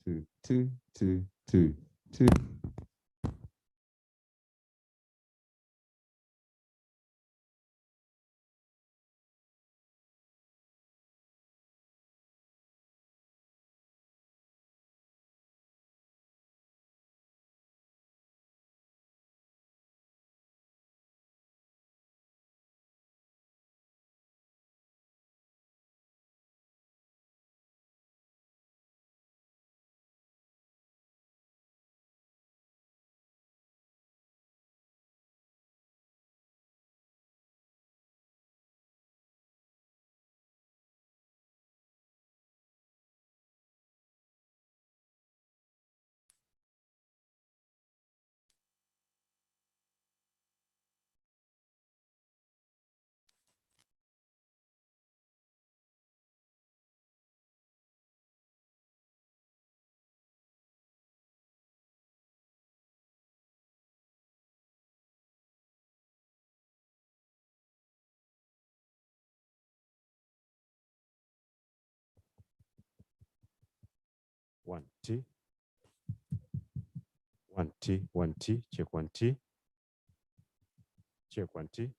two, two, two, two, two. One T, one T, one T, check one T, check one T.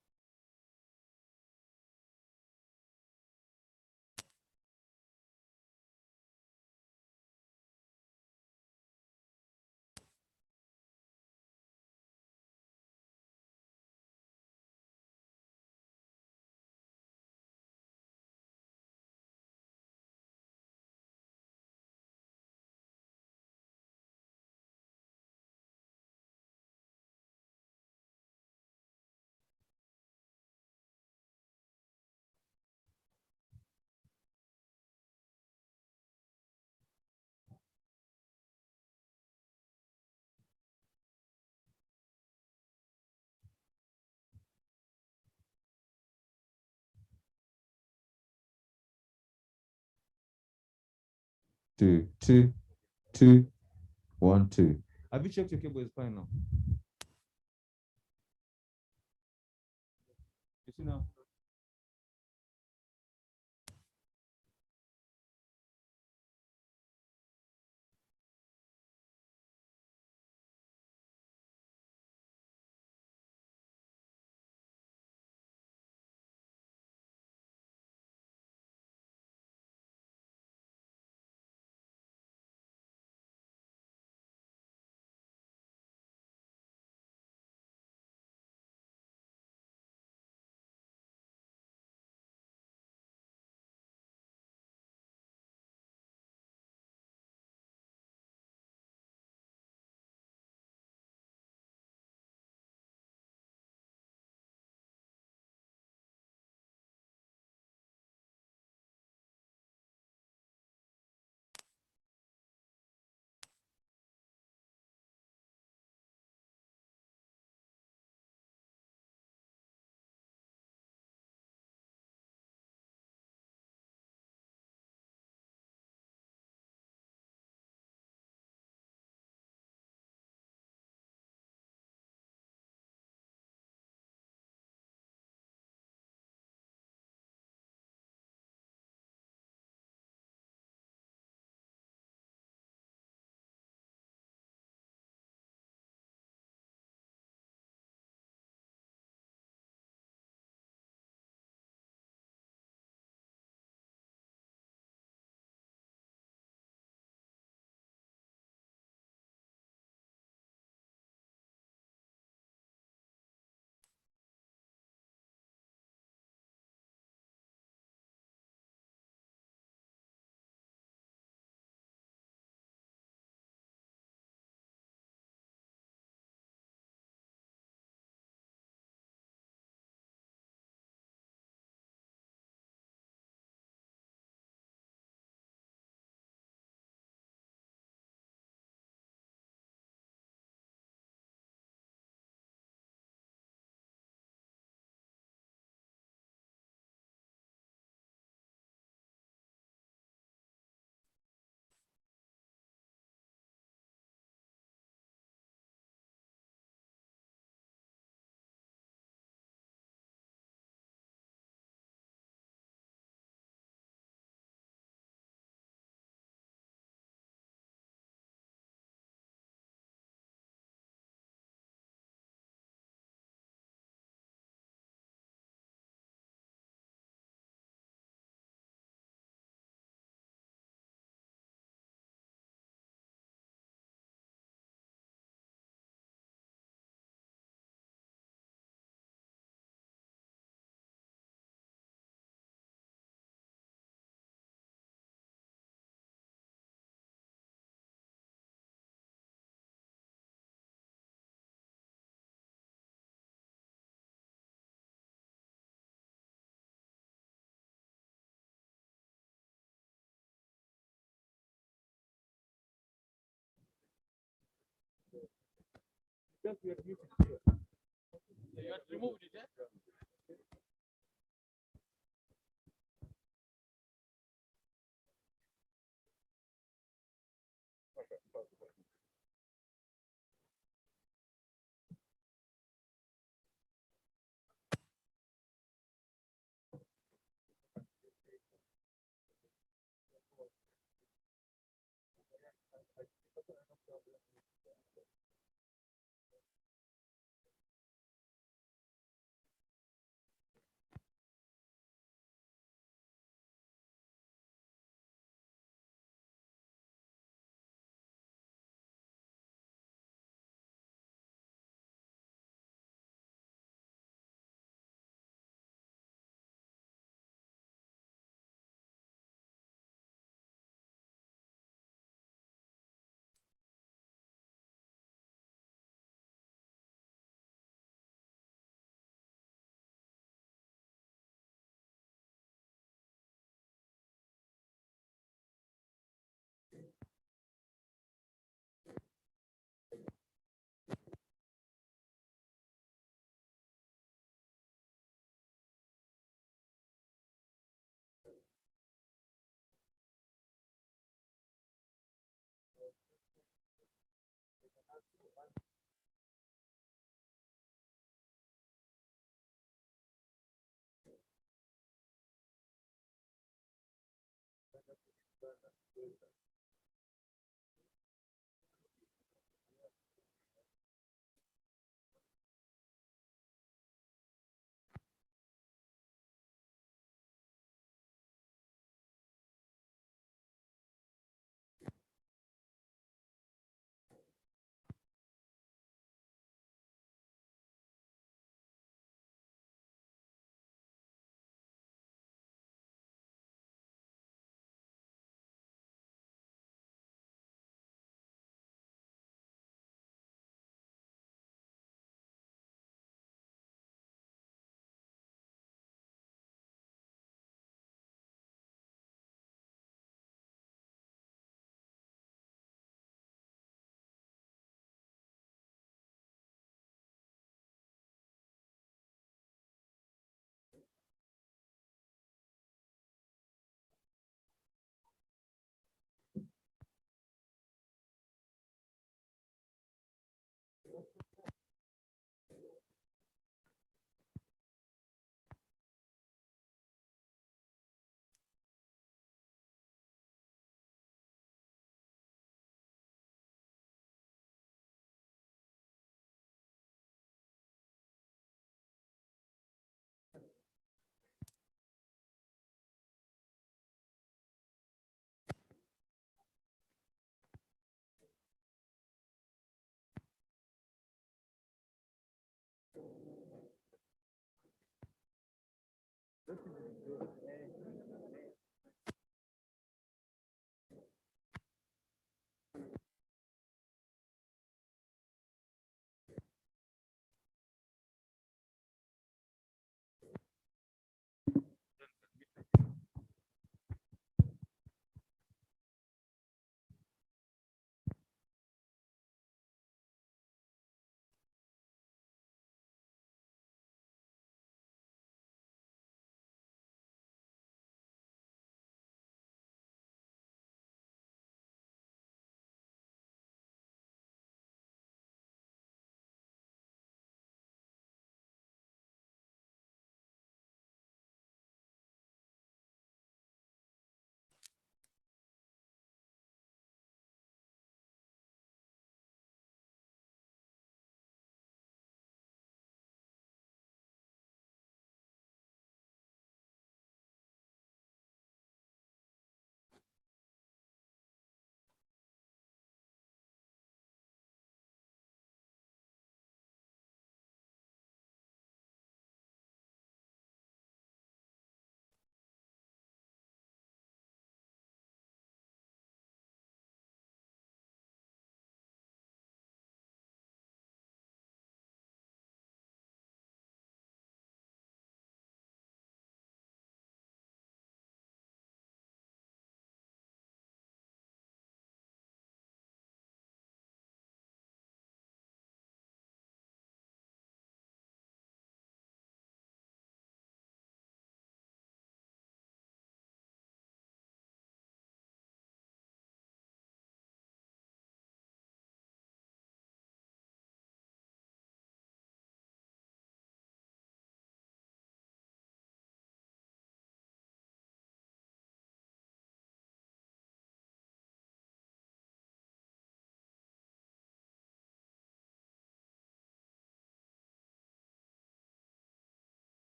Two, two, two, one, two. Have you checked your cable is fine now? You see now?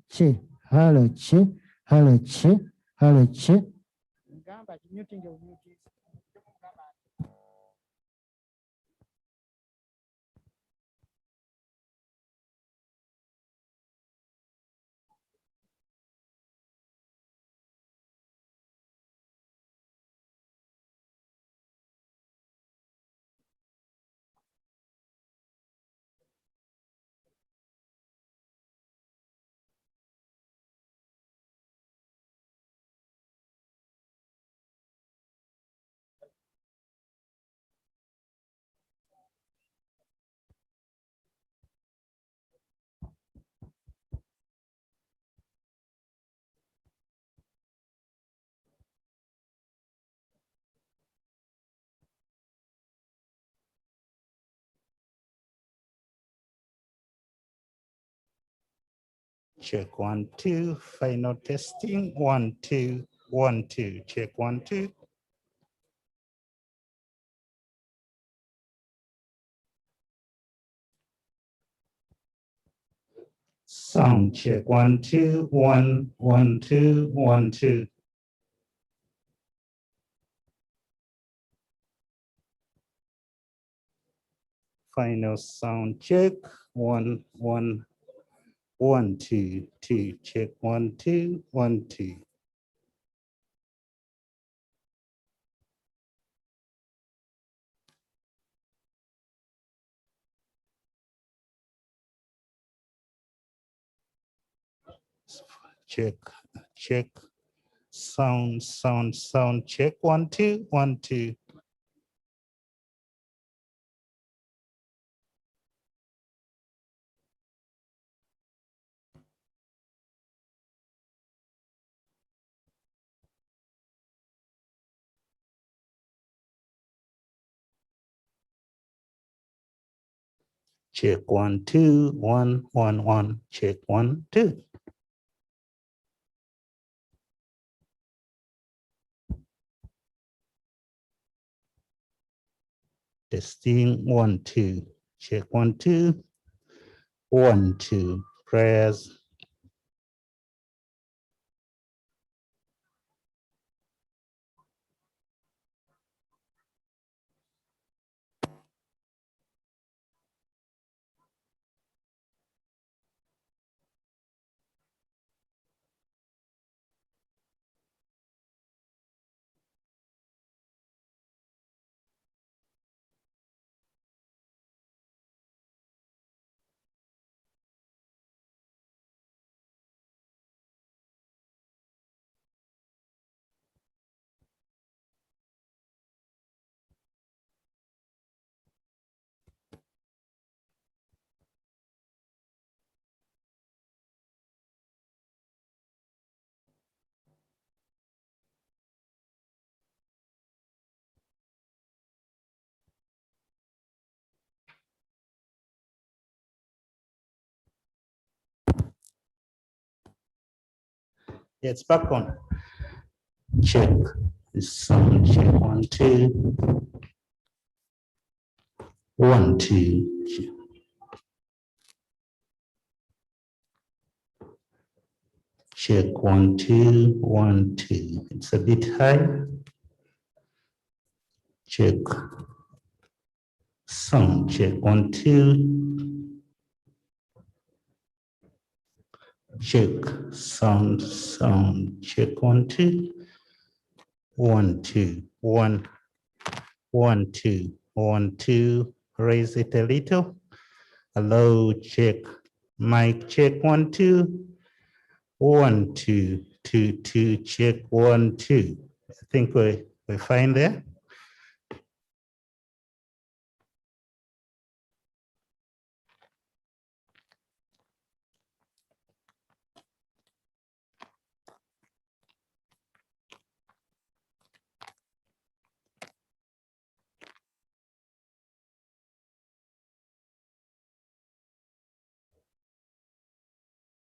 che, hello, che, hello, che, hello, che. Check 1, 2, final testing. 1, 2, 1, 2. Check 1, 2. Sound check 1, 2, 1, 1, 2, 1, 2. Final sound check 1, 1, 1, 2, 2. Check 1, 2, 1, 2. Check, check. Sound, sound, sound. Check 1, 2, 1, 2. Check 1, 2, 1, 1, 1. Check 1, 2. Testing 1, 2. Check 1, 2. 1, 2. Prayers. It's back on. Check. Sound check 1, 2. 1, 2. Check 1, 2, 1, 2. It's a bit high. Check. Sound check 1, 2. Check. Sound, sound check 1, 2. 1, 2. 1, 1, 2. 1, 2. Raise it a little. Hello, check. Mic check 1, 2. 1, 2, 2, 2. Check 1, 2. I think we're fine there.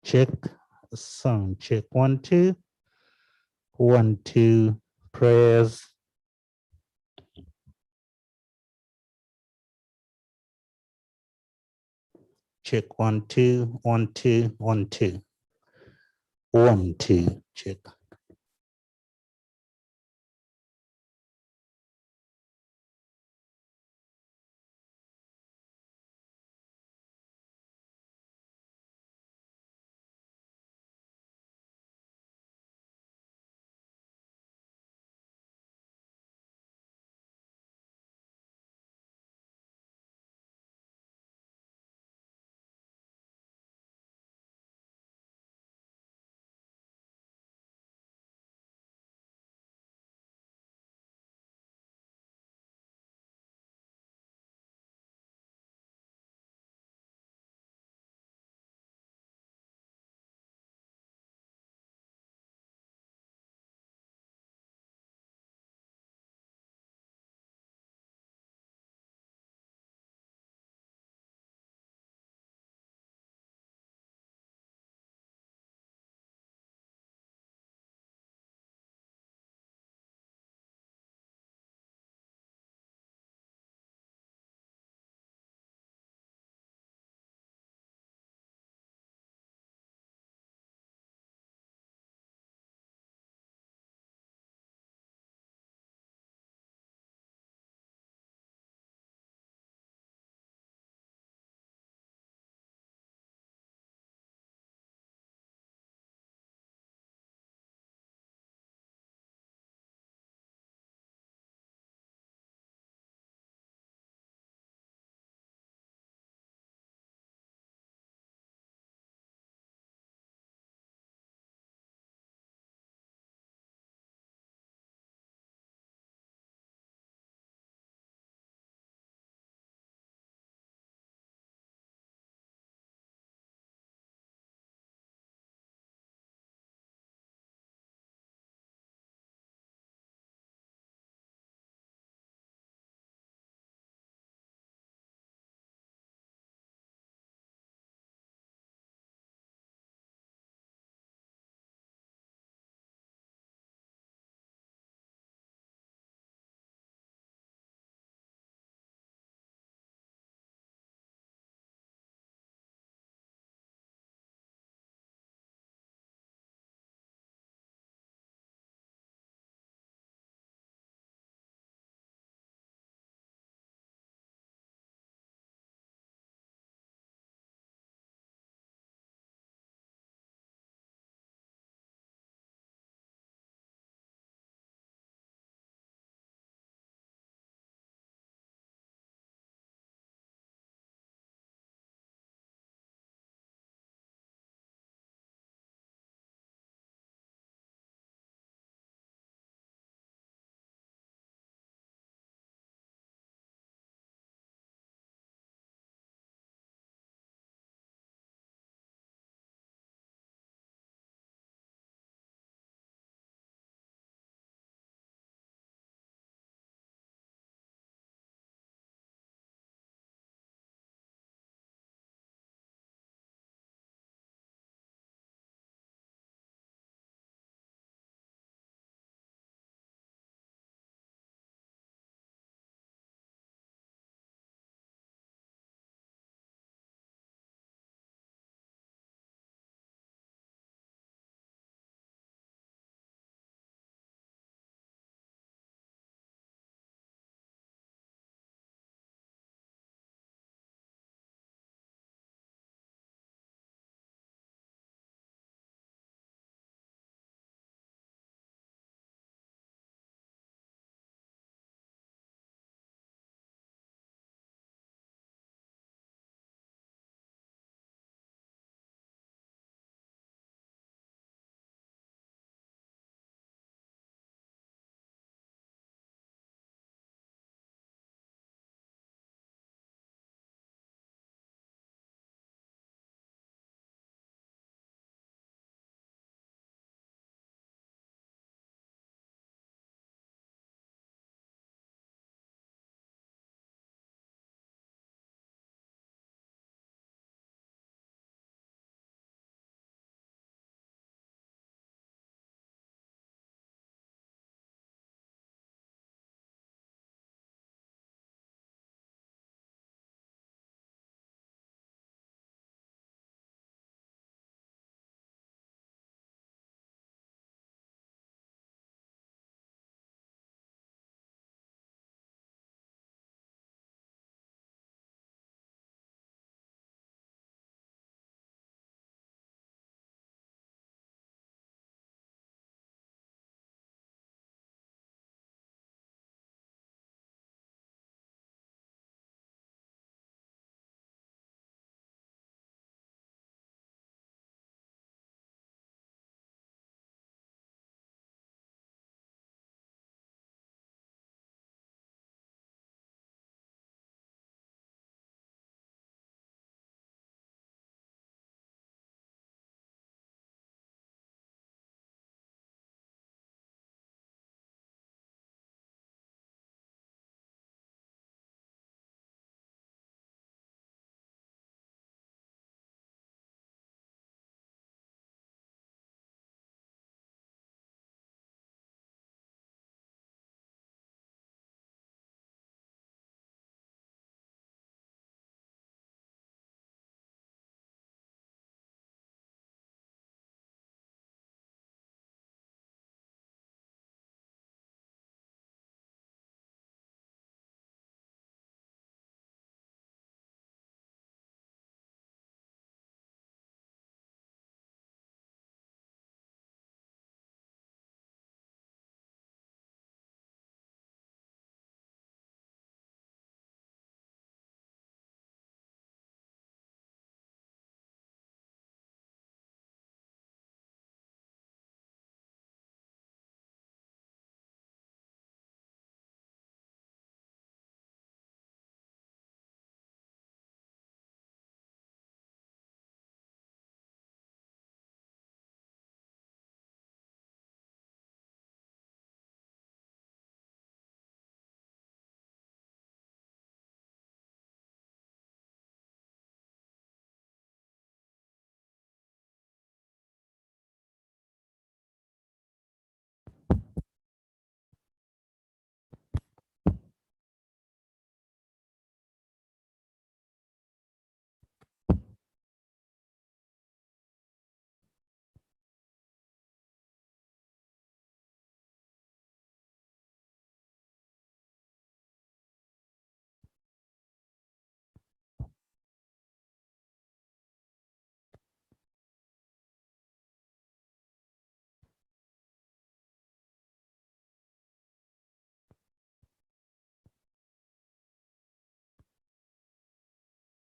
Check sound check 1, 2. 1, 2. Prayers. Check 1, 2, 1, 2, 1, 2. 1, 2, check.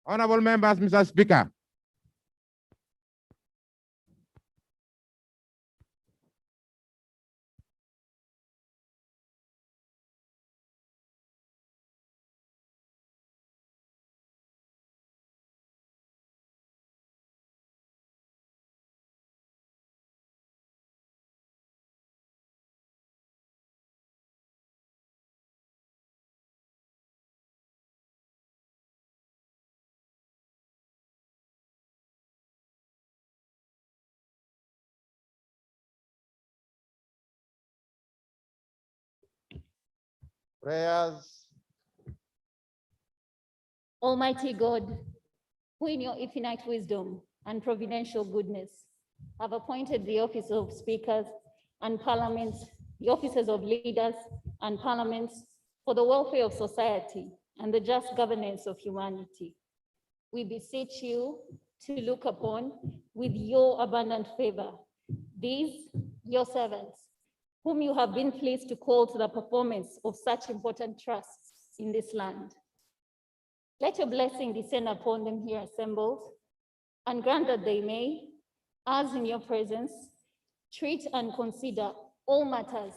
Honorable members, Mr. Speaker. Prayers. Almighty God, who in your infinite wisdom and providential goodness have appointed the office of speakers and parliaments, the offices of leaders and parliaments for the welfare of society and the just governance of humanity. We beseech you to look upon with your abundant favor these, your servants, whom you have been pleased to call to the performance of such important trusts in this land. Let your blessing descend upon them here assembled, and grant that they may, as in your presence, treat and consider all matters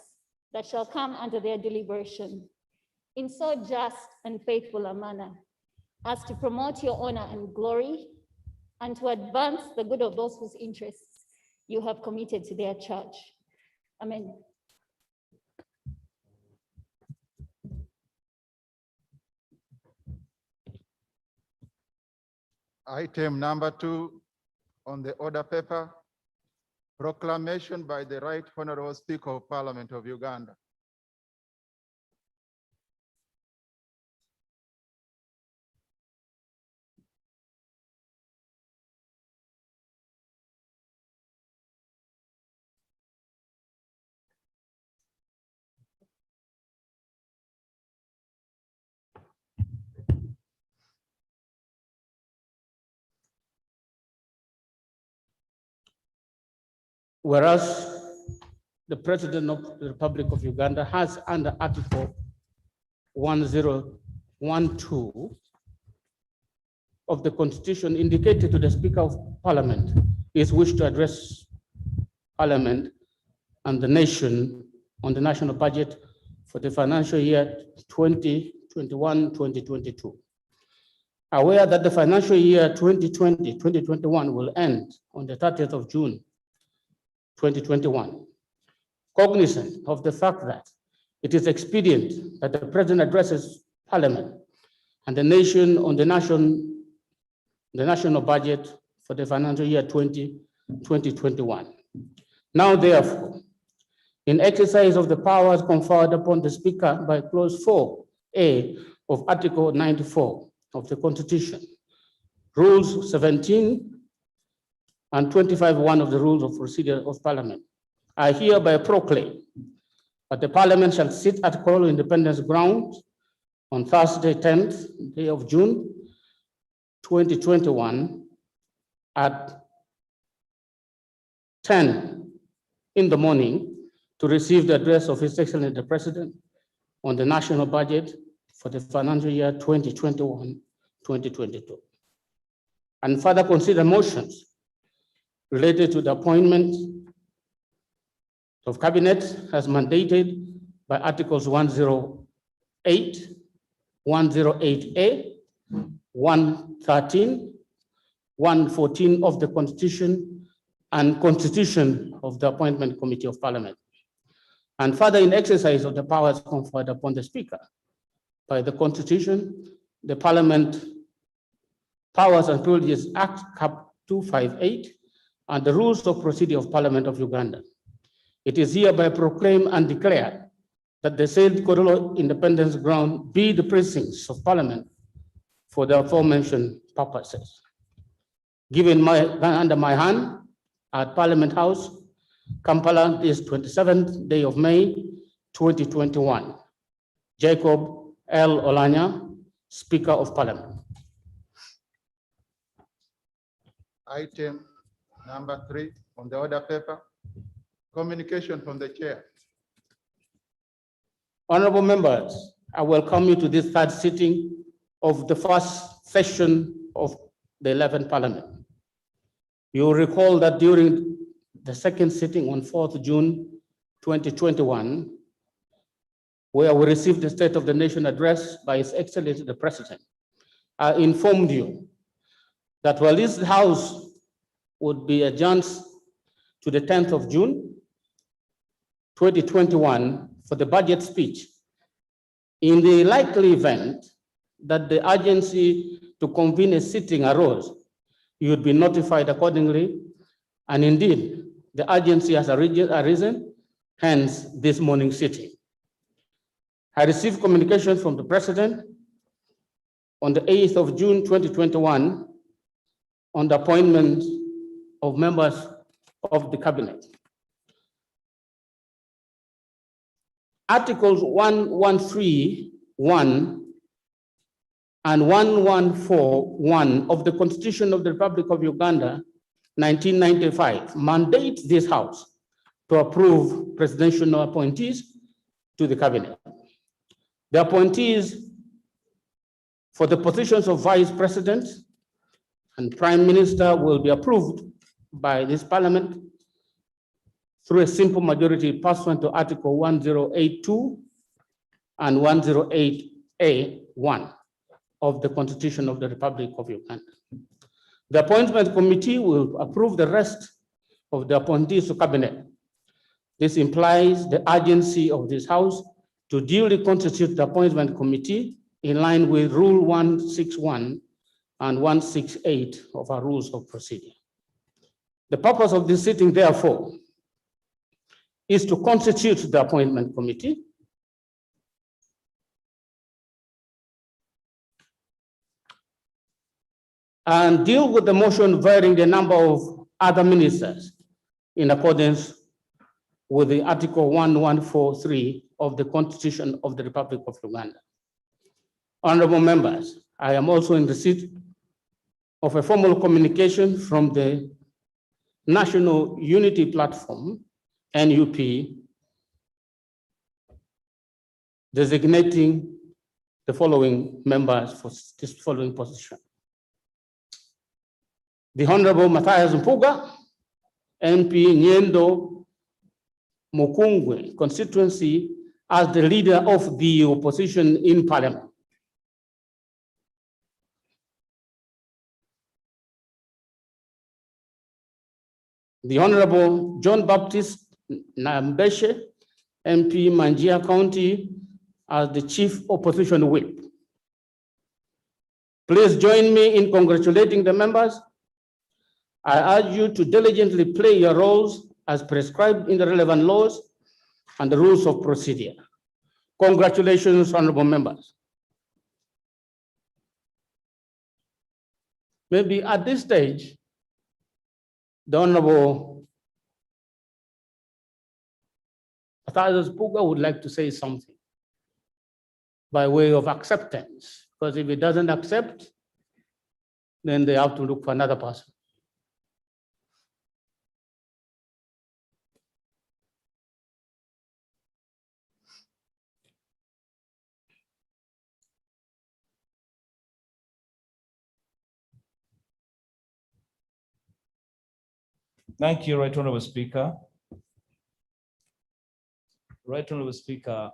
that shall come under their deliberation in so just and faithful a manner as to promote your honor and glory and to advance the good of those whose interests you have committed to their charge. Amen. Item number 2 on the order paper, proclamation by the Right Honorable Speaker of Parliament of Uganda. Whereas the President of the Republic of Uganda has, under Article 1012 of the Constitution, indicated to the Speaker of Parliament his wish to address Parliament and the nation on the national budget for the financial year 2021-2022. Aware that the financial year 2020-2021 will end on the 30th of June 2021, cognizant of the fact that it is expedient that the President addresses Parliament and the nation on the national budget for the financial year 2021. Now, therefore, in exercise of the powers conferred upon the Speaker by Clause 4A of Article 94 of the Constitution, Rules 17 and 25(1) of the Rules of Procedure of Parliament, I hereby proclaim that the Parliament shall sit at Colonial Independence Grounds on Thursday, 10th day of June, 2021 at 10 in the morning to receive the address of His Excellency the President on the national budget for the financial year 2021-2022. And further consider motions related to the appointment of cabinet as mandated by Articles 108, 108A, 113, 114 of the Constitution and Constitution of the Appointment Committee of Parliament. And further, in exercise of the powers conferred upon the Speaker by the Constitution, the Parliament Powers and Privileges Act Cap 258 and the Rules of Procedure of Parliament of Uganda. It is hereby proclaimed and declared that the said Colonial Independence Ground be the precincts of Parliament for the aforementioned purposes. Given under my hand at Parliament House, Kampala, this 27th day of May, 2021. Jacob L. Olanya, Speaker of Parliament. Item number 3 on the order paper, communication from the chair. Honorable members, I welcome you to this third sitting of the first session of the 11th Parliament. You will recall that during the second sitting on 4th June 2021, where we received the State of the Nation address by His Excellency the President, I informed you that while this House would be adjourned to the 10th of June 2021 for the budget speech, in the likely event that the urgency to convene a sitting arose, you would be notified accordingly. And indeed, the urgency has arisen, hence this morning's sitting. I received communication from the President on the 8th of June 2021 on the appointment of members of the Cabinet. Articles 1131 and 1141 of the Constitution of the Republic of Uganda, 1995, mandate this House to approve presidential appointees to the Cabinet. The appointees for the positions of Vice President and Prime Minister will be approved by this Parliament through a simple majority pursuant to Article 1082 and 108A1 of the Constitution of the Republic of Uganda. The Appointment Committee will approve the rest of the appointees to Cabinet. This implies the urgency of this House to duly constitute the Appointment Committee in line with Rule 161 and 168 of our Rules of Procedure. The purpose of this sitting, therefore, is to constitute the Appointment Committee and deal with the motion varying the number of other ministers in accordance with the Article 1143 of the Constitution of the Republic of Uganda. Honorable members, I am also in receipt of a formal communication from the National Unity Platform, NUP, designating the following members for this following position. The Honorable Matthias Mpuga, MP Nyendo Mukungwe constituency, as the leader of the opposition in Parliament. The Honorable John Baptist Nambeshe, MP Manjia County, as the Chief Opposition Whip. Please join me in congratulating the members. I urge you to diligently play your roles as prescribed in the relevant laws and the rules of procedure. Congratulations, honorable members. Maybe at this stage, the Honorable Matthias Mpuga would like to say something by way of acceptance, because if he doesn't accept, then they have to look for another person. Thank you, Right Honorable Speaker. Right Honorable Speaker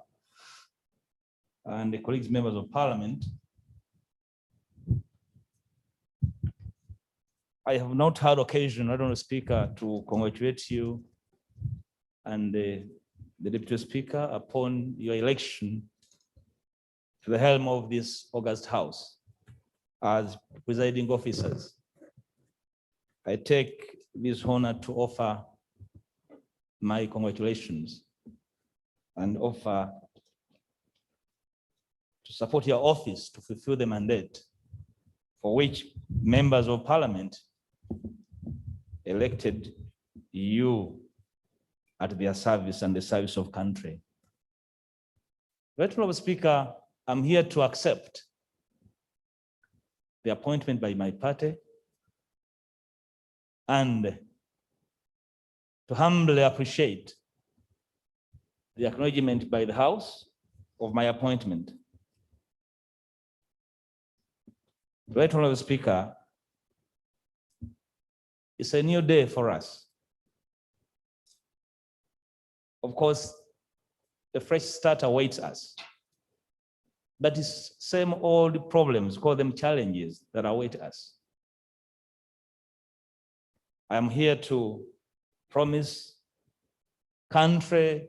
and the colleagues, members of Parliament, I have not had occasion, Right Honorable Speaker, to congratulate you and the Deputy Speaker upon your election to the helm of this august House as presiding officers. I take this honor to offer my congratulations and offer to support your office to fulfill the mandate for which members of Parliament elected you at their service and the service of country. Right Honorable Speaker, I'm here to accept the appointment by my party and to humbly appreciate the acknowledgement by the House of my appointment. Right Honorable Speaker, it's a new day for us. Of course, a fresh start awaits us. But it's same old problems, call them challenges, that await us. I am here to promise country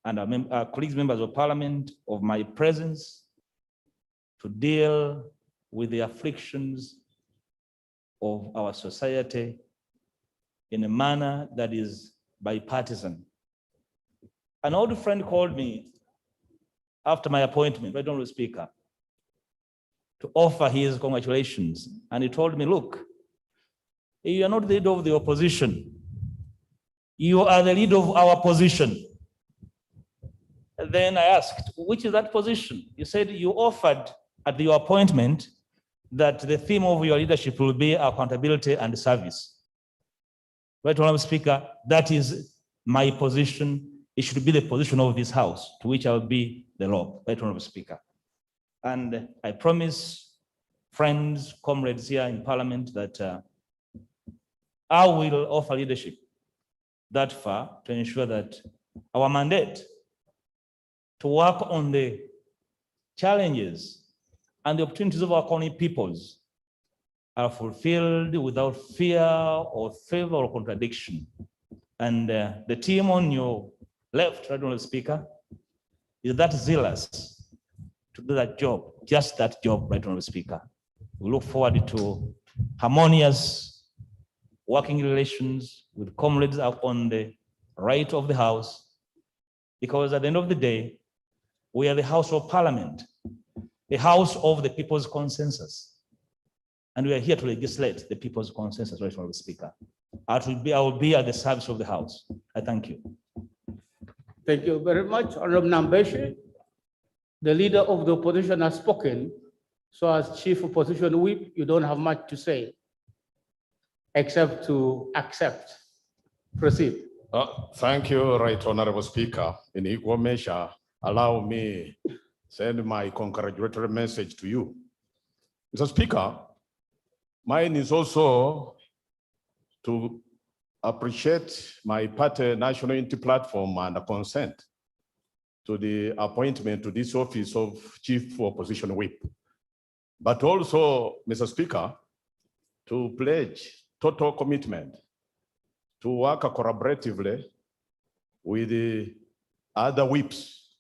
and our colleagues, members of parliament, of my presence to deal with the afflictions of our society in a manner that is bipartisan. An old friend called me after my appointment, Right Honorable Speaker, to offer his congratulations. And he told me, look, you are not the leader of the opposition. You are the leader of our position. And then I asked, which is that position? You said you offered at your appointment that the theme of your leadership will be accountability and service. Right Honorable Speaker, that is my position. It should be the position of this House, to which I will be the law, Right Honorable Speaker. And I promise friends, comrades here in Parliament that I will offer leadership that far to ensure that our mandate to work on the challenges and the opportunities of our colony peoples are fulfilled without fear or favor or contradiction. And the team on your left, Right Honorable Speaker, is that zealous to do that job, just that job, Right Honorable Speaker. We look forward to harmonious working relations with comrades up on the right of the House, because at the end of the day, we are the House of Parliament, the House of the people's consensus. And we are here to legislate the people's consensus, Right Honorable Speaker. I will be at the service of the House. I thank you. Thank you very much, Honorable Nambeshi. The leader of the opposition has spoken. So as Chief Opposition Whip, you don't have much to say, except to accept. Proceed. Thank you, Right Honorable Speaker. In equal measure, allow me send my congratulatory message to you. Mr. Speaker, mine is also to appreciate my party National Unity Platform and consent to the appointment to this office of Chief Opposition Whip. But also, Mr. Speaker, to pledge total commitment to work collaboratively with the other whips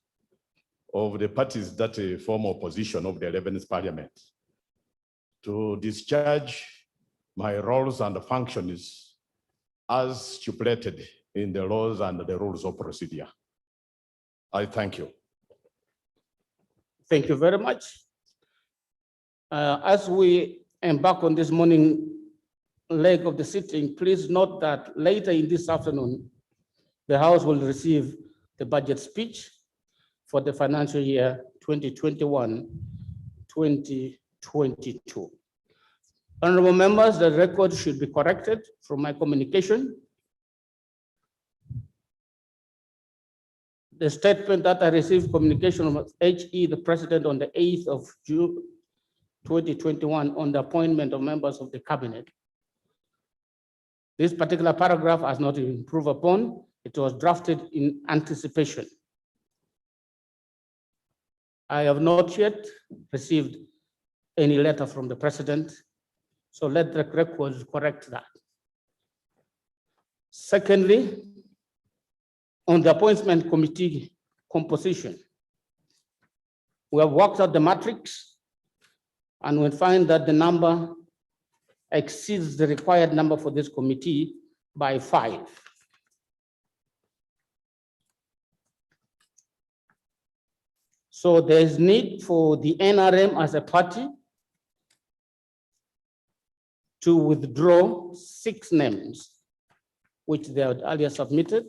of the parties that form opposition of the 11th Parliament to discharge my roles and functions as stipulated in the laws and the rules of procedure. I thank you. Thank you very much. As we embark on this morning leg of the sitting, please note that later in this afternoon, the House will receive the budget speech for the financial year 2021-2022. Honorable members, the record should be corrected from my communication. The statement that I received communication from HE, the President, on the 8th of June 2021 on the appointment of members of the cabinet. This particular paragraph has not been improved upon. It was drafted in anticipation. I have not yet received any letter from the President, so let the records correct that. Secondly, on the appointment committee composition, we have worked out the matrix and we find that the number exceeds the required number for this committee by 5. So there is need for the NRM as a party to withdraw 6 names, which they had earlier submitted,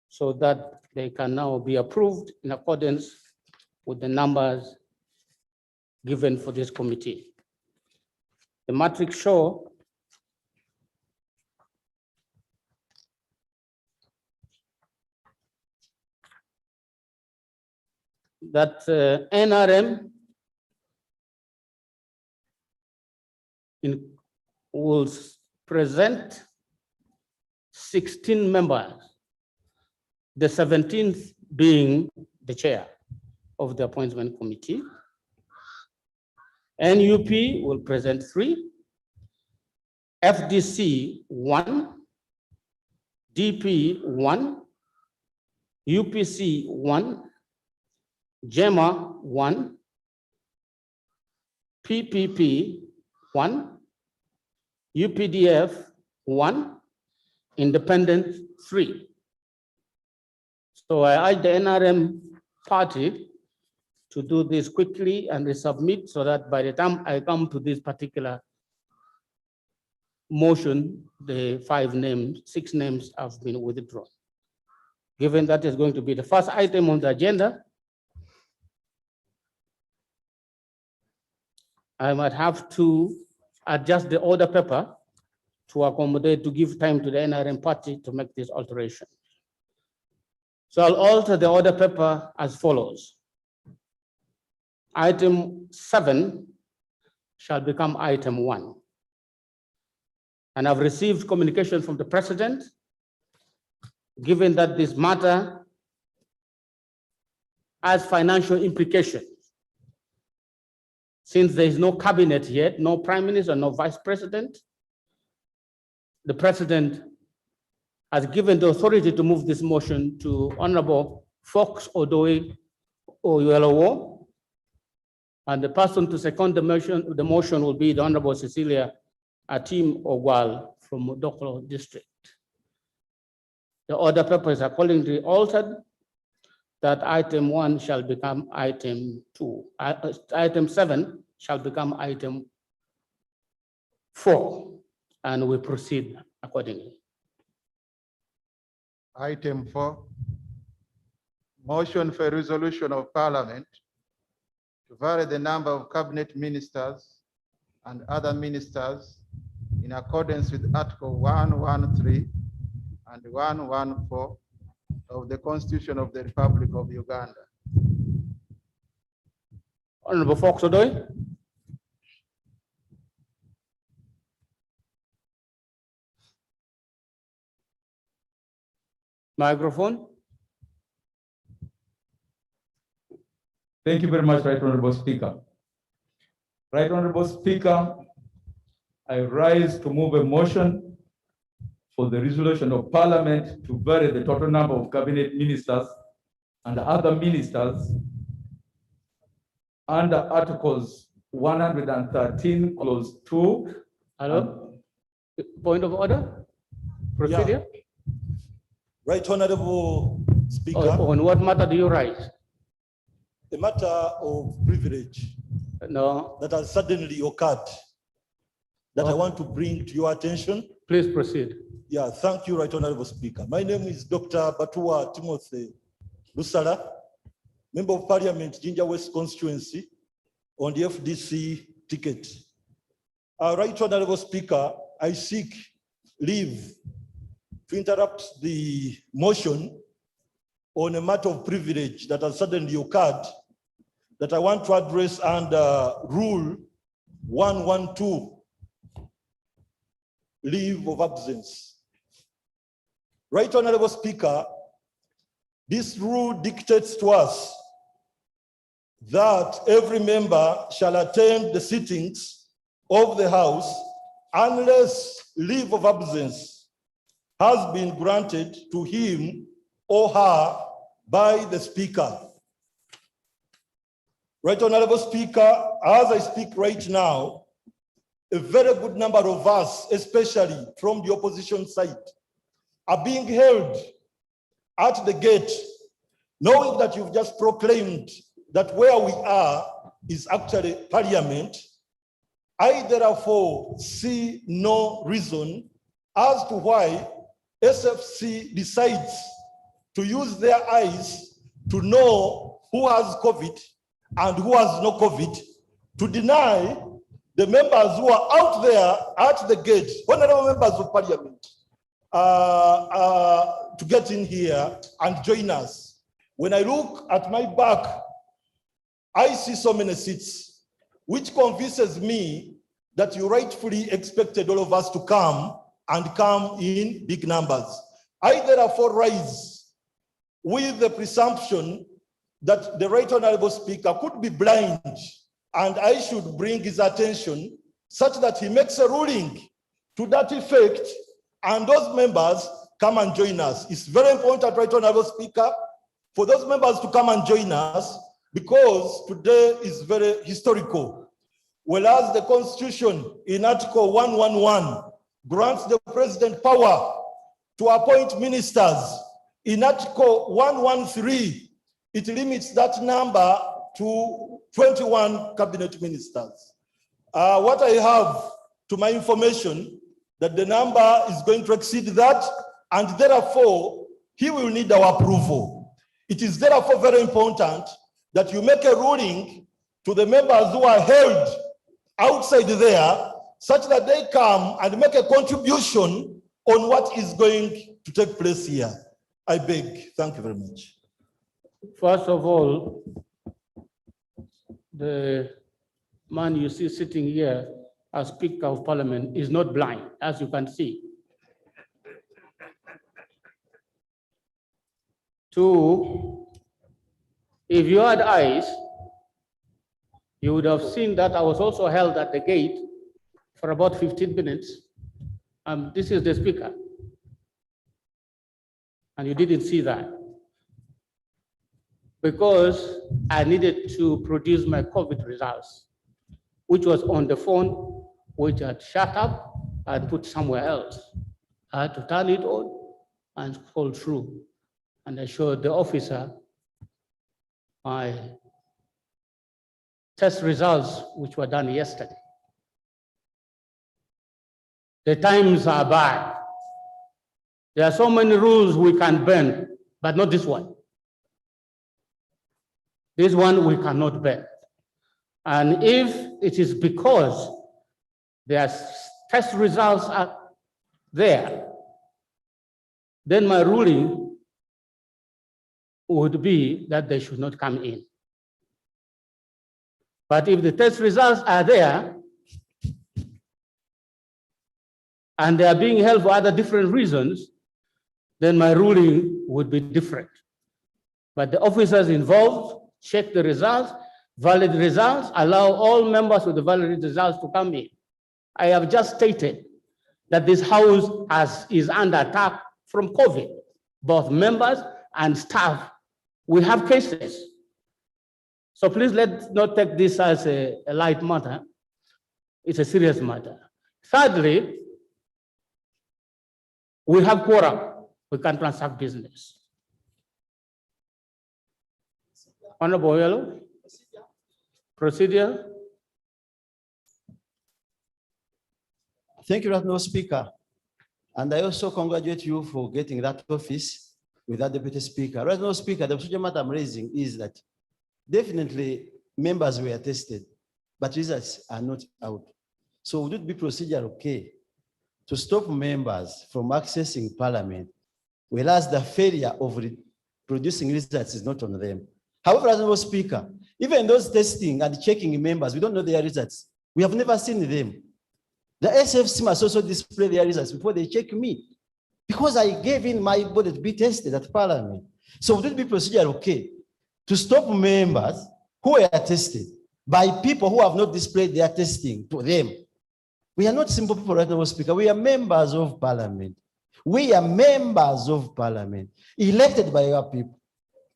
so that they can now be approved in accordance with the numbers given for this committee. The matrix show that NRM will present 16 members, the 17th being the chair of the appointment committee. NUP will present 3, FDC 1, DP 1, UPC 1, JEMA 1, PPP 1, UPDF 1, independent 3. So I urge the NRM party to do this quickly and resubmit so that by the time I come to this particular motion, the 6 names have been withdrawn. Given that is going to be the first item on the agenda, I might have to adjust the order paper to accommodate, to give time to the NRM party to make this alteration. So I'll alter the order paper as follows. Item 7 shall become item 1. And I've received communication from the president, given that this matter has financial implications. Since there is no cabinet yet, no prime minister, no vice president, the president has given the authority to move this motion to Honorable Fox Odoi Oyuelowo. And the person to second the motion will be the Honorable Cecilia Atim Ogwal from Modokolo District. The order paper is accordingly altered that item 1 shall become item 2. Item 7 shall become item 4, and we proceed accordingly. Item 4, motion for a resolution of Parliament to vary the number of cabinet ministers and other ministers in accordance with Article 113 and 114 of the Constitution of the Republic of Uganda. Honorable Fox Odoi. Microphone. Thank you very much, Right Honorable Speaker. Right Honorable Speaker, I rise to move a motion for the resolution of Parliament to vary the total number of cabinet ministers and other ministers under Articles 113, Clause 2. Hello? Point of order? Procedure? Right Honorable Speaker, On what matter do you rise? the matter of privilege No, that has suddenly occurred that I want to bring to your attention. please proceed. Yeah, thank you, Right Honorable Speaker. My name is Dr. Batua Timothy Lusala, Member of Parliament, Jinja West Constituency, on the FDC ticket. Right Honorable Speaker, I seek leave to interrupt the motion on a matter of privilege that has suddenly occurred that I want to address under Rule 112, leave of absence. Right Honorable Speaker, this rule dictates to us that every member shall attend the sittings of the House unless leave of absence has been granted to him or her by the Speaker. Right Honorable Speaker, as I speak right now, a very good number of us, especially from the opposition side, are being held at the gate, knowing that you've just proclaimed that where we are is actually Parliament. I therefore see no reason as to why SFC decides to use their eyes to know who has COVID and who has no COVID, to deny the members who are out there at the gate, honorable members of Parliament, to get in here and join us. When I look at my back, I see so many seats, which convinces me that you rightfully expected all of us to come and come in big numbers. I therefore rise with the presumption that the Right Honorable Speaker could be blind, and I should bring his attention such that he makes a ruling to that effect, and those members come and join us. It's very important, Right Honorable Speaker, for those members to come and join us, because today is very historical. Whereas the Constitution in Article 111 grants the President power to appoint ministers, in Article 113, it limits that number to 21 cabinet ministers. What I have to my information, that the number is going to exceed that, and therefore he will need our approval. It is therefore very important that you make a ruling to the members who are held outside there, such that they come and make a contribution on what is going to take place here. I beg. Thank you very much. First of all, the man you see sitting here as Speaker of Parliament is not blind, as you can see. Two, if you had eyes, you would have seen that I was also held at the gate for about 15 minutes. This is the Speaker. And you didn't see that, because I needed to produce my COVID results, which was on the phone, which I'd shut up and put somewhere else. I had to turn it on and scroll through. And I showed the officer my test results, which were done yesterday. The times are bad. There are so many rules we can bend, but not this one. This one we cannot bend. And if it is because their test results are there, then my ruling would be that they should not come in. But if the test results are there and they are being held for other different reasons, then my ruling would be different. But the officers involved check the results, valid results, allow all members with the valid results to come in. I have just stated that this house is under attack from COVID, both members and staff. We have cases. So please let's not take this as a light matter. It's a serious matter. Thirdly, we have quorum. We can transact business. Honorable Yellow, procedure. Thank you, Honorable Speaker. And I also congratulate you for getting that office with that Deputy Speaker. Honorable Speaker, the procedure matter I'm raising is that definitely members were tested, but results are not out. So would it be procedure okay to stop members from accessing Parliament, whereas the failure of producing results is not on them? However, Honorable Speaker, even those testing and checking members, we don't know their results. We have never seen them. The SFC must also display their results before they check me, because I gave in my body to be tested at Parliament. So would it be procedure okay to stop members who are tested by people who have not displayed their testing to them? We are not simple people, Honorable Speaker. We are members of Parliament. We are members of Parliament, elected by our people.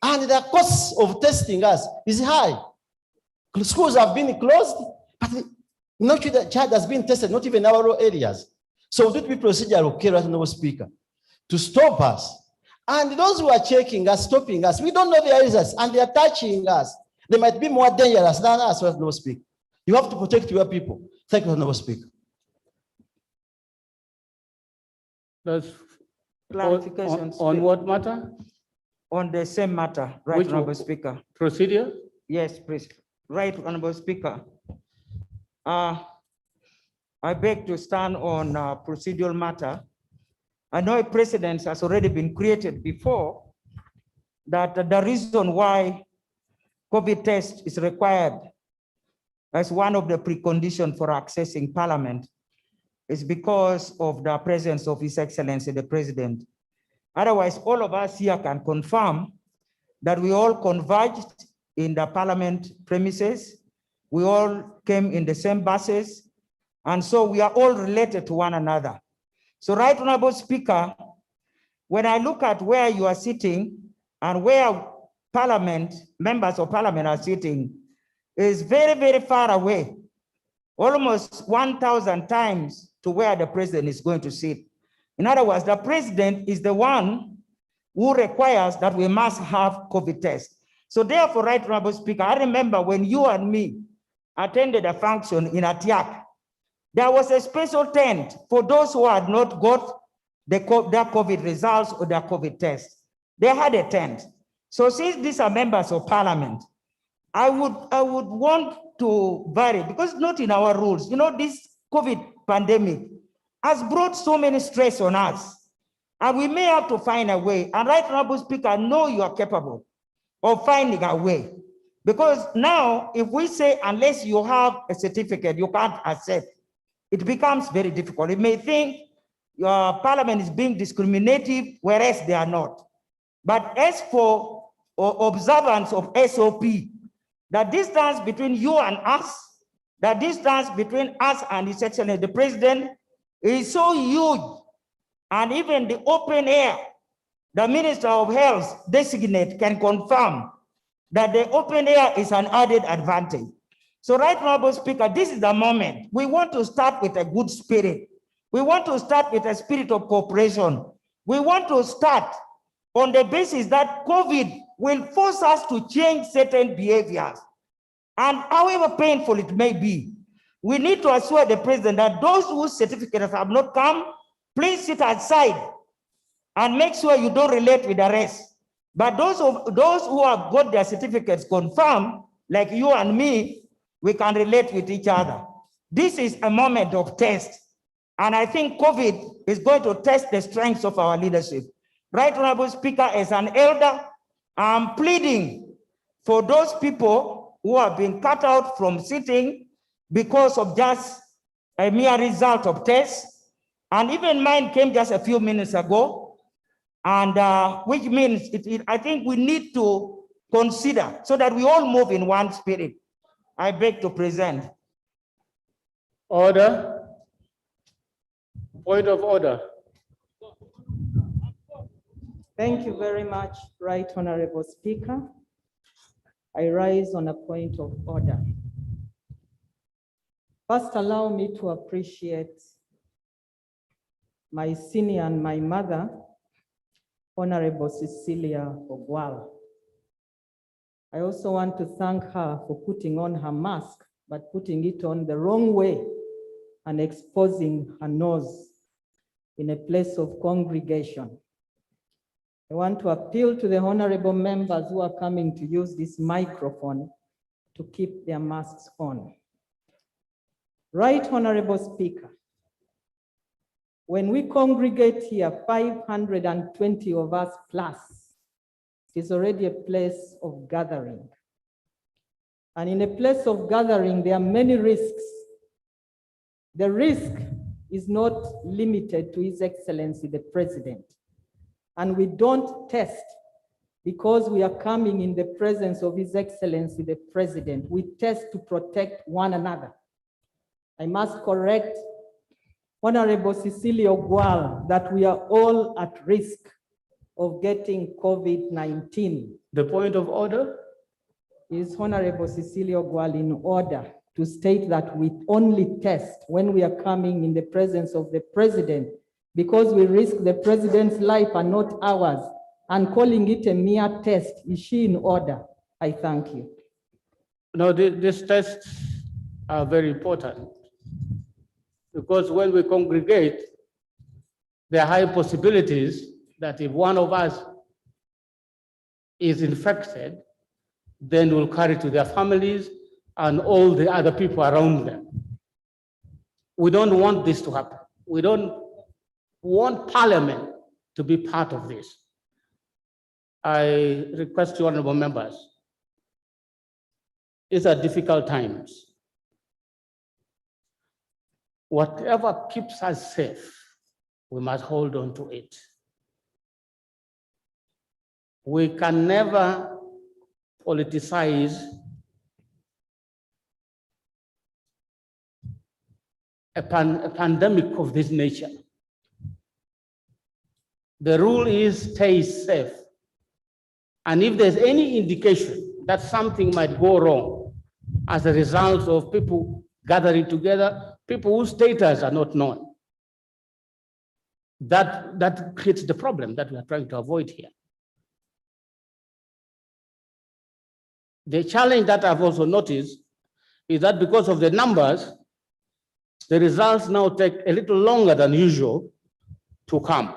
And the cost of testing us is high. Schools have been closed, but not the child has been tested, not even our areas. So would it be procedure okay, Honorable Speaker, to stop us? And those who are checking us, stopping us, we don't know their results, and they are touching us. They might be more dangerous than us, Honorable Speaker. You have to protect your people. Thank you, Honorable Speaker. That's Clarifications. on what matter? On the same matter, right, Which Honorable one? Speaker. Procedure? Yes, please. Right, Honorable Speaker. I beg to stand on procedural matter. I know a precedent has already been created before that the reason why COVID test is required as one of the preconditions for accessing Parliament is because of the presence of His Excellency, the President. Otherwise, all of us here can confirm that we all converged in the Parliament premises. We all came in the same buses, and so we are all related to one another. So, Right Honorable Speaker, when I look at where you are sitting and where members of Parliament are sitting, is very, very far away, almost 1,000 times to where the President is going to sit. In other words, the President is the one who requires that we must have COVID tests. So therefore, Right Honorable Speaker, I remember when you and me attended a function in Atiak, there was a special tent for those who had not got their COVID results or their COVID test. They had a tent. So since these are members of Parliament, I would want to vary, because not in our rules. You know, this COVID pandemic has brought so many stress on us, and we may have to find a way. And Right Honorable Speaker, I know you are capable of finding a way, because now if we say unless you have a certificate, you can't accept, it becomes very difficult. It may think your Parliament is being discriminative, whereas they are not. But as for observance of SOP, the distance between you and us, the distance between us and His Excellency the President is so huge. And even the open air, the Minister of Health designate can confirm that the open air is an added advantage. So Right Honorable Speaker, this is the moment. We want to start with a good spirit. We want to start with a spirit of cooperation. We want to start on the basis that COVID will force us to change certain behaviors. And however painful it may be, we need to assure the President that those whose certificates have not come, please sit aside and make sure you don't relate with the rest. But those who have got their certificates confirmed, like you and me, we can relate with each other. This is a moment of test. And I think COVID is going to test the strengths of our leadership. Right Honorable Speaker, as an elder, I'm pleading for those people who have been cut out from sitting because of just a mere result of tests. And even mine came just a few minutes ago. And which means I think we need to consider so that we all move in one spirit. I beg to present. Order. Point of order. Thank you very much, Right Honorable Speaker. I rise on a point of order. First, allow me to appreciate my senior and my mother, Honorable Cecilia Ogwal. I also want to thank her for putting on her mask, but putting it on the wrong way and exposing her nose in a place of congregation. I want to appeal to the honorable members who are coming to use this microphone to keep their masks on. Right Honorable Speaker, when we congregate here, 520 of us plus, is already a place of gathering. And in a place of gathering, there are many risks. The risk is not limited to His Excellency, the President. And we don't test because we are coming in the presence of His Excellency, the President. We test to protect one another. I must correct Honorable Cecilia Ogwal that we are all at risk of getting COVID-19. The point of order? Is Honorable Cecilia Ogwal in order to state that we only test when we are coming in the presence of the President because we risk the President's life and not ours, and calling it a mere test? Is she in order? I thank you. No, these tests are very important because when we congregate, there are high possibilities that if one of us is infected, then will carry to their families and all the other people around them. We don't want this to happen. We don't want Parliament to be part of this. I request you, honorable members, these are difficult times. whatever keeps us safe, we must hold on to it. We can never politicize a pandemic of this nature. The rule is stay safe. And if there's any indication that something might go wrong as a result of people gathering together, people whose status are not known, that creates the problem that we are trying to avoid here. The challenge that I've also noticed is that because of the numbers, the results now take a little longer than usual to come.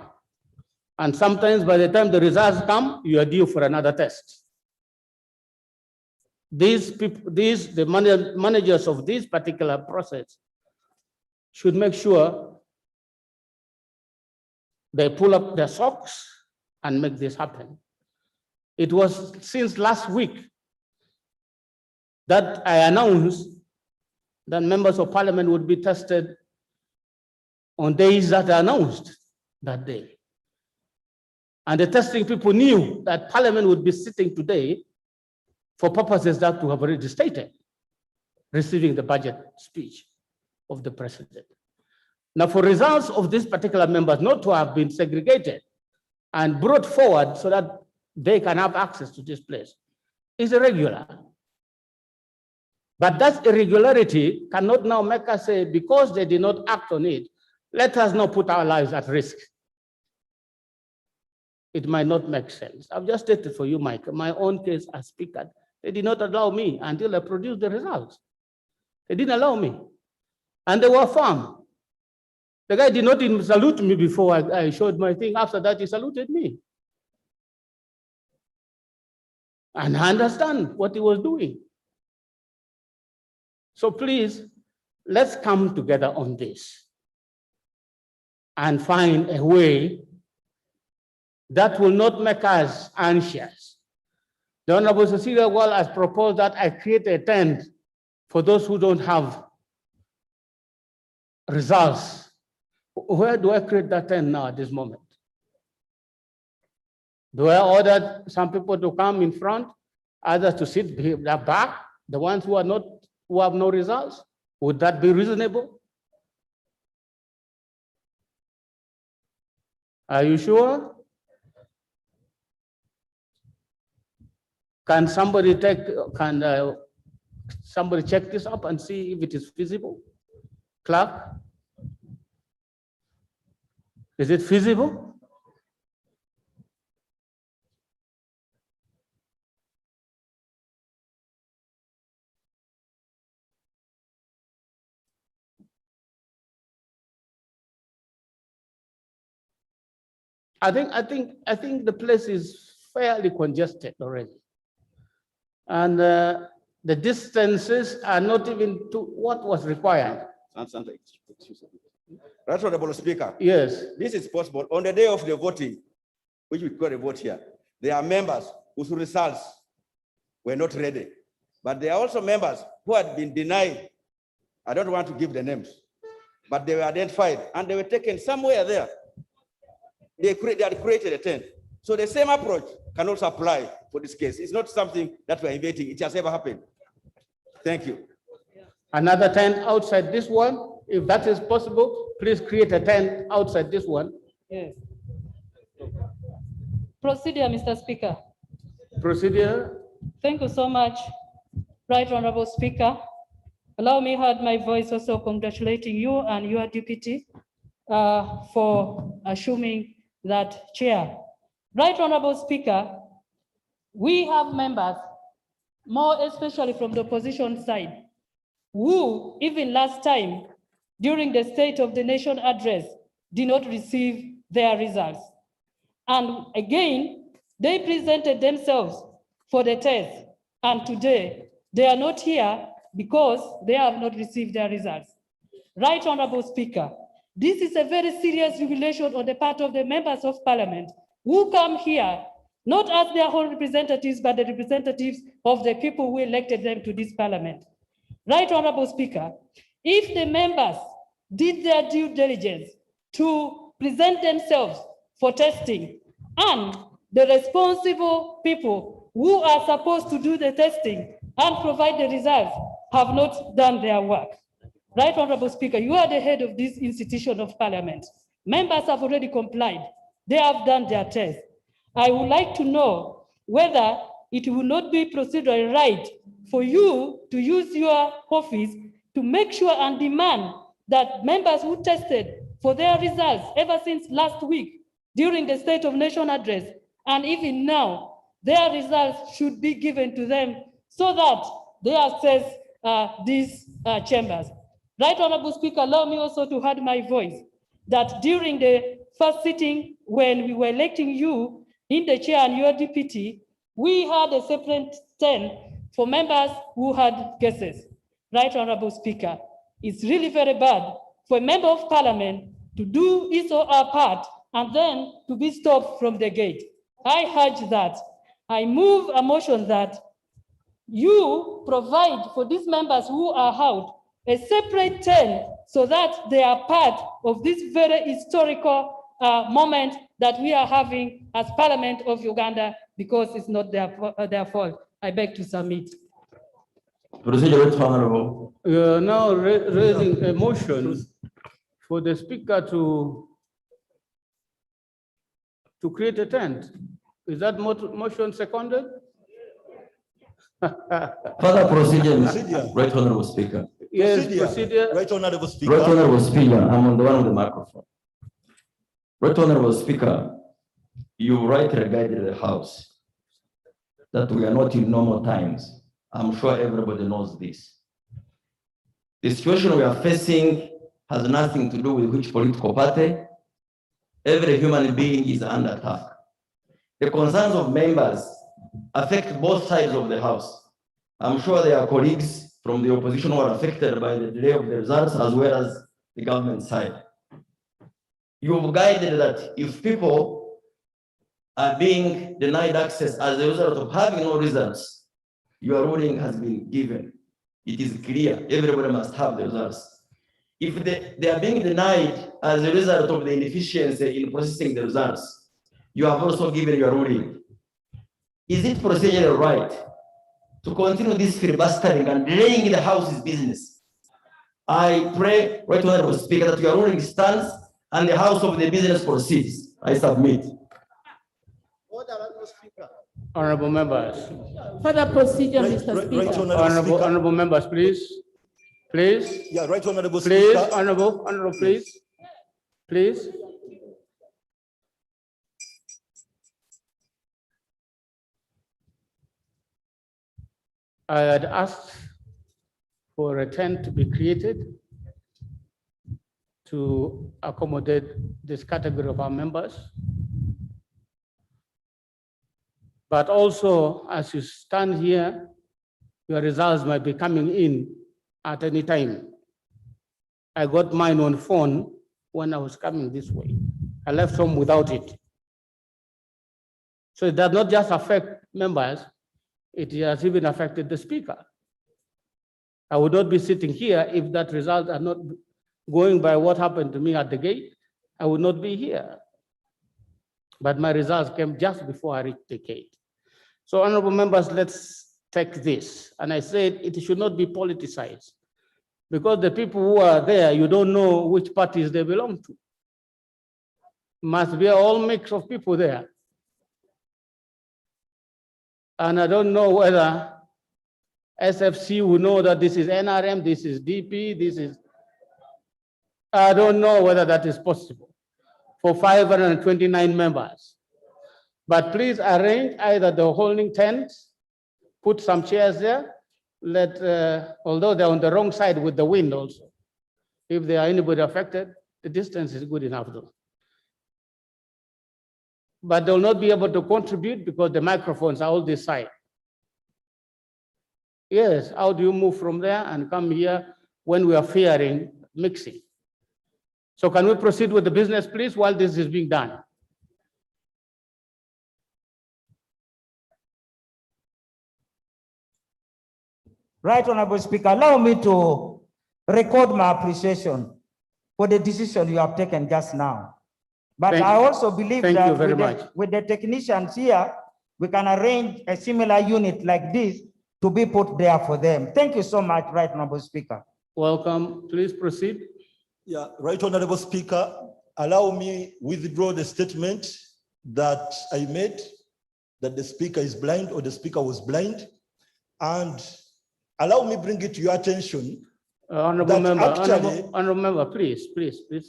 And sometimes by the time the results come, you are due for another test. The managers of this particular process should make sure they pull up their socks and make this happen. It was since last week that I announced that members of parliament would be tested on days that are announced that day. And the testing people knew that parliament would be sitting today for purposes that we have already stated, receiving the budget speech of the president. Now, for results of these particular members not to have been segregated and brought forward so that they can have access to this place is irregular. But that irregularity cannot now make us say, because they did not act on it, let us now put our lives at risk. It might not make sense. I've just stated for you, Mike, my own case as speaker. They did not allow me until I produced the results. They didn't allow me. And they were firm. The guy did not even salute me before I showed my thing. After that, he saluted me. And I understand what he was doing. So please, let's come together on this and find a way that will not make us anxious. The Honorable Cecilia Wall has proposed that I create a tent for those who don't have results. Where do I create that tent now at this moment? Do I order some people to come in front, others to sit back, the ones who have no results? Would that be reasonable? Are you sure? Can somebody check this up and see if it is feasible? Clerk? Is it feasible? I think the place is fairly congested already. And the distances are not even to what was required. Right, Honorable Speaker. Yes. This is possible. On the day of the voting, which we got a vote here, there are members whose results were not ready. But there are also members who had been denied. I don't want to give the names, but they were identified and they were taken somewhere there. They had created a tent. So the same approach can also apply for this case. It's not something that we're inventing. It has ever happened. Thank you. Another tent outside this one. If that is possible, please create a tent outside this one. Yes. Procedure, Mr. Speaker. Procedure. Thank you so much, Right Honorable Speaker. Allow me to add my voice also congratulating you and your deputy for assuming that chair. Right Honorable Speaker, we have members, more especially from the opposition side, who even last time during the State of the Nation address did not receive their results. And again, they presented themselves for the test. And today, they are not here because they have not received their results. Right Honorable Speaker, this is a very serious regulation on the part of the members of parliament who come here, not as their own representatives, but the representatives of the people who elected them to this parliament. Right Honorable Speaker, if the members did their due diligence to present themselves for testing, and the responsible people who are supposed to do the testing and provide the results have not done their work. Right Honorable Speaker, you are the head of this institution of parliament. Members have already complied. They have done their test. I would like to know whether it will not be procedurally right for you to use your office to make sure and demand that members who tested for their results ever since last week during the State of Nation address and even now, their results should be given to them so that they access these chambers. Right Honorable Speaker, allow me also to add my voice that during the first sitting when we were electing you in the chair and your deputy, we had a separate stand for members who had cases. Right Honorable Speaker, it's really very bad for a member of parliament to do his or her part and then to be stopped from the gate. I urge that. I move a motion that you provide for these members who are out a separate tent so that they are part of this very historical moment that we are having as Parliament of Uganda, because it's not their fault. I beg to submit. Procedure, Honorable. You are now raising a motion for the speaker to create a tent. Is that motion seconded? Further procedure, Right Honorable Speaker. Yes, procedure. Right Honorable Speaker. Right Honorable Speaker, I'm on the one with the microphone. Right Honorable Speaker, you rightly guided the House that we are not in normal times. I'm sure everybody knows this. The situation we are facing has nothing to do with which political party. Every human being is under attack. The concerns of members affect both sides of the House. I'm sure there are colleagues from the opposition who are affected by the delay of the results as well as the government side. You've guided that if people are being denied access as a result of having no results, your ruling has been given. It is clear, everybody must have the results. If they are being denied as a result of the inefficiency in processing the results, you have also given your ruling. Is it procedurally right to continue this filibustering and delaying the House's business? I pray, Right Honorable Speaker, that your ruling stands and the House of the business proceeds. I submit. Honorable members. Further procedure, Mr. Speaker. Honorable members, please. Please. Yeah, Right Honorable Please, Speaker. honorable, please. Please. I had asked for a tent to be created to accommodate this category of our members. But also, as you stand here, your results might be coming in at any time. I got mine on phone when I was coming this way. I left home without it. So it does not just affect members, it has even affected the speaker. I would not be sitting here if that result are not going by what happened to me at the gate. I would not be here. But my results came just before I reached the gate. So honorable members, let's take this. And I said it should not be politicized, because the people who are there, you don't know which parties they belong to. Must be all mix of people there. And I don't know whether SFC will know that this is NRM, this is DP, this is, I don't know whether that is possible for 529 members. But please arrange either the holding tent, put some chairs there, although they're on the wrong side with the wind also. If there are anybody affected, the distance is good enough though. But they'll not be able to contribute because the microphones are all this side. Yes, how do you move from there and come here when we are fearing mixing? So can we proceed with the business, please, while this is being done? Right, Honorable Speaker, allow me to record my appreciation for the decision you have taken just now. But Thank- I also believe thank you that very with the, much. with the technicians here, we can arrange a similar unit like this to be put there for them. Thank you so much, Right Honorable Speaker. Welcome. Please proceed. Yeah, Right Honorable Speaker, allow me withdraw the statement that I made, that the speaker is blind or the speaker was blind, and allow me bring it to your attention. Honorable That member, actually- honorable member, please.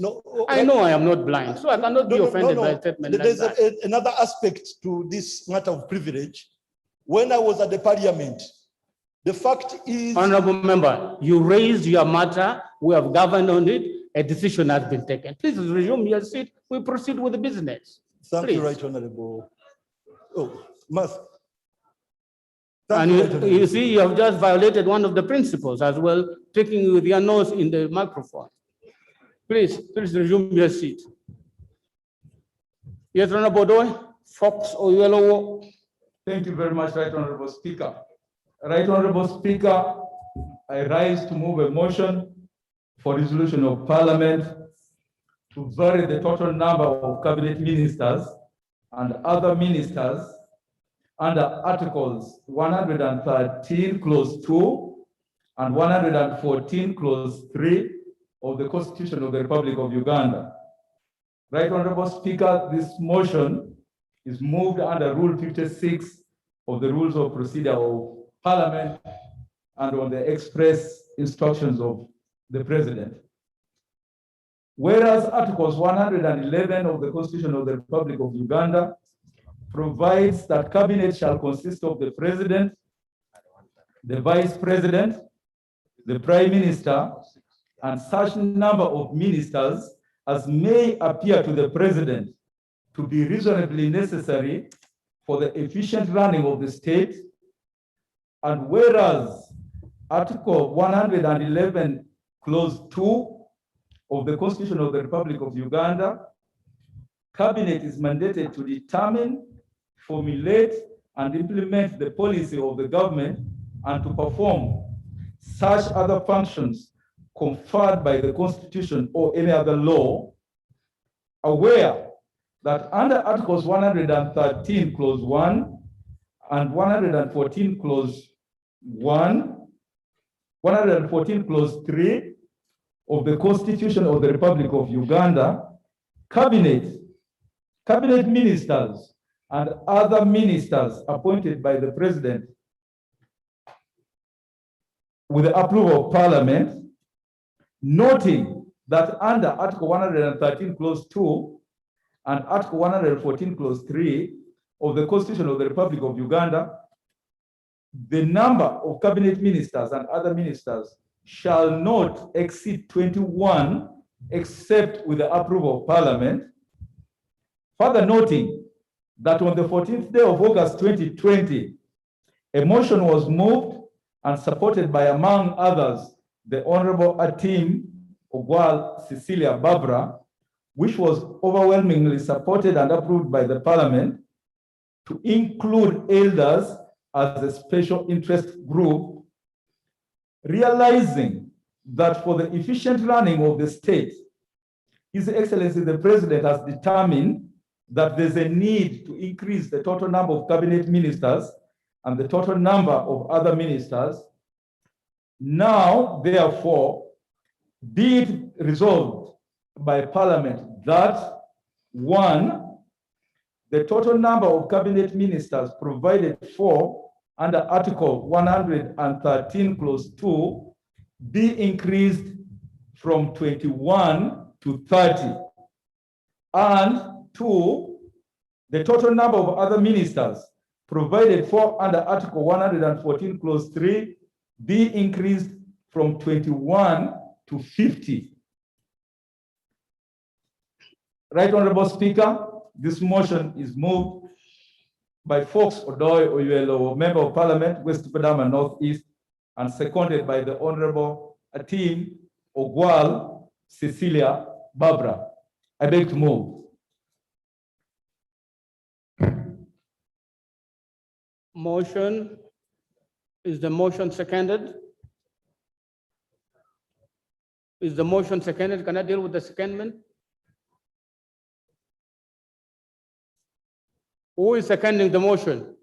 No, I know I am not blind, so I cannot be No, no, offended no, by no. a statement like There's that. another aspect to this matter of privilege. When I was at the parliament, the fact is. Honorable member, you raised your matter, we have governed on it, a decision has been taken. Please resume your seat, we proceed with the business. Thank you, Please. Right Honorable. Oh, Mas. And you see, you have just violated one of the principles as well, taking with your nose in the microphone. Please resume your seat. Yes, Honorable Doi, Fox or Yellow. Thank you very much, Right Honorable Speaker. Right Honorable Speaker, I rise to move a motion for resolution of Parliament to vary the total number of cabinet ministers and other ministers under Articles 113, Clause 2, and 114, Clause 3 of the Constitution of the Republic of Uganda. Right Honorable Speaker, this motion is moved under Rule 56 of the Rules of Procedure of Parliament and on the express instructions of the President. Whereas Articles 111 of the Constitution of the Republic of Uganda provides that cabinet shall consist of the President, the Vice President, the Prime Minister, and such number of ministers as may appear to the President to be reasonably necessary for the efficient running of the state. And whereas Article 111, Clause 2 of the Constitution of the Republic of Uganda, Cabinet is mandated to determine, formulate, and implement the policy of the government and to perform such other functions conferred by the Constitution or any other law, aware that under Articles 113, Clause 1, and 114, Clause 1, 114, Clause 3 of the Constitution of the Republic of Uganda, cabinet ministers and other ministers appointed by the President with the approval of Parliament, noting that under Article 113, Clause 2 and Article 114, Clause 3 of the Constitution of the Republic of Uganda, the number of cabinet ministers and other ministers shall not exceed 21, except with the approval of Parliament. Further noting that on the 14th day of August 2020, a motion was moved and supported by, among others, the Honorable Atim Ogwal Cecilia Barbara, which was overwhelmingly supported and approved by the Parliament, to include elders as a special interest group, realizing that for the efficient running of the state, His Excellency the President has determined that there's a need to increase the total number of cabinet ministers and the total number of other ministers. Now, therefore, be it resolved by Parliament that, 1, the total number of cabinet ministers provided for under Article 113, Clause 2, be increased from 21 to 30. And 2, the total number of other ministers provided for under Article 114, Clause 3, be increased from 21 to 50. Right Honorable Speaker, this motion is moved by Fox Odoi Oyuelo, Member of Parliament, West Padama Northeast, and seconded by the Honorable Atim Ogwal Cecilia Barbara. I beg to move. Motion, is the motion seconded? Is the motion seconded? Can I deal with the secondment? Who is seconding the motion?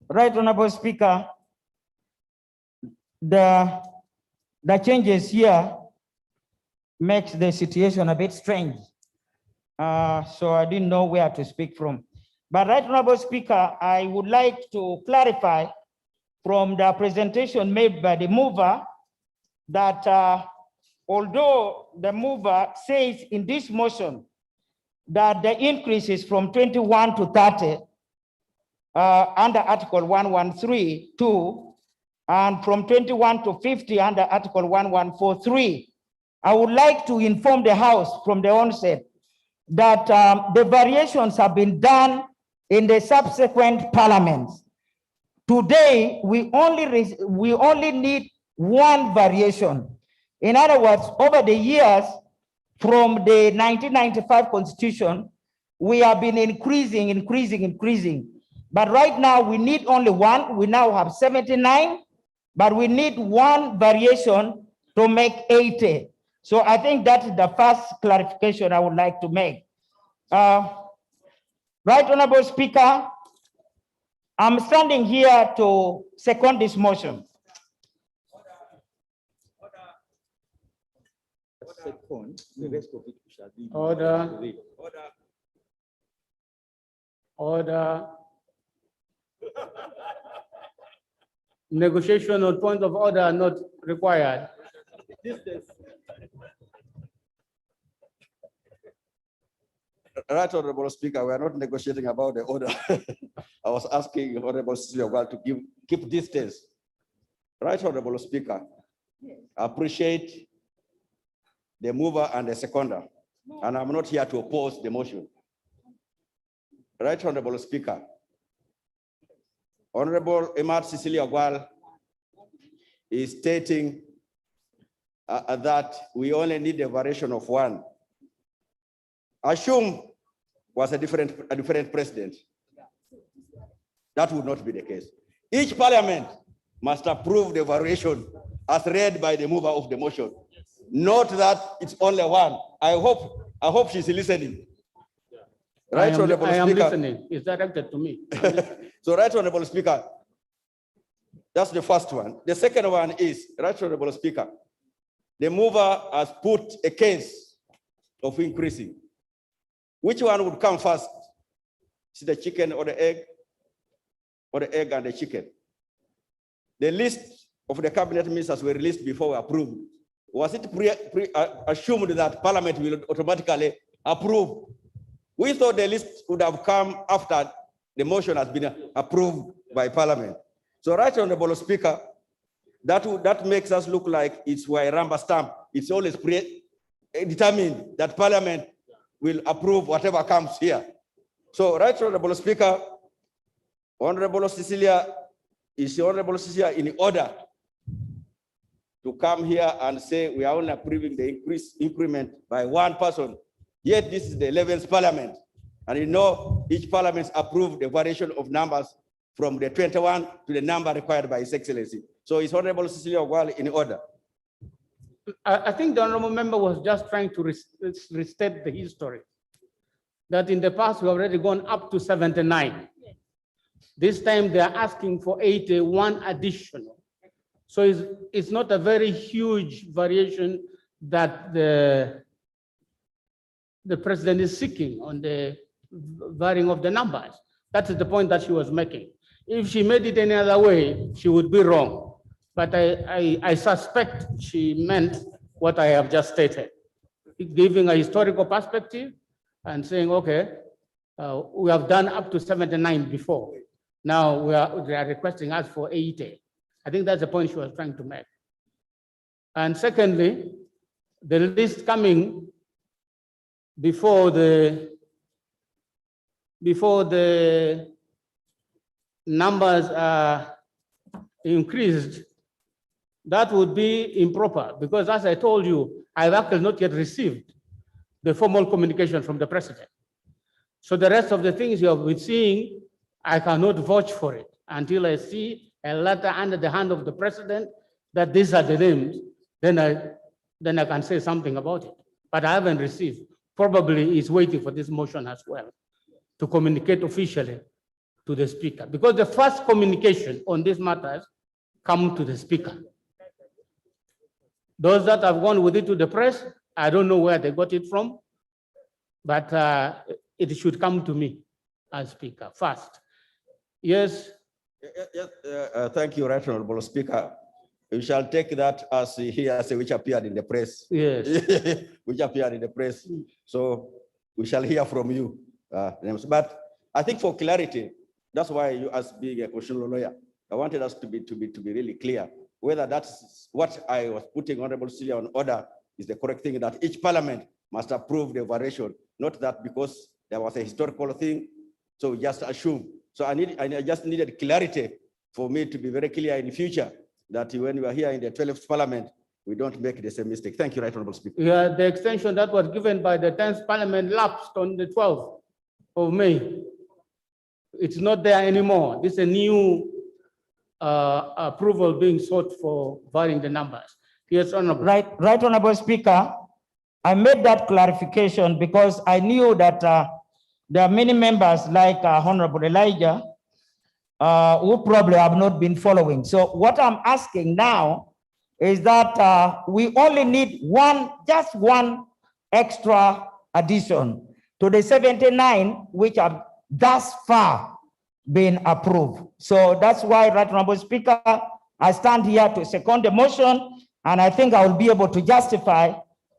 Right Honorable Speaker, the changes here makes the situation a bit strange. So I didn't know where to speak from. But Right Honorable Speaker, I would like to clarify from the presentation made by the mover that although the mover says in this motion that the increase is from 21 to 30 under Article 113(2), and from 21 to 50 under Article 1143. I would like to inform the House from the onset that the variations have been done in the subsequent parliaments. Today, we only need one variation. In other words, over the years, from the 1995 Constitution, we have been increasing. But right now, we need only one. We now have 79, but we need one variation to make 80. So I think that is the first clarification I would like to make. Right Honorable Speaker, I'm standing here to second this motion. Order. Negotiation on point of order are not required. Right, Honorable Speaker, we are not negotiating about the order. I was asking Honorable Cecilia to keep distance. Right, Honorable Speaker, I appreciate the mover and the seconder, and I'm not here to oppose the motion. Right, Honorable Speaker, Honorable Emad Cecilia Gwal is stating that we only need a variation of one. Assume was a different president. That would not be the case. Each parliament must approve the variation as read by the mover of the motion. Not that it's only one. I hope she's listening. Right, Honorable Speaker. I am listening. It's directed to me. So, Right Honorable Speaker, that's the first one. The second one is, Right Honorable Speaker, the mover has put a case of increasing. Which one would come first? Is it the chicken or the egg? Or the egg and the chicken? The list of the cabinet ministers were released before we approved. Was it assumed that Parliament will automatically approve? We thought the list would have come after the motion has been approved by Parliament. So, Right Honorable Speaker, that makes us look like it's a rubber stamp. It's always determined that Parliament will approve whatever comes here. So, Right Honorable Speaker, Honorable Cecilia, is Honorable Cecilia in order to come here and say we are only approving the increment by one person? Yet this is the 11th Parliament, and you know each Parliament approved the variation of numbers from the 21 to the number required by His Excellency. So is Honorable Cecilia Ogwal in order? I think the honorable member was just trying to restate the history. That in the past, we have already gone up to 79. This time they are asking for 81 additional. So it's not a very huge variation that the president is seeking on the varying of the numbers. That is the point that she was making. If she made it any other way, she would be wrong. But I suspect she meant what I have just stated, giving a historical perspective and saying, okay, we have done up to 79 before. Now they are requesting us for 80. I think that's the point she was trying to make. And secondly, the list coming before the numbers are increased, that would be improper, because as I told you, I've actually not yet received the formal communication from the president. So the rest of the things you have been seeing, I cannot vouch for it. until I see a letter under the hand of the president that these are the names, then I can say something about it. But I haven't received. Probably he's waiting for this motion as well to communicate officially to the speaker, because the first communication on these matters come to the speaker. Those that have gone with it to the press, I don't know where they got it from, but it should come to me as speaker first. Yes. Thank you, Right Honorable Speaker. We shall take that as hearsay which appeared in the press. Yes. Which appeared in the press. So we shall hear from you. But I think for clarity, that's why you, as being a constitutional lawyer, I wanted us to be really clear whether that's what I was putting Honorable Celia on order is the correct thing, that each parliament must approve the variation, not that because there was a historical thing, so we just assume. So I just needed clarity for me to be very clear in the future that when we are here in the 12th parliament, we don't make the same mistake. Thank you, Right Honorable Speaker. Yeah, the extension that was given by the 10th parliament lapsed on the 12th of May. It's not there anymore. This is a new approval being sought for varying the numbers. Yes, Honorable. Right, Honorable Speaker, I made that clarification because I knew that there are many members like Honorable Elijah who probably have not been following. So what I'm asking now is that we only need just one extra addition to the 79 which have thus far been approved. So that's why, Right Honorable Speaker, I stand here to second the motion, and I think I will be able to justify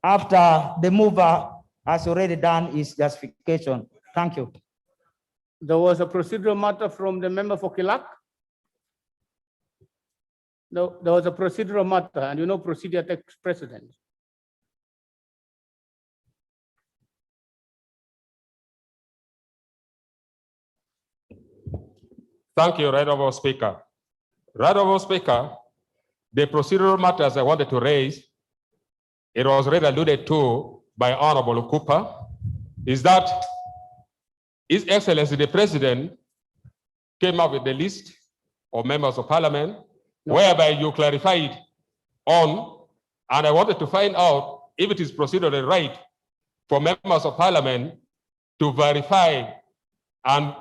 after the mover has already done his justification. Thank you. There was a procedural matter from the member for Kilak. There was a procedural matter, and you know procedure takes precedence. Thank you, Right Honorable Speaker. Right Honorable Speaker, the procedural matters I wanted to raise, it was already alluded to by Honorable Cooper, is that His Excellency the President came up with the list of members of parliament, whereby you clarified on, and I wanted to find out if it is procedurally right for members of parliament to verify and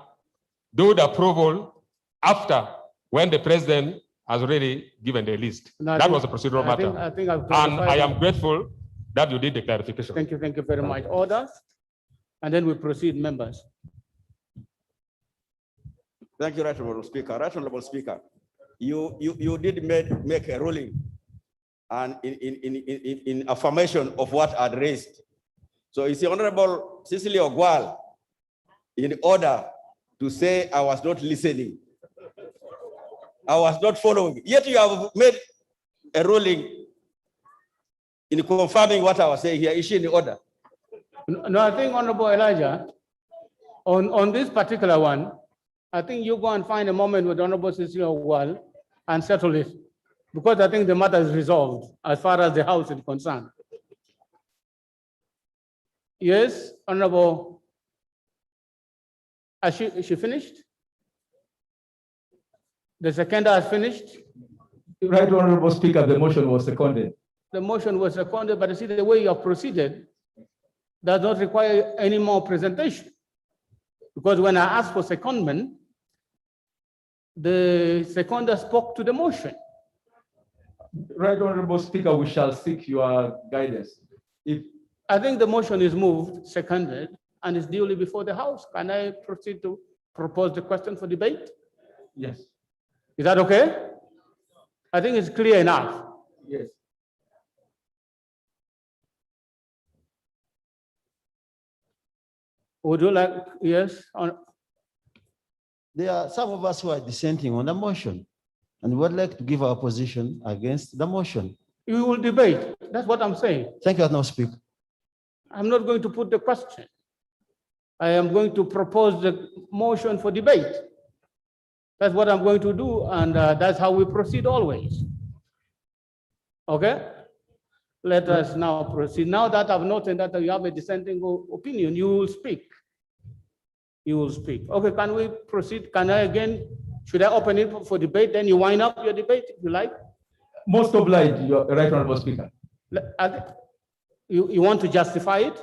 do the approval after when the president has already given the list. No, that was a procedural matter. And I am grateful that you did the clarification. Thank you very much. Orders, and then we proceed, members. Thank you, Right Honorable Speaker. Right Honorable Speaker, you did make a ruling and in affirmation of what I'd raised. So is the Honorable Cecily Ogwal in order to say I was not listening? I was not following. Yet you have made a ruling in confirming what I was saying here. Is she in order? No, I think Honorable Elijah, on this particular one, I think you go and find a moment with Honorable Cecilia Ogwal and settle it, because I think the matter is resolved as far as the House is concerned. Yes, Honorable. Is she finished? The seconder has finished. Right Honorable Speaker, the motion was seconded. The motion was seconded, but you see the way you have proceeded does not require any more presentation. Because when I asked for secondment, the seconder spoke to the motion. Right Honorable Speaker, we shall seek your guidance. I think the motion is moved, seconded, and is duly before the House. Can I proceed to propose the question for debate? Yes. Is that okay? I think it's clear enough. Yes. Would you like, yes? There are some of us who are dissenting on the motion, and we would like to give our position against the motion. You will debate. That's what I'm saying. Thank you, Honorable Speaker. I'm not going to put the question. I am going to propose the motion for debate. That's what I'm going to do, and that's how we proceed always. Okay? Let us now proceed. Now that I've noted that you have a dissenting opinion, you will speak. You will speak. Okay, can we proceed? Can I again Should I open it for debate? Then you wind up your debate if you like. Most obliged, your Right Honorable Speaker. You want to justify it?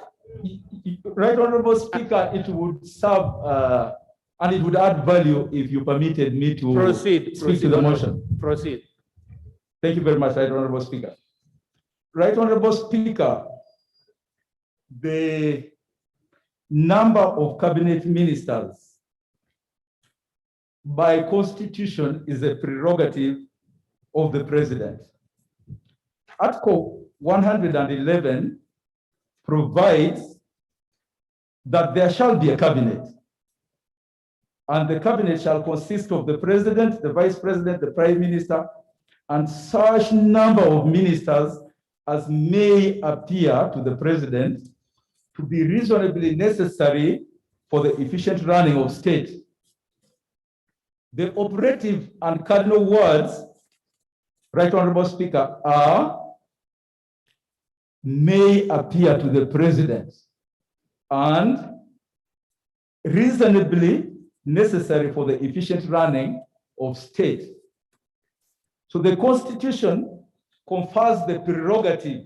Right Honorable Speaker, it would serve and it would add value if you permitted me to Proceed. speak to the motion. Proceed. Thank you very much, Right Honorable Speaker. Right Honorable Speaker, the number of cabinet ministers by constitution is a prerogative of the president. Article 111 provides that there shall be a cabinet, and the cabinet shall consist of the president, the vice president, the prime minister, and such number of ministers as may appear to the president to be reasonably necessary for the efficient running of state. The operative and cardinal words, Right Honorable Speaker, are may appear to the president and reasonably necessary for the efficient running of state. So the Constitution confers the prerogative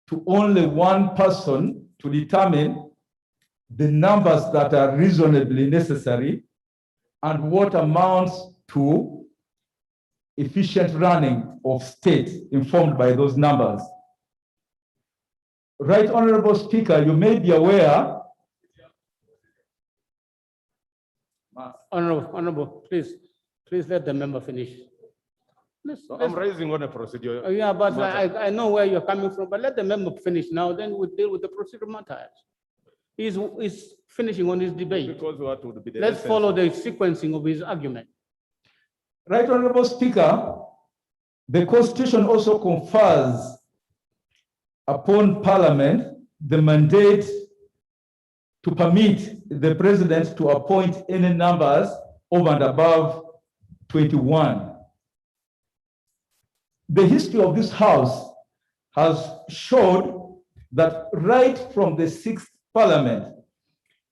to only one person to determine the numbers that are reasonably necessary and what amounts to efficient running of state informed by those numbers. Right Honorable Speaker, you may be aware. Honorable, please let the member finish. I'm raising on a procedure. Yeah, but I know where you're coming from, but let the member finish now, then we'll deal with the procedural matters. He's finishing on his debate. Because what would be the Let's essence follow of- the sequencing of his argument. Right Honorable Speaker, the Constitution also confers upon Parliament the mandate to permit the President to appoint any numbers over and above 21. The history of this House has showed that right from the sixth Parliament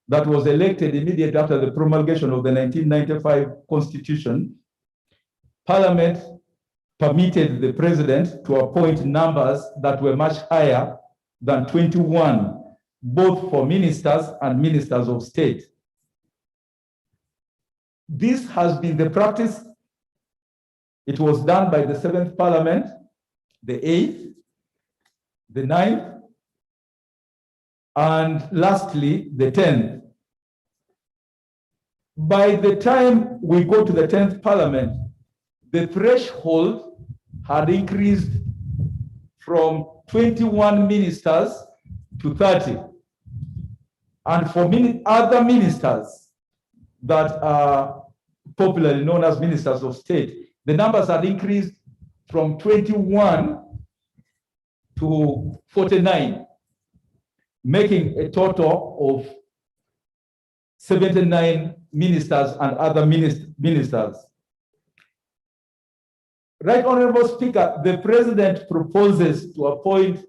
that was elected immediately after the promulgation of the 1995 Constitution, Parliament permitted the President to appoint numbers that were much higher than 21, both for ministers and ministers of state. This has been the practice. It was done by the seventh Parliament, the eighth, the ninth, and lastly, the 10th. By the time we go to the 10th Parliament, the threshold had increased from 21 ministers to 30. And for other ministers that are popularly known as ministers of state, the numbers had increased from 21 to 49, making a total of 79 ministers and other ministers. Right Honorable Speaker, the President proposes to appoint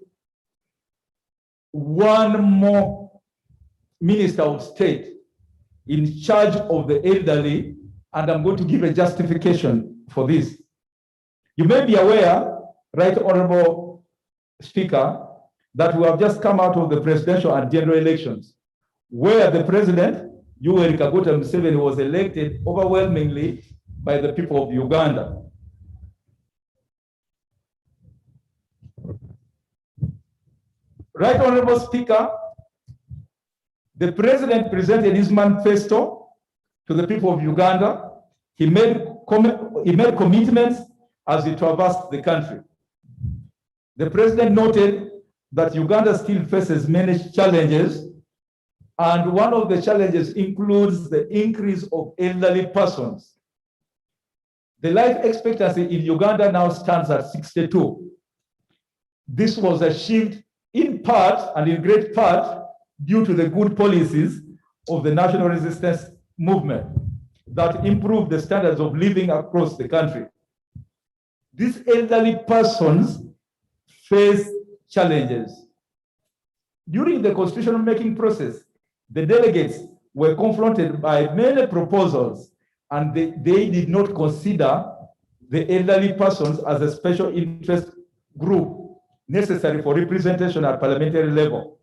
one more Minister of State in charge of the elderly, and I'm going to give a justification for this. You may be aware, Right Honorable Speaker, that we have just come out of the presidential and general elections, where the President, Yoweri Kaguta Museveni, was elected overwhelmingly by the people of Uganda. Right Honorable Speaker, the President presented his manifesto to the people of Uganda. He made commitments as he traversed the country. The President noted that Uganda still faces many challenges, and one of the challenges includes the increase of elderly persons. The life expectancy in Uganda now stands at 62. This was achieved in part and in great part due to the good policies of the national resistance movement that improved the standards of living across the country. These elderly persons face challenges. During the constitutional making process, the delegates were confronted by many proposals and they did not consider the elderly persons as a special interest group necessary for representation at parliamentary level.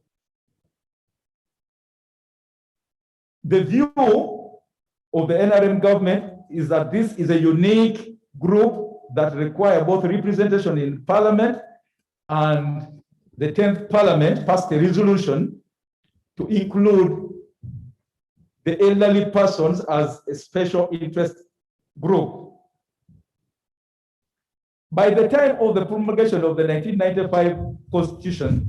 The view of the NRM government is that this is a unique group that require both representation in parliament, and the 10th parliament passed a resolution to include the elderly persons as a special interest group. By the time of the promulgation of the 1995 Constitution,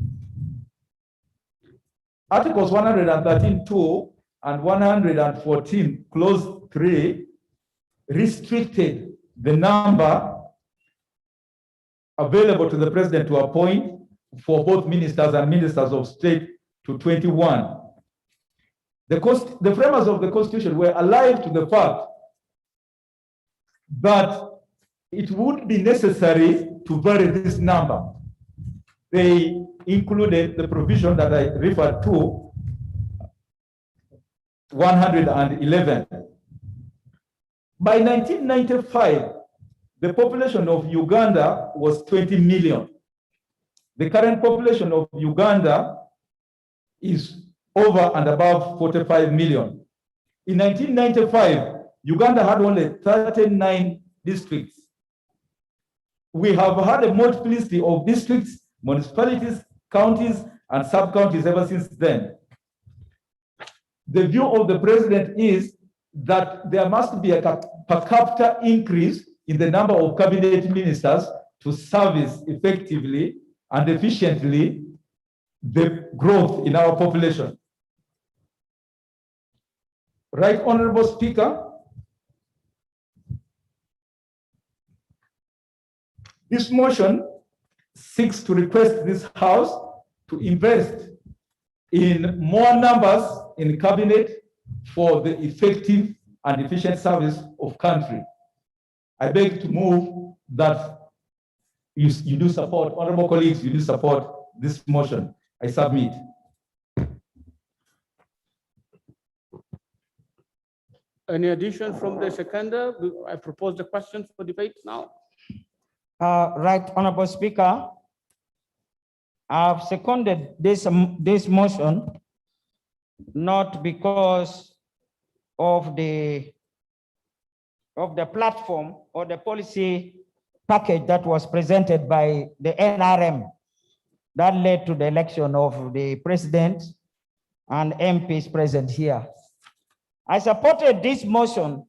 Articles 113(2) and 114, Clause 3, restricted the number available to the president to appoint for both ministers and ministers of state to 21. The framers of the Constitution were alive to the fact that it would be necessary to vary this number. They included the provision that I referred to, 111. By 1995, the population of Uganda was 20 million. The current population of Uganda is over and above 45 million. In 1995, Uganda had only 39 districts. We have had a multiplicity of districts, municipalities, counties, and sub-counties ever since then. The view of the president is that there must be a per capita increase in the number of cabinet ministers to service effectively and efficiently the growth in our population. Right Honorable Speaker, this motion seeks to request this House to invest in more numbers in cabinet for the effective and efficient service of country. I beg to move that you do support, honorable colleagues, you do support this motion. I submit. Any addition from the seconder? I propose the question for debate now. Right, Honorable Speaker, I've seconded this motion, not because of the platform or the policy package that was presented by the NRM that led to the election of the president and MPs present here. I supported this motion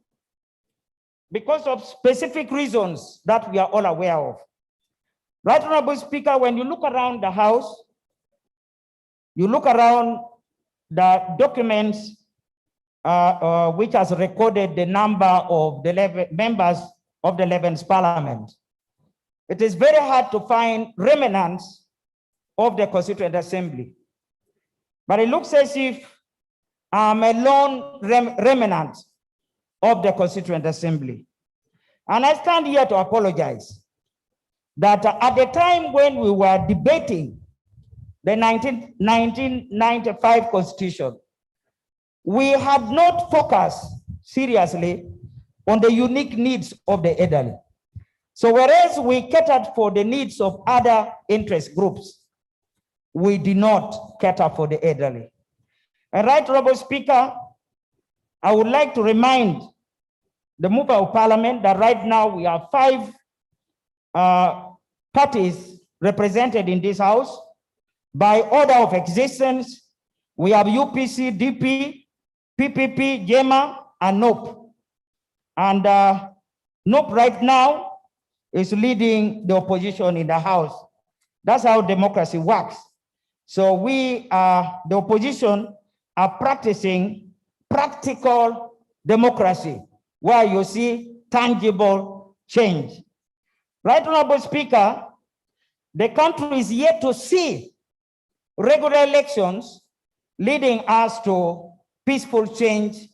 because of specific reasons that we are all aware of. Right, Honorable Speaker, when you look around the House, you look around the documents which has recorded the number of the members of the 11th Parliament, it is very hard to find remnants of the Constituent Assembly. But it looks as if I'm a lone remnant of the Constituent Assembly. And I stand here to apologize that at the time when we were debating the 1995 Constitution, we had not focused seriously on the unique needs of the elderly. So whereas we catered for the needs of other interest groups, we did not cater for the elderly. And right, Honorable Speaker, I would like to remind the member of Parliament that right now we have 5 parties represented in this House. By order of existence, we have UPC, DP, PPP, JEMA, and NOP. And NOP right now is leading the opposition in the House. That's how democracy works. So we, the opposition, are practicing practical democracy, where you see tangible change. Right, Honorable Speaker, the country is yet to see regular elections leading us to peaceful change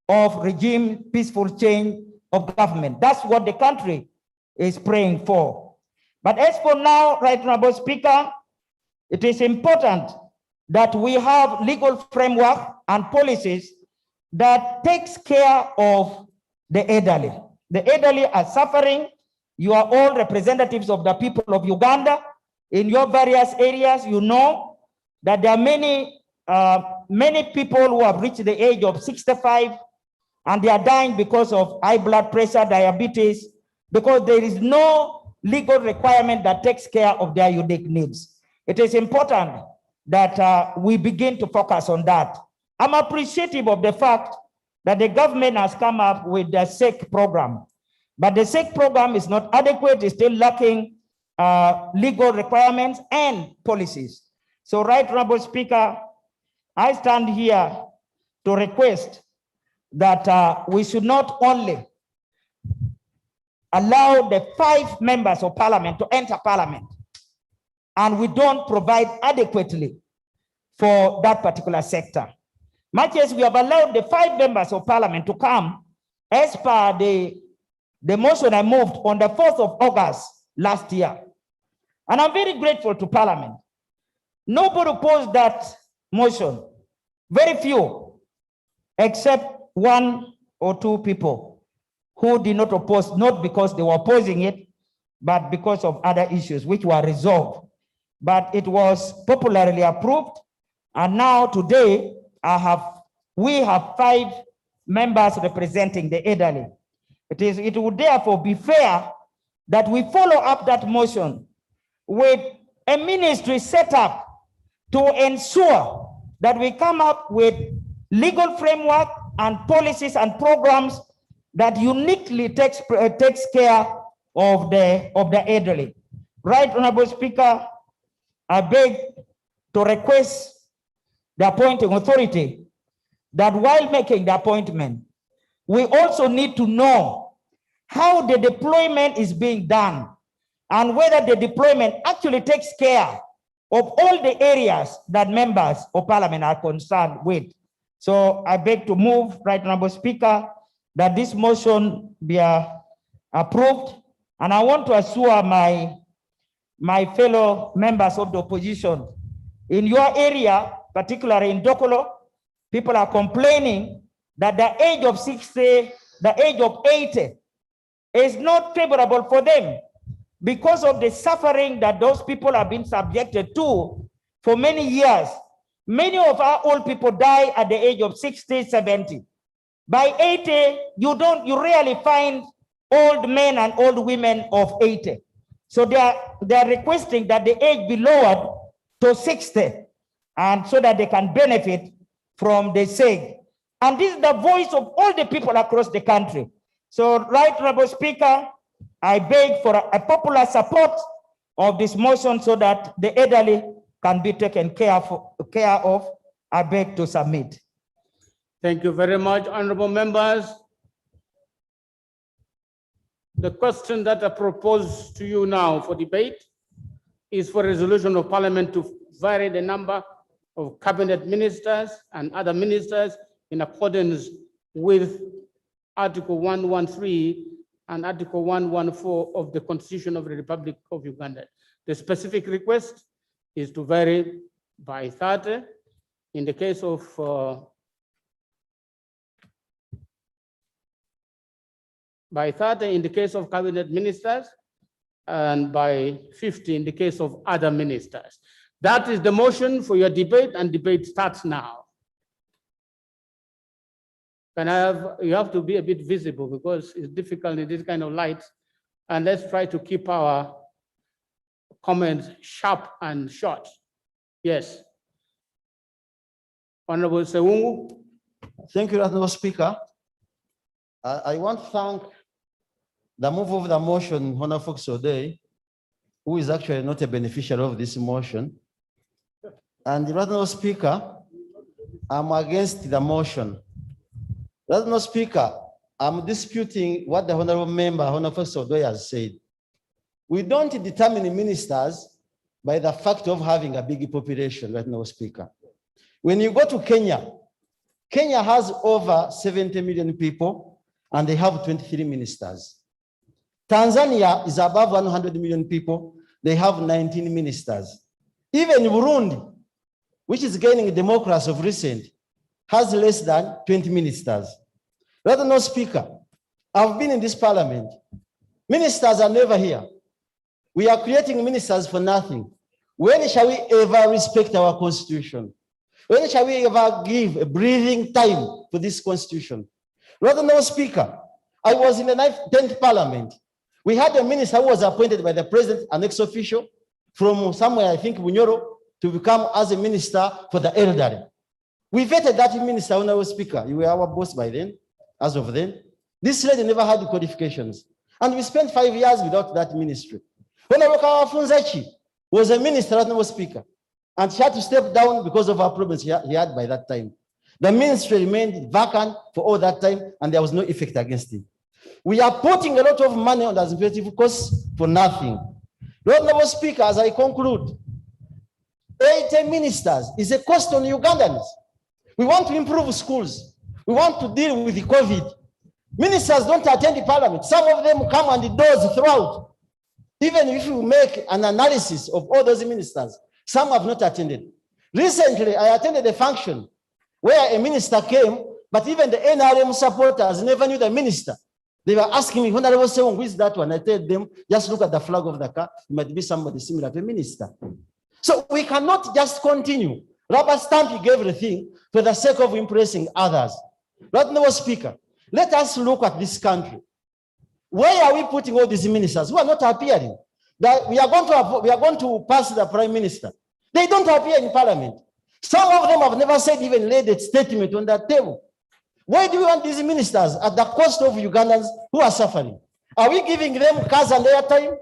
of regime, peaceful change of government. That's what the country is praying for. But as for now, Right Honorable Speaker, it is important that we have legal framework and policies that takes care of the elderly. The elderly are suffering. You are all representatives of the people of Uganda. In your various areas, you know that there are many people who have reached the age of 65 and they are dying because of high blood pressure, diabetes, because there is no legal requirement that takes care of their unique needs. It is important that we begin to focus on that. I'm appreciative of the fact that the government has come up with the SEC program, but the SEC program is not adequate, it's still lacking legal requirements and policies. So, Right Honorable Speaker, I stand here to request that we should not only allow the 5 members of parliament to enter parliament, and we don't provide adequately for that particular sector. Much as we have allowed the 5 members of parliament to come as per the motion I moved on the 4th of August last year. And I'm very grateful to parliament. Nobody opposed that motion. Very few, except 1 or 2 people who did not oppose, not because they were opposing it, but because of other issues which were resolved. But it was popularly approved. And now today, we have 5 members representing the elderly. It would therefore be fair that we follow up that motion with a ministry set up to ensure that we come up with legal framework and policies and programs that uniquely takes care of the elderly. Right Honorable Speaker, I beg to request the appointing authority that while making the appointment, we also need to know how the deployment is being done and whether the deployment actually takes care of all the areas that members of parliament are concerned with. So I beg to move, Right Honorable Speaker, that this motion be approved. And I want to assure my fellow members of the opposition, in your area, particularly in Dokolo, people are complaining that the age of 60, the age of 80 is not favorable for them because of the suffering that those people have been subjected to for many years. Many of our old people die at the age of 60, 70. By 80, you rarely find old men and old women of 80. So they are requesting that the age be lowered to 60, and so that they can benefit from the SEG. And this is the voice of all the people across the country. So, Right Honorable Speaker, I beg for a popular support of this motion so that the elderly can be taken care of. I beg to submit. Thank you very much, honorable members. The question that I propose to you now for debate is for resolution of parliament to vary the number of cabinet ministers and other ministers in accordance with Article 113 and Article 114 of the Constitution of the Republic of Uganda. The specific request is to vary by 30 in the case of cabinet ministers, and by 50 in the case of other ministers. That is the motion for your debate, and debate starts now. You have to be a bit visible because it's difficult in this kind of light, and let's try to keep our comments sharp and short. Yes. Honorable Sewungu. Thank you, Honorable Speaker. I want to thank the mover of the motion, Honorable Foxode, who is actually not a beneficiary of this motion. And the Honorable Speaker, I'm against the motion. Honorable Speaker, I'm disputing what the Honorable Member, Honorable Foxode, has said. We don't determine ministers by the fact of having a big population, Honorable Speaker. When you go to Kenya, Kenya has over 70 million people and they have 23 ministers. Tanzania is above 100 million people. They have 19 ministers. Even Burundi, which is gaining democracy of recent, has less than 20 ministers. Honorable Speaker, I've been in this parliament. Ministers are never here. We are creating ministers for nothing. When shall we ever respect our constitution? When shall we ever give a breathing time for this constitution? Rather, no speaker. I was in the 10th parliament. We had a minister who was appointed by the president, an ex-official from somewhere, I think, Bunyoro, to become as a minister for the elderly. We vetted that minister when I was speaker. You were our boss by then, as of then. This lady never had the qualifications. And we spent 5 years without that ministry. When Olokawa Funzachi was a minister, not a speaker, and she had to step down because of her problems he had by that time. The ministry remained vacant for all that time, and there was no effect against it. We are putting a lot of money on the administrative costs for nothing. Lord Noble Speaker, as I conclude, 80 ministers is a cost on Ugandans. We want to improve schools. We want to deal with the COVID. Ministers don't attend the parliament. Some of them come on the doors throughout. Even if you make an analysis of all those ministers, some have not attended. Recently, I attended a function where a minister came, but even the NRM supporters never knew the minister. They were asking me, Honorable Sewong, who is that one? I told them, just look at the flag of the car. It might be somebody similar to a minister. So we cannot just continue rubber stamping everything for the sake of impressing others. Right now, Speaker, let us look at this country. Where are we putting all these ministers who are not appearing? That we are going to pass the prime minister. They don't appear in parliament. Some of them have never said, even laid a statement on that table. Why do we want these ministers at the cost of Ugandans who are suffering? Are we giving them cars and airtime?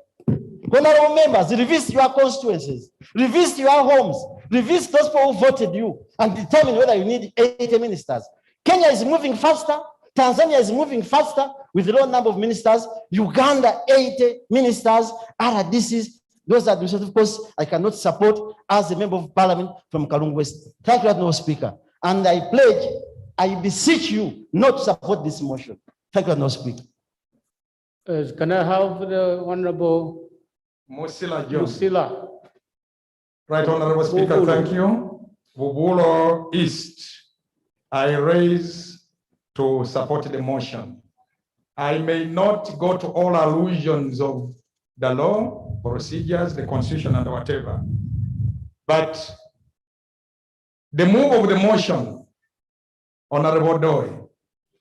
Honorable members, revisit your constituencies, revisit your homes, revisit those people who voted you, and determine whether you need 80 ministers. Kenya is moving faster. Tanzania is moving faster with a low number of ministers. Uganda, 80 ministers, RDCs. Those are the of course I cannot support as a member of parliament from Kalungu West. Thank you, Honorable Speaker. And I pledge, I beseech you not to support this motion. Thank you, Honorable Speaker. Can I have the Honorable Musila John. Musila? Right, Honorable Speaker, Bubulo. thank you. Bubulo East, I raise to support the motion. I may not go to all allusions of the law, procedures, the constitution, and whatever, but the move of the motion, Honorable Doi,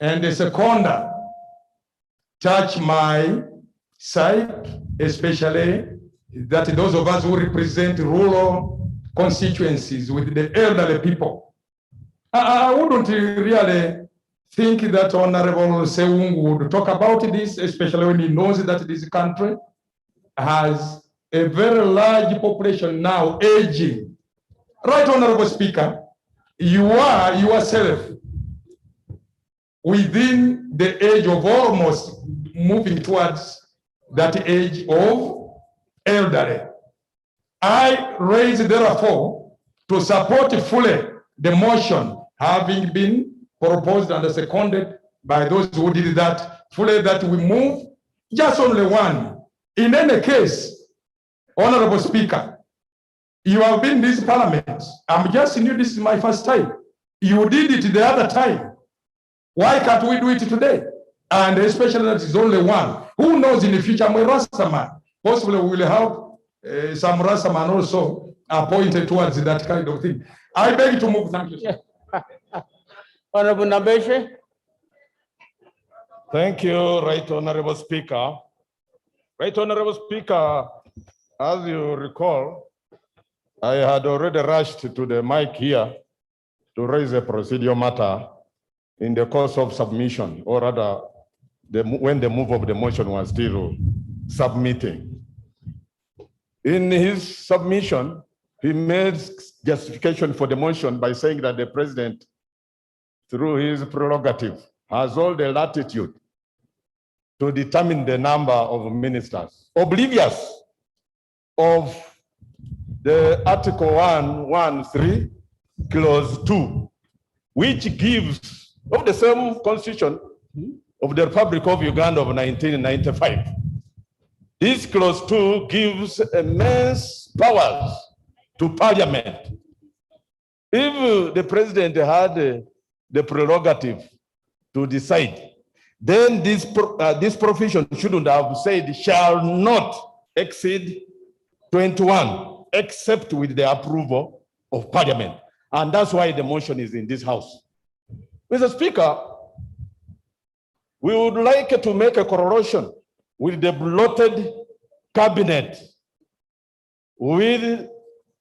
and the seconder touch my side, especially that those of us who represent rural constituencies with the elderly people. I wouldn't really think that Honorable Sewung would talk about this, especially when he knows that this country has a very large population now aging. Right, Honorable Speaker, you are yourself within the age of almost moving towards that age of elderly. I raise therefore to support fully the motion having been proposed and seconded by those who did that, fully that we move just only one. In any case, Honorable Speaker, you have been in this parliament. I'm just new, this is my first time. You did it the other time. Why can't we do it today? And especially that is only one. Who knows in the future, I'm a Rastaman. Possibly we will have some Rastaman also appointed towards that kind of thing. I beg to move, thank you, sir. Honorable Nabeshe. Thank you, Right Honorable Speaker. Right Honorable Speaker, as you recall, I had already rushed to the mic here to raise a procedural matter in the course of submission, or rather, when the move of the motion was still submitting. In his submission, he made justification for the motion by saying that the president, through his prerogative, has all the latitude to determine the number of ministers, oblivious of the Article 113, Clause 2, which gives, of the same Constitution of the Republic of Uganda of 1995. This Clause 2 gives immense powers to Parliament. If the president had the prerogative to decide then this provision shouldn't have said shall not exceed 21, except with the approval of Parliament. And that's why the motion is in this House. Mr. Speaker, we would like to make a correlation with the bloated cabinet with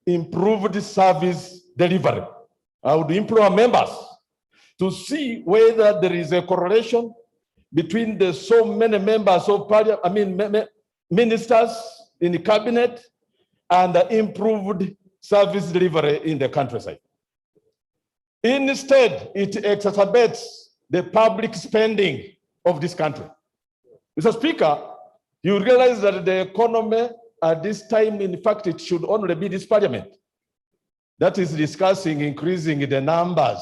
improved service delivery. I would implore members to see whether there is a correlation between the so many members of Parliament, ministers in the cabinet and the improved service delivery in the countryside. Instead, it exacerbates the public spending of this country. Mr. Speaker, you realize that the economy at this time, in fact, it should only be this Parliament that is discussing increasing the numbers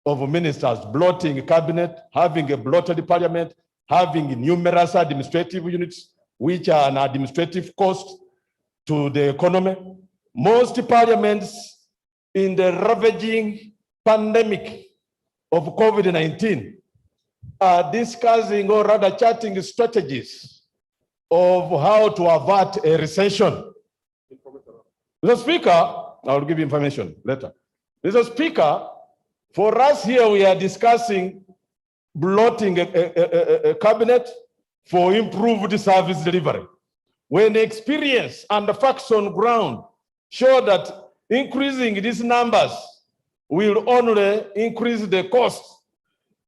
of ministers, bloating cabinet, having a bloated Parliament, having numerous administrative units, which are an administrative cost to the economy. Most parliaments in the ravaging pandemic of COVID-19 are discussing or rather charting strategies of how to avert a recession. Mr. Speaker, I'll give you information later. Mr. Speaker, for us here, we are discussing bloating a cabinet for improved service delivery. When experience and the facts on ground show that increasing these numbers will only increase the cost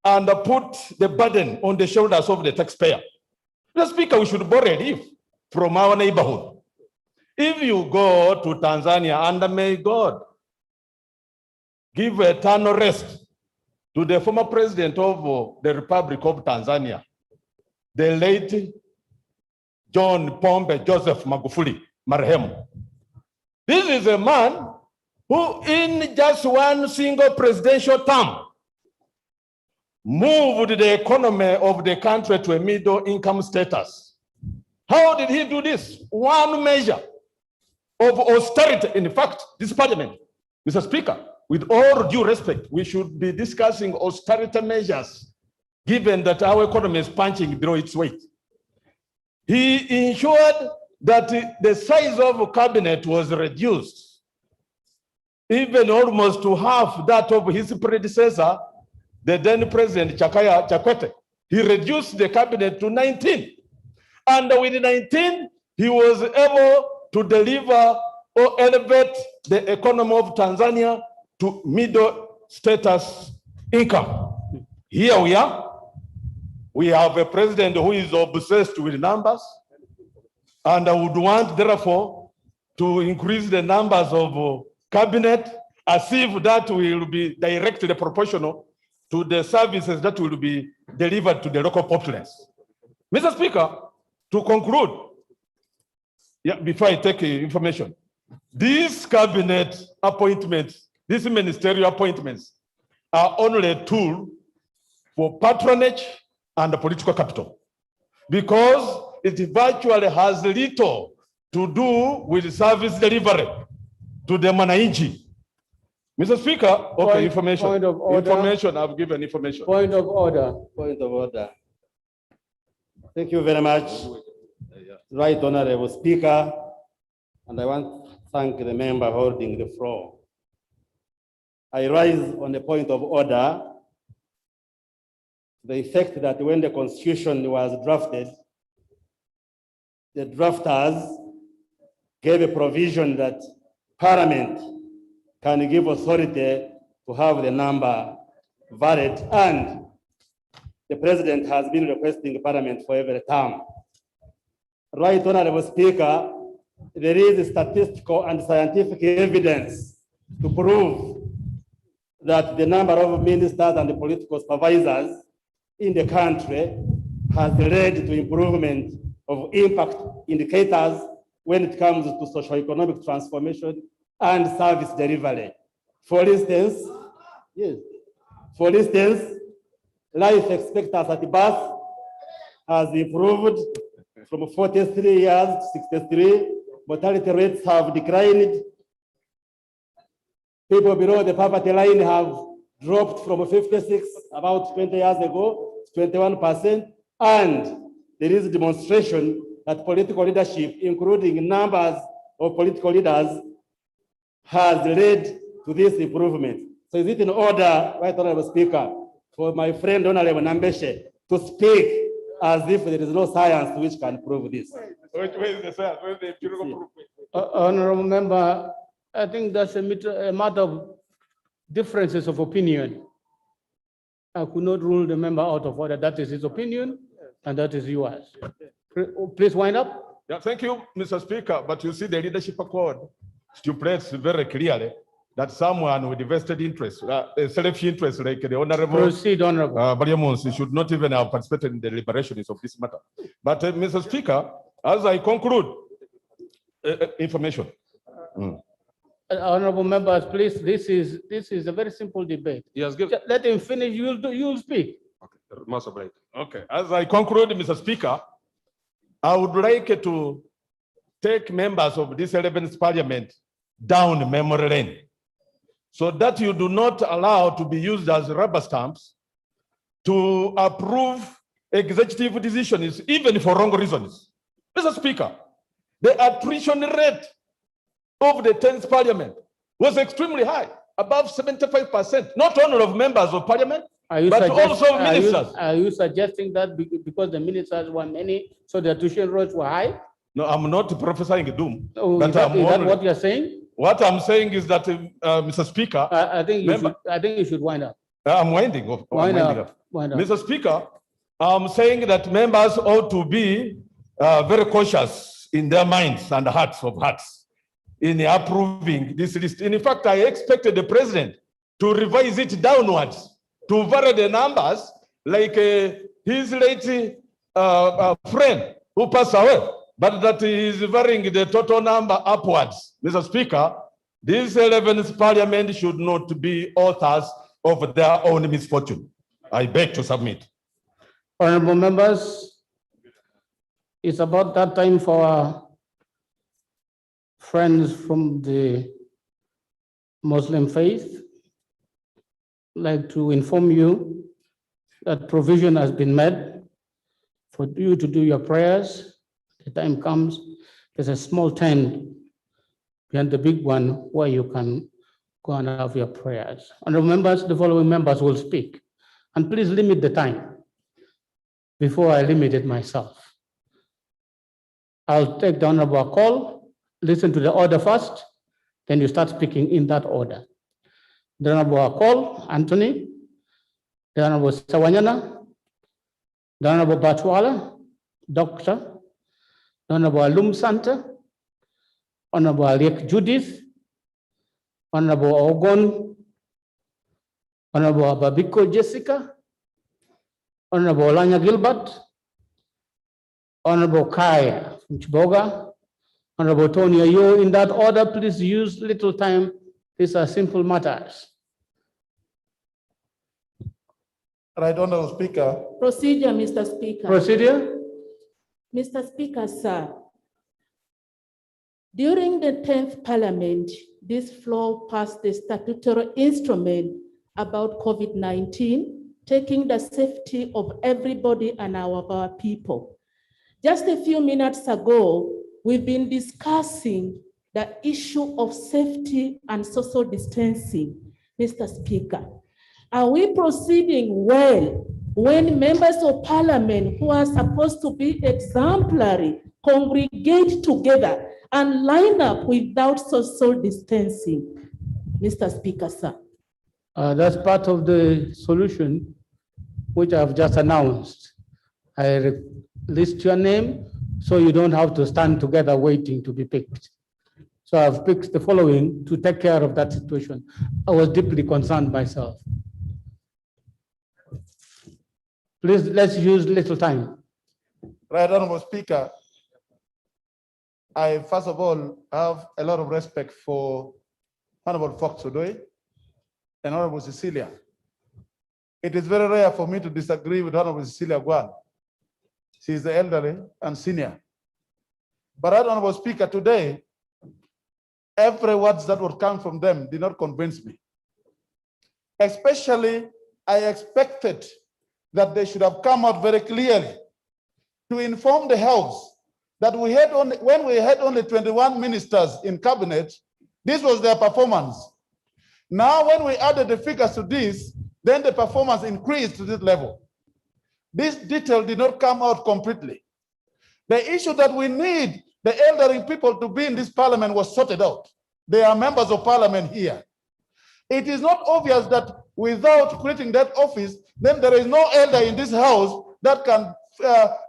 and put the burden on the shoulders of the taxpayer. Mr. Speaker, we should borrow a leaf from our neighborhood. If you go to Tanzania, and may God give eternal rest to the former president of the Republic of Tanzania, the late John Pombe Joseph Magufuli, marehemu. This is a man who in just one single presidential term moved the economy of the country to a middle income status. How did he do this? One measure of austerity. In fact, this Parliament, Mr. Speaker, with all due respect, we should be discussing austerity measures given that our economy is punching below its weight. He ensured that the size of the cabinet was reduced, even almost to half that of his predecessor, the then President Jakaya Kikwete. He reduced the cabinet to 19. And with 19, he was able to deliver or elevate the economy of Tanzania to middle status income. Here we are. We have a president who is obsessed with numbers, and I would want, therefore, to increase the numbers of cabinet as if that will be directly proportional to the services that will be delivered to the local populace. Mr. Speaker, to conclude, before I take information, these cabinet appointments, these ministerial appointments are only a tool for patronage and political capital, because it virtually has little to do with service delivery to the Mwananchi. Mr. Speaker, okay, information. Point of order. Information, I've given information. Point of order. Point of order. Thank you very much, Right Honorable Speaker, and I want to thank the member holding the floor. I rise on the point of order, the effect that when the Constitution was drafted, the drafters gave a provision that Parliament can give authority to have the number valid, and the President has been requesting Parliament for every term. Right Honorable Speaker, there is statistical and scientific evidence to prove that the number of ministers and the political supervisors in the country has led to improvement of impact indicators when it comes to socio-economic transformation and service delivery. For instance, life expectancy at birth has improved from 43 years to 63. Mortality rates have declined. People below the poverty line have dropped from 56 about 20 years ago, 21%. And there is a demonstration that political leadership, including numbers of political leaders, has led to this improvement. So is it in order, Right Honorable Speaker, for my friend Honorable Nambeshe to speak as if there is no science which can prove this? Where is the science? Where is the empirical proof? Honorable Member, I think that's a matter of differences of opinion. I could not rule the member out of order. That is his opinion, and that is yours. Please wind up. Yeah, thank you, Mr. Speaker. But you see, the leadership accord stipulates very clearly that someone with vested interest, selfish interest, like the Honorable Proceed, Honorable. Bariamonsi, should not even have participated in the deliberations of this matter. But Mr. Speaker, as I conclude, information. Honorable members, please, this is a very simple debate. Yes, let him finish, you'll speak. Most obliged. Okay, as I conclude, Mr. Speaker, I would like to take members of this 11th Parliament down memory lane so that you do not allow to be used as rubber stamps to approve executive decisions, even for wrong reasons. Mr. Speaker, the attrition rate of the 10th Parliament was extremely high, above 75%, not only of members of Parliament, but also ministers. Are you suggesting that because the ministers were many, so the tuition rates were high? No, I'm not prophesying doom. Oh, but is that what you're saying? What I'm saying is that, Mr. Speaker, I think you should wind up. I'm winding up. Wind up. Mr. Speaker, I'm saying that members ought to be very cautious in their minds and hearts of hearts in approving this list. In fact, I expected the president to revise it downwards to vary the numbers like his late friend who passed away, but that he is varying the total number upwards. Mr. Speaker, this 11th Parliament should not be authors of their own misfortune. I beg to submit. Honorable members, it's about that time for our friends from the Muslim faith. I'd like to inform you that provision has been made for you to do your prayers. The time comes, there's a small tent behind the big one where you can go and have your prayers. Honorable members, the following members will speak. And please limit the time before I limit it myself. I'll take the honorable call, listen to the order first, then you start speaking in that order. The Honorable Call, Anthony, the Honorable Sawanyana, the Honorable Batwala, Doctor, the Honorable Alum Santa, Honorable Aliek Judith, Honorable Ogon, Honorable Babiko Jessica, Honorable Lanya Gilbert, Honorable Kaya from Chiboga, Honorable Tony Ayo, in that order, please use little time. These are simple matters. Right, Honorable Speaker. Procedure, Mr. Speaker. Procedure. Mr. Speaker, sir. During the 10th Parliament, this floor passed the statutory instrument about COVID-19, taking the safety of everybody and our people. Just a few minutes ago, we've been discussing the issue of safety and social distancing, Mr. Speaker. Are we proceeding well when members of Parliament who are supposed to be exemplary congregate together and line up without social distancing? Mr. Speaker, sir. That's part of the solution, which I've just announced. I list your name so you don't have to stand together waiting to be picked. So I've picked the following to take care of that situation. I was deeply concerned myself. Please, let's use little time. Right, Honorable Speaker. I first of all have a lot of respect for Honorable Fox Odoi and Honorable Cecilia. It is very rare for me to disagree with Honorable Cecilia Guan. She is the elderly and senior. But Honorable Speaker, today, every word that would come from them did not convince me. Especially, I expected that they should have come out very clearly to inform the House that we had only, when we had only 21 ministers in cabinet, this was their performance. Now, when we added the figures to this, then the performance increased to this level. This detail did not come out completely. The issue that we need the elderly people to be in this parliament was sorted out. They are members of parliament here. It is not obvious that without creating that office, then there is no elder in this house that can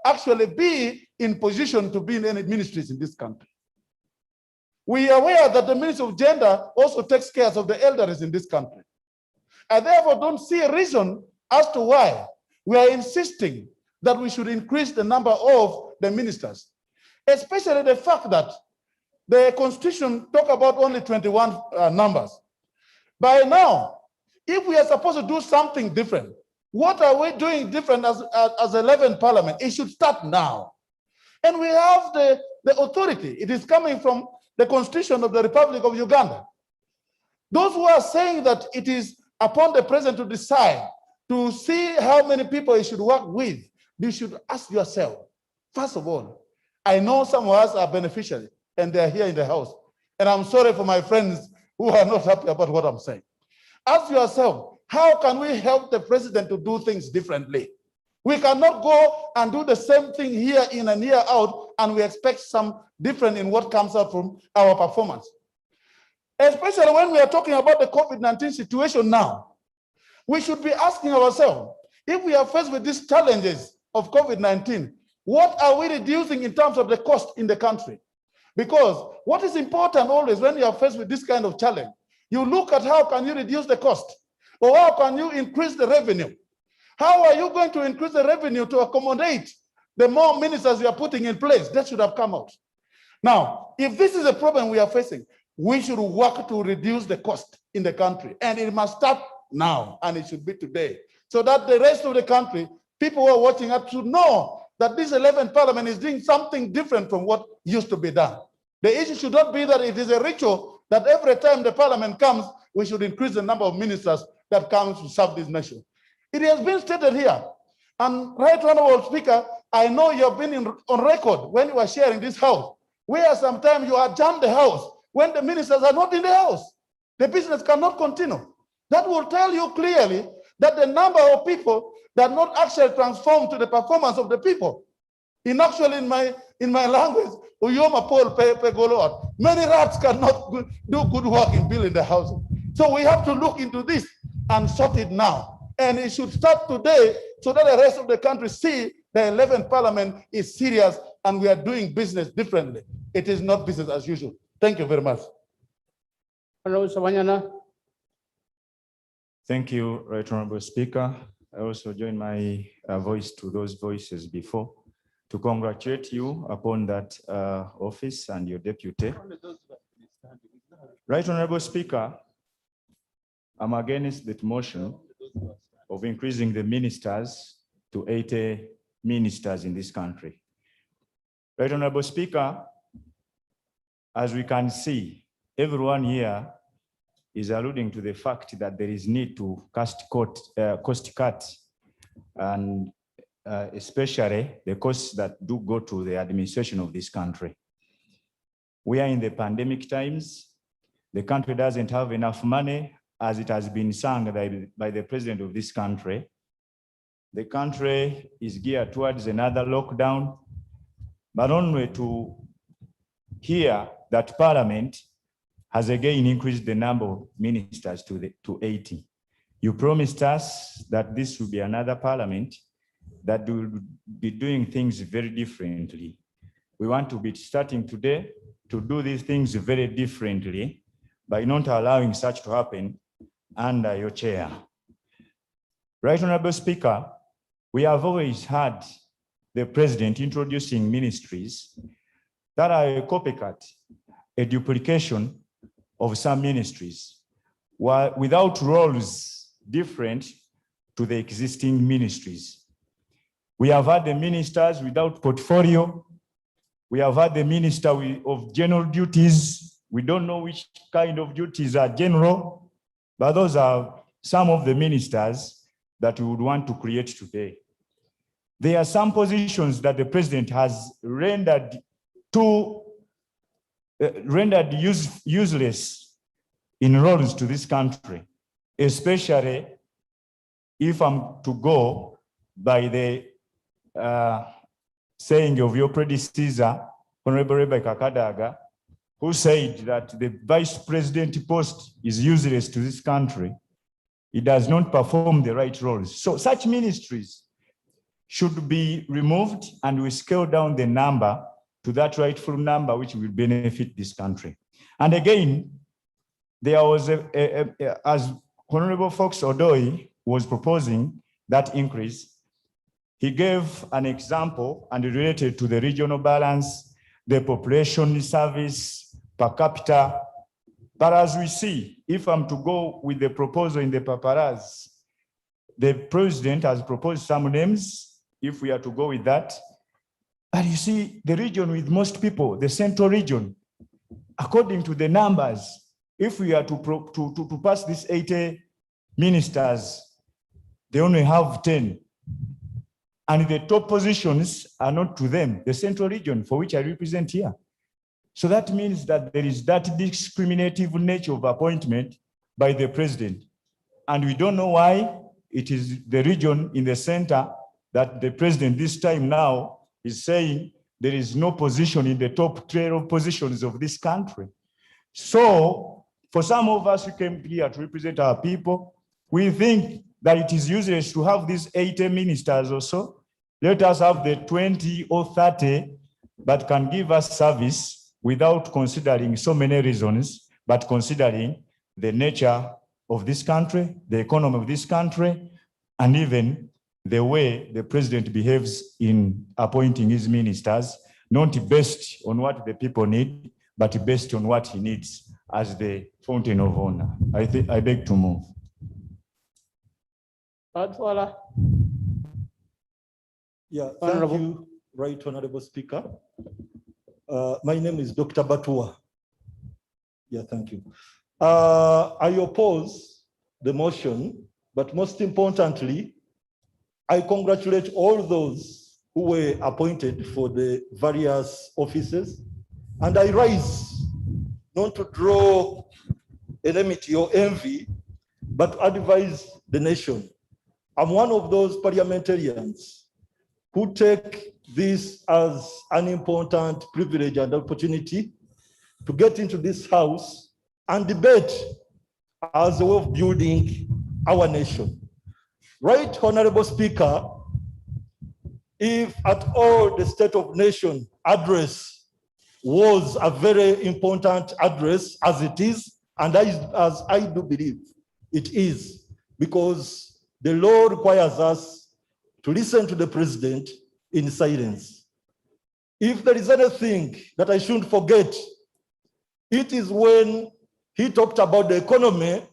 actually be in position to be in any ministries in this country. We are aware that the Ministry of Gender also takes care of the elders in this country. I therefore don't see a reason as to why we are insisting that we should increase the number of the ministers, especially the fact that the Constitution talk about only 21 numbers. By now, if we are supposed to do something different, what are we doing different as 11th Parliament? It should start now. And we have the authority. It is coming from the Constitution of the Republic of Uganda. Those who are saying that it is upon the president to decide to see how many people he should work with, you should ask yourself, first of all, I know some of us are beneficiaries and they're here in the house. And I'm sorry for my friends who are not happy about what I'm saying. Ask yourself, how can we help the president to do things differently? We cannot go and do the same thing year in and year out, and we expect some different in what comes out from our performance. Especially when we are talking about the COVID-19 situation now, we should be asking ourselves, if we are faced with these challenges of COVID-19, what are we reducing in terms of the cost in the country? Because what is important always when you are faced with this kind of challenge, you look at how can you reduce the cost, or how can you increase the revenue? How are you going to increase the revenue to accommodate the more ministers you are putting in place? That should have come out. Now, if this is a problem we are facing, we should work to reduce the cost in the country. And it must start now, and it should be today. So that the rest of the country, people who are watching us should know that this 11th Parliament is doing something different from what used to be done. The issue should not be that it is a ritual that every time the Parliament comes, we should increase the number of ministers that comes to serve this nation. It has been stated here, and Right Honorable Speaker, I know you have been on record when you are sharing this house, where sometimes you adjourn the house when the ministers are not in the house. The business cannot continue. That will tell you clearly that the number of people that not actually transform to the performance of the people. In my language, Uyoma Paul Pegolot, many rats cannot do good work in building the house. So we have to look into this and sort it now. And it should start today so that the rest of the country see the 11th Parliament is serious and we are doing business differently. It is not business as usual. Thank you very much. Thank you, Right Honorable Speaker. I also join my voice to those voices before to congratulate you upon that office and your deputy. Right Honorable Speaker, I'm against the motion of increasing the ministers to 80 ministers in this country. Right Honorable Speaker, as we can see, everyone here is alluding to the fact that there is need to cost cuts, and especially the costs that do go to the administration of this country. We are in the pandemic times. The country doesn't have enough money, as it has been sung by the president of this country. The country is geared towards another lockdown, but only to hear that Parliament has again increased the number of ministers to 80. You promised us that this will be another Parliament that will be doing things very differently. We want to be starting today to do these things very differently by not allowing such to happen under your chair. Right Honorable Speaker, we have always had the president introducing ministries that are a copycat, a duplication of some ministries, without roles different to the existing ministries. We have had the ministers without portfolio. We have had the minister of general duties. We don't know which kind of duties are general, but those are some of the ministers that we would want to create today. There are some positions that the president has rendered useless in roles to this country, especially if I'm to go by the saying of your predecessor, Honorable Rebecca Kadaga, who said that the vice president post is useless to this country. It does not perform the right roles. So such ministries should be removed, and we scale down the number to that rightful number which will benefit this country. And again, there was as Honorable Fox Odoi was proposing that increase, he gave an example and related to the regional balance, the population service per capita. But as we see, if I'm to go with the proposal in the paparazzi, the president has proposed some names, if we are to go with that. And you see, the region with most people, the central region, according to the numbers, if we are to pass these 80 ministers, they only have 10. And the top positions are not to them, the central region for which I represent here. So that means that there is that discriminative nature of appointment by the president. And we don't know why it is the region in the center that the president this time now is saying there is no position in the top 12 positions of this country. So for some of us who came here to represent our people, we think that it is useless to have these 80 ministers or so. Let us have the 20 or 30 that can give us service without considering so many reasons, but considering the nature of this country, the economy of this country, and even the way the president behaves in appointing his ministers, not based on what the people need, but based on what he needs as the fountain of honor. I beg to move. Yeah, thank you, Right Honorable Speaker. My name is Dr. Batua. Yeah, thank you. I oppose the motion, but most importantly, I congratulate all those who were appointed for the various offices, and I rise not to draw enmity or envy, but to advise the nation. I'm one of those parliamentarians who take this as an important privilege and opportunity to get into this house and debate as a way of building our nation. Right, Honorable Speaker, if at all the State of Nation address was a very important address, as it is, and as I do believe it is, because the law requires us to listen to the president in silence. If there is anything that I shouldn't forget, it is when he talked about the economy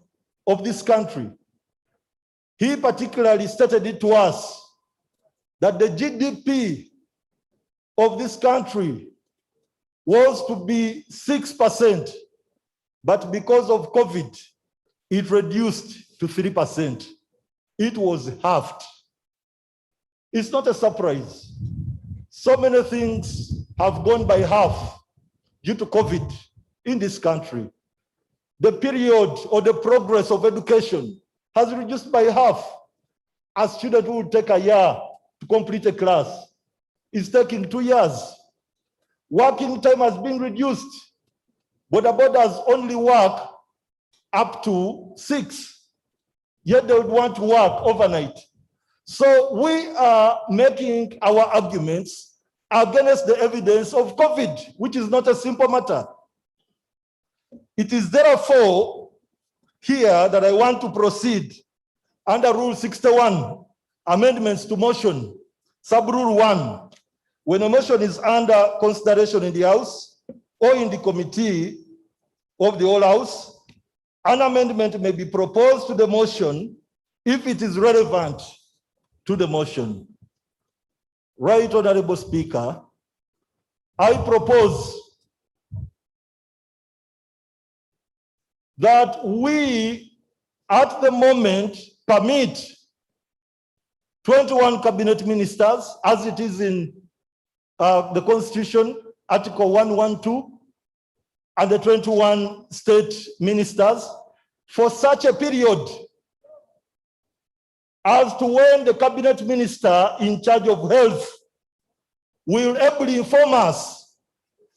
of this country. He particularly stated it to us that the GDP of this country was to be 6%, but because of COVID, it reduced to 3%. It was halved. It's not a surprise. So many things have gone by half due to COVID in this country. The period or the progress of education has reduced by half. A student who would take a year to complete a class is taking 2 years. Working time has been reduced. Bodabodas only work up to 6, yet they would want to work overnight. So we are making our arguments against the evidence of COVID, which is not a simple matter. It is therefore here that I want to proceed under Rule 61, amendments to motion, sub-rule 1. When a motion is under consideration in the House or in the committee of the whole House, an amendment may be proposed to the motion if it is relevant to the motion. Right, Honorable Speaker, I propose that we at the moment permit 21 cabinet ministers, as it is in the Constitution, Article 112, and the 21 state ministers for such a period as to when the cabinet minister in charge of health will ably inform us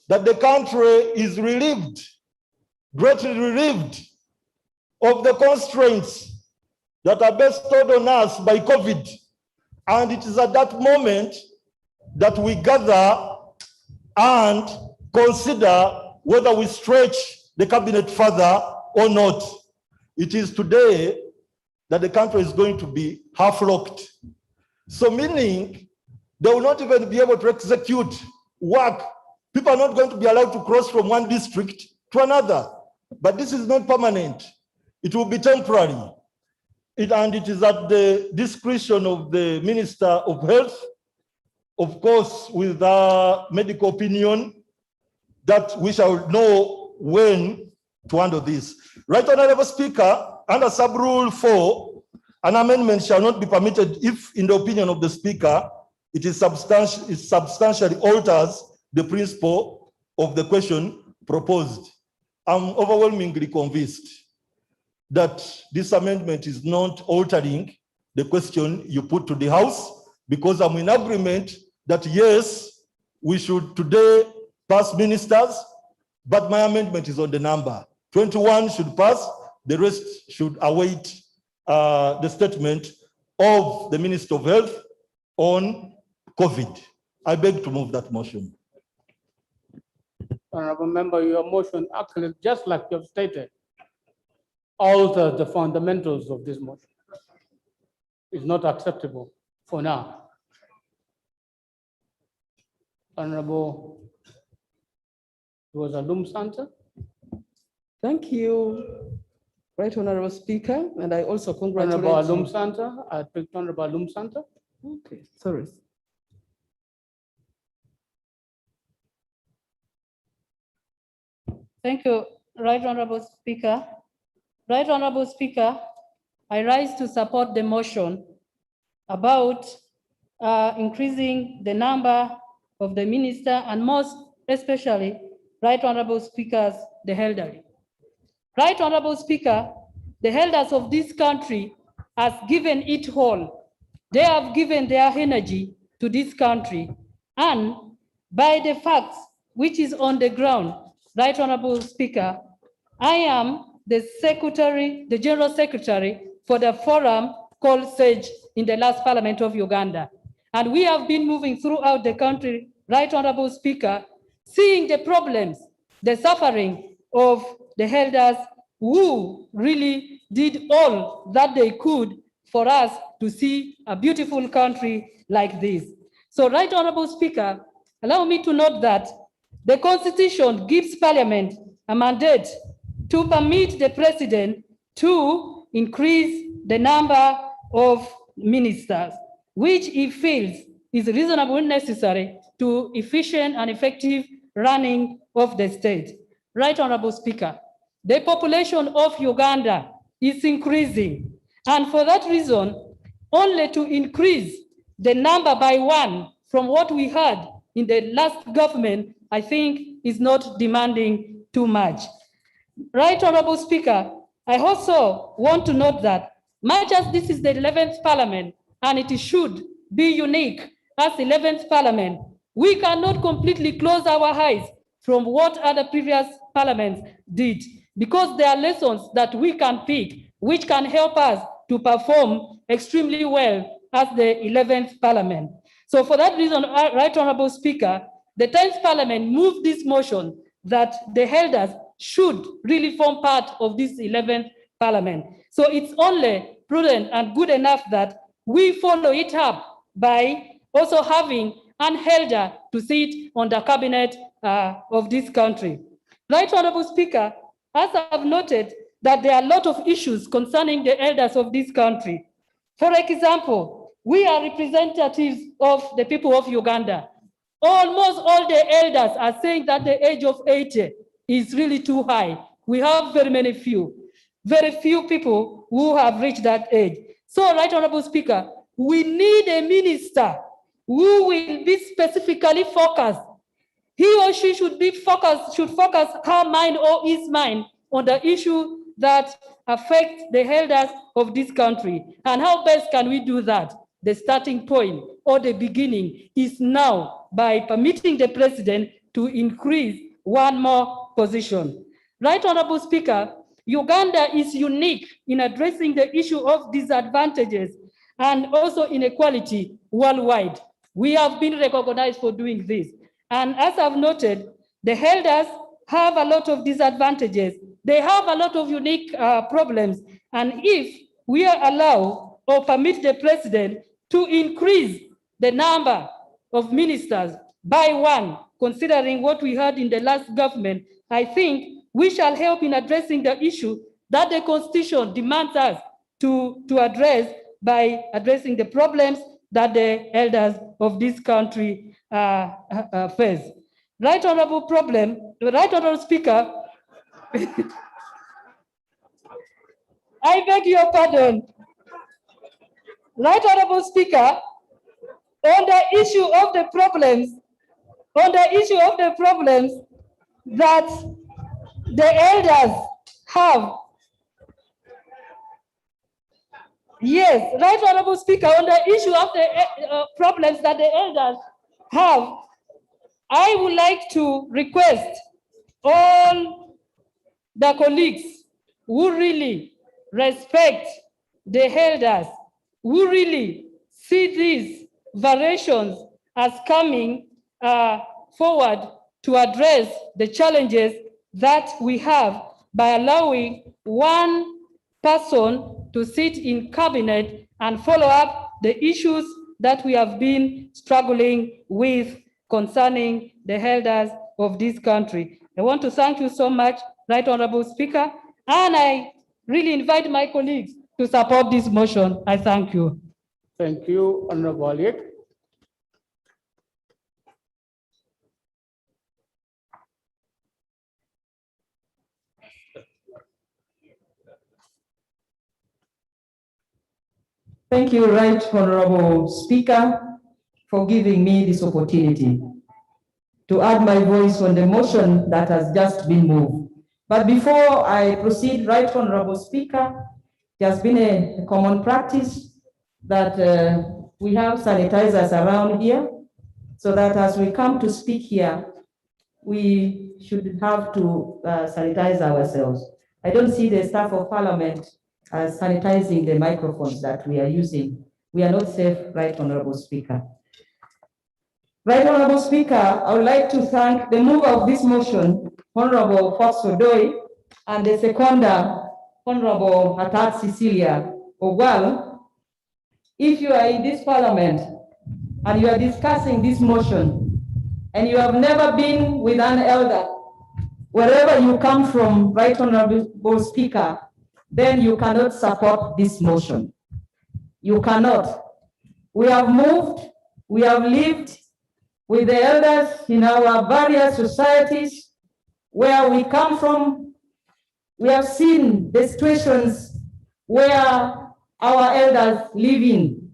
that the country is relieved, greatly relieved of the constraints that are bestowed on us by COVID. And it is at that moment that we gather and consider whether we stretch the cabinet further or not. It is today that the country is going to be half locked. So meaning they will not even be able to execute work. People are not going to be allowed to cross from one district to another. But this is not permanent. It will be temporary. And it is at the discretion of the Minister of Health, of course, with our medical opinion, that we shall know when to handle this. Right Honorable Speaker, under sub-rule 4, an amendment shall not be permitted if, in the opinion of the Speaker, it substantially alters the principle of the question proposed. I'm overwhelmingly convinced that this amendment is not altering the question you put to the House, because I'm in agreement that yes, we should today pass ministers, but my amendment is on the number. 21 should pass, the rest should await the statement of the Minister of Health on COVID. I beg to move that motion. Honorable member, your motion actually, just like you've stated, alters the fundamentals of this motion. It's not acceptable for now. Honorable Rosalum Santa. Thank you, Right Honorable Speaker, and I also congratulate Honorable you. Alum Santa, I picked Honorable Alum Santa. Okay, sorry. Thank you, Right Honorable Speaker. Right Honorable Speaker, I rise to support the motion about increasing the number of the minister and most especially, Right Honorable Speakers, the elderly. Right Honorable Speaker, the elders of this country has given it all. They have given their energy to this country, and by the facts which is on the ground, Right Honorable Speaker, I am the secretary, the general secretary for the forum called SAGE in the last parliament of Uganda. And we have been moving throughout the country, Right Honorable Speaker, seeing the problems, the suffering of the elders who really did all that they could for us to see a beautiful country like this. So, Right Honorable Speaker, allow me to note that the Constitution gives Parliament a mandate to permit the President to increase the number of ministers, which he feels is reasonable and necessary to efficient and effective running of the state. Right Honorable Speaker, the population of Uganda is increasing, and for that reason, only to increase the number by 1 from what we had in the last government, I think is not demanding too much. Right Honorable Speaker, I also want to note that much as this is the 11th Parliament and it should be unique as 11th Parliament, we cannot completely close our eyes from what other previous parliaments did, because there are lessons that we can pick which can help us to perform extremely well as the 11th Parliament. So for that reason, Right Honorable Speaker, the 10th Parliament moved this motion that the elders should really form part of this 11th Parliament. So it's only prudent and good enough that we follow it up by also having an elder to sit on the cabinet of this country. Right Honorable Speaker, as I've noted that there are a lot of issues concerning the elders of this country. For example, we are representatives of the people of Uganda. Almost all the elders are saying that the age of 80 is really too high. We have very many few. very few people who have reached that age. So, Right Honorable Speaker, we need a minister who will be specifically focused. He or she should focus her mind or his mind on the issue that affect the elders of this country. And how best can we do that? The starting point or the beginning is now by permitting the president to increase one more position. Right Honorable Speaker, Uganda is unique in addressing the issue of disadvantages and also inequality worldwide. We have been recognized for doing this. And as I've noted, the elders have a lot of disadvantages. They have a lot of unique problems. And if we allow or permit the president to increase the number of ministers by one, considering what we heard in the last government, I think we shall help in addressing the issue that the Constitution demands us to address by addressing the problems that the elders of this country face. Right Honorable Speaker, I beg your pardon. Right Honorable Speaker, on the issue of the problems, that the elders have. Yes, Right Honorable Speaker, on the issue of the problems that the elders have, I would like to request all the colleagues who really respect the elders, who really see these variations as coming forward to address the challenges that we have by allowing one person to sit in cabinet and follow up the issues that we have been struggling with concerning the elders of this country. I want to thank you so much, Right Honorable Speaker, and I really invite my colleagues to support this motion. I thank you. Thank you, Honorable Aliek. Thank you, Right Honorable Speaker, for giving me this opportunity to add my voice on the motion that has just been moved. But before I proceed, Right Honorable Speaker, it has been a common practice that we have sanitizers around here, so that as we come to speak here, we should have to sanitize ourselves. I don't see the staff of Parliament sanitizing the microphones that we are using. We are not safe, Right Honorable Speaker. Right Honorable Speaker, I would like to thank the mover of this motion, Honorable Fox Odoi, and the seconder, Honorable Hatat Cecilia Ogwal. If you are in this Parliament and you are discussing this motion and you have never been with an elder, wherever you come from, Right Honorable Speaker, then you cannot support this motion. You cannot. We have moved, we have lived with the elders in our various societies where we come from. We have seen the situations where our elders live in.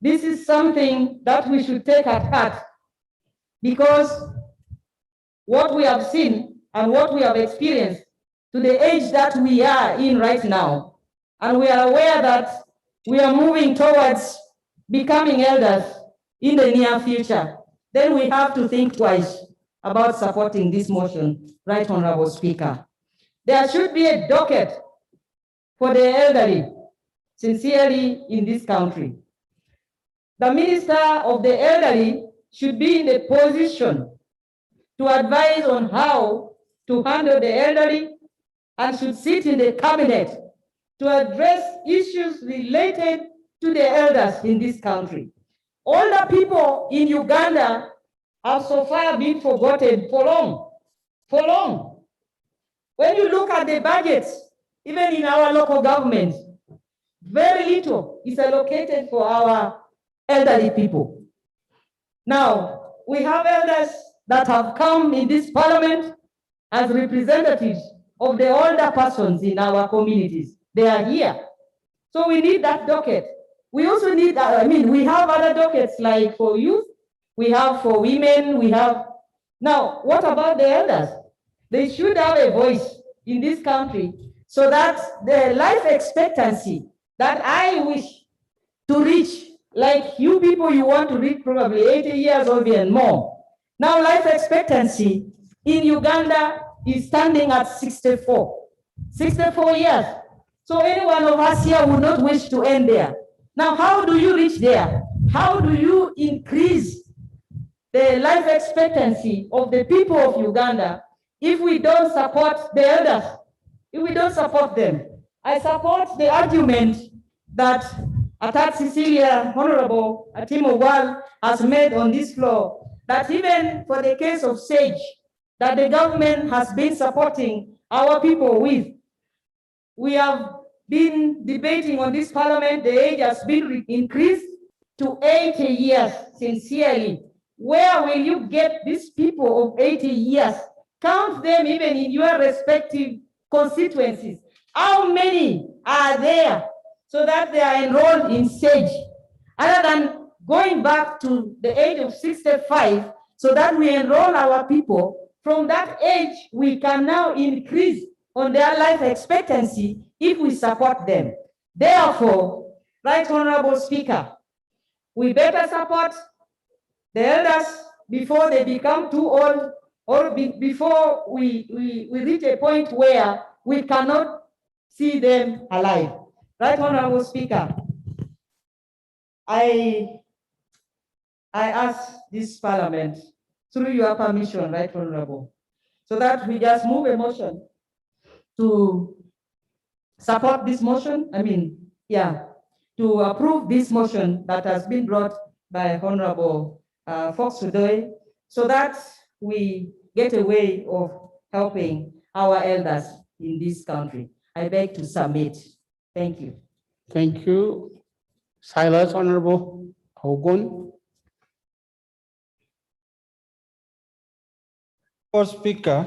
This is something that we should take at heart, because what we have seen and what we have experienced to the age that we are in right now, and we are aware that we are moving towards becoming elders in the near future, then we have to think twice about supporting this motion, Right Honorable Speaker. There should be a docket for the elderly, sincerely, in this country. The Minister of the Elderly should be in the position to advise on how to handle the elderly, and should sit in the cabinet to address issues related to the elders in this country. All the people in Uganda have so far been forgotten for long. When you look at the budgets, even in our local governments, very little is allocated for our elderly people. Now, we have elders that have come in this Parliament as representatives of the older persons in our communities. They are here. So we need that docket. We also need, we have other dockets like for youth, we have for women, we have. Now, what about the elders? They should have a voice in this country so that the life expectancy that I wish to reach, like you people, you want to reach probably 80 years or even more. Now, life expectancy in Uganda is standing at 64 years. So any one of us here would not wish to end there. Now, how do you reach there? How do you increase the life expectancy of the people of Uganda if we don't support the elders, if we don't support them? I support the argument that Atat Cecilia, Honorable Atimo Wal has made on this floor, that even for the case of SAGE, that the government has been supporting our people with. We have been debating on this parliament, the age has been increased to 80 years, sincerely. Where will you get these people of 80 years? Count them even in your respective constituencies. How many are there so that they are enrolled in SAGE? Other than going back to the age of 65, so that we enroll our people, from that age, we can now increase on their life expectancy if we support them. Therefore, Right Honorable Speaker, we better support the elders before they become too old, or before we reach a point where we cannot see them alive. Right Honorable Speaker, I ask this parliament, through your permission, Right Honorable, so that we just move a motion to support this motion, to approve this motion that has been brought by Honorable Fox today, so that we get a way of helping our elders in this country. I beg to submit. Thank you. Thank you. Silence, Honorable Ogun. Speaker,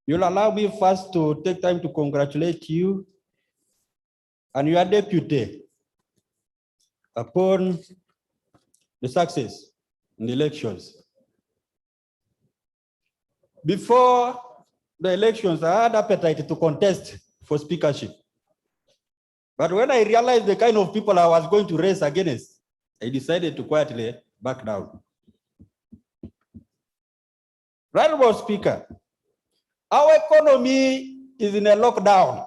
you'll allow me first to take time to congratulate you and your deputy upon the success in the elections. Before the elections, I had appetite to contest for speakership. But when I realized the kind of people I was going to race against, I decided to quietly back down. Right, Honorable Speaker, our economy is in a lockdown.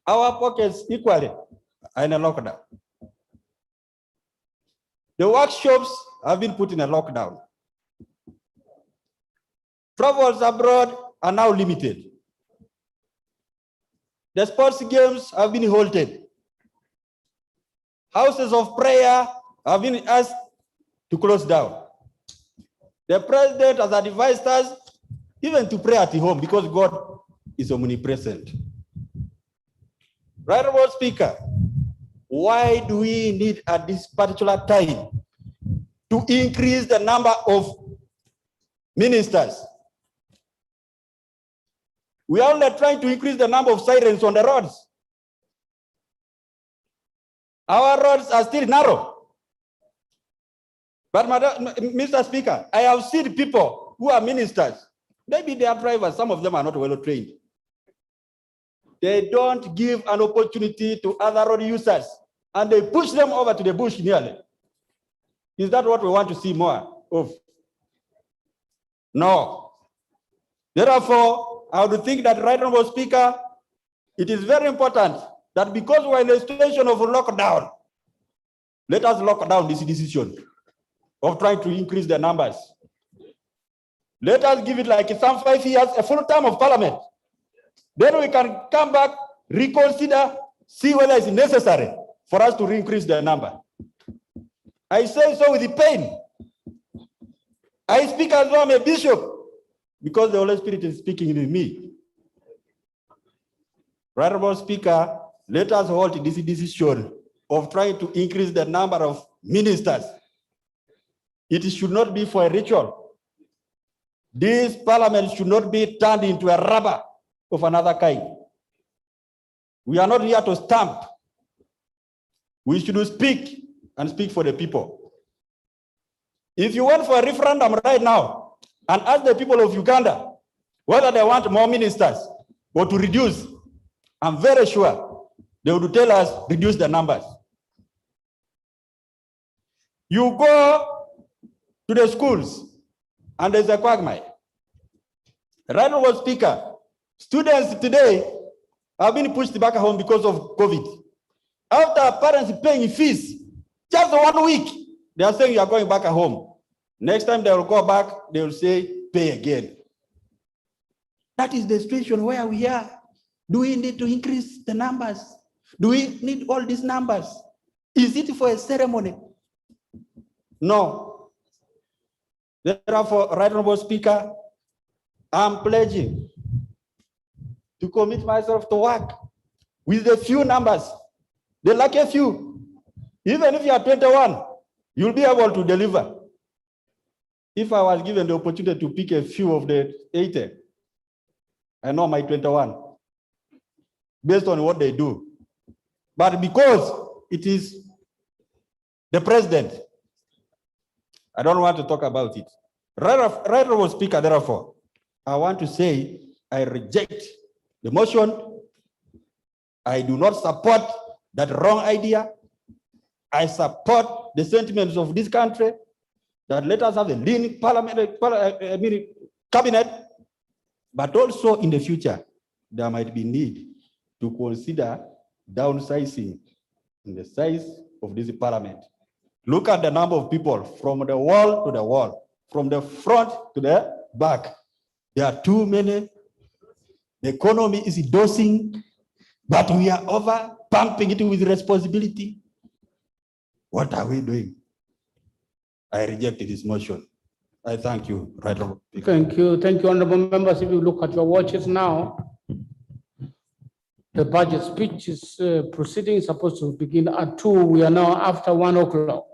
Our pockets equally are in a lockdown. The workshops have been put in a lockdown. Travels abroad are now limited. The sports games have been halted. Houses of prayer have been asked to close down. The president has advised us even to pray at home because God is omnipresent. Right, Honorable Speaker, why do we need at this particular time to increase the number of ministers? We are only trying to increase the number of sirens on the roads. Our roads are still narrow. But Mr. Speaker, I have seen people who are ministers. Maybe they are drivers, some of them are not well trained. They don't give an opportunity to other road users and they push them over to the bush nearly. Is that what we want to see more of? No. Therefore, I would think that, Right Honorable Speaker, it is very important that because we're in a situation of lockdown, let us lock down this decision of trying to increase the numbers. Let us give it like some 5 years, a full term of parliament. Then we can come back, reconsider, see whether it's necessary for us to increase the number. I say so with the pain. I speak as though I'm a bishop because the Holy Spirit is speaking in me. Right, Honorable Speaker, let us hold this decision of trying to increase the number of ministers. It should not be for a ritual. This parliament should not be turned into a rubber of another kind. We are not here to stamp. We should speak and speak for the people. If you went for a referendum right now and ask the people of Uganda whether they want more ministers or to reduce, I'm very sure they would tell us reduce the numbers. You go to the schools and there's a quagmire. Right now, Speaker, students today have been pushed back home because of COVID. After parents paying fees, just 1 week, they are saying you are going back home. Next time they will go back, they will say, pay again. That is the situation where we are. Do we need to increase the numbers? Do we need all these numbers? Is it for a ceremony? No. Therefore, Right Honorable Speaker, I'm pledging to commit myself to work with the few numbers, the lucky few. Even if you are 21, you'll be able to deliver. If I was given the opportunity to pick a few of the 80, I know my 21, based on what they do. But because it is the president, I don't want to talk about it. Right Honorable Speaker, therefore, I want to say I reject the motion. I do not support that wrong idea. I support the sentiments of this country that let us have a lean cabinet, but also in the future, there might be need to consider downsizing in the size of this parliament. Look at the number of people from the wall to the wall, from the front to the back. There are too many. The economy is dosing, but we are over pumping it with responsibility. What are we doing? I reject this motion. I thank you, Right Honorable Speaker. Thank you, honorable members. If you look at your watches now, the budget speech is proceeding, supposed to begin at 2. We are now after 1 o'clock.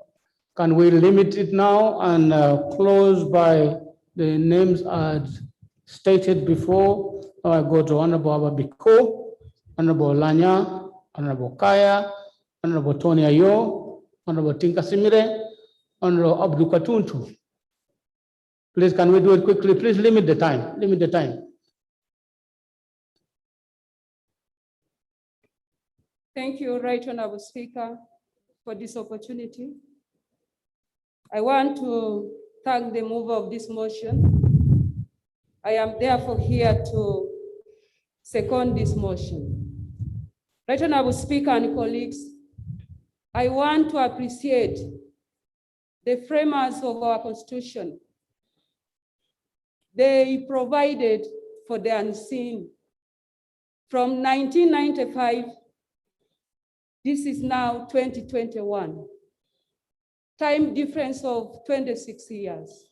Can we limit it now and close by the names as stated before? I go to Honorable Ababiko, Honorable Lanya, Honorable Kaya, Honorable Tony Ayo, Honorable Tinka Simire, Honorable Abdul Katuntu. Please, can we do it quickly? Please limit the time. Limit the time. Thank you, Right Honorable Speaker, for this opportunity. I want to thank the mover of this motion. I am therefore here to second this motion. Right Honorable Speaker and colleagues, I want to appreciate the framers of our Constitution. They provided for the unseen. From 1995, this is now 2021. Time difference of 26 years.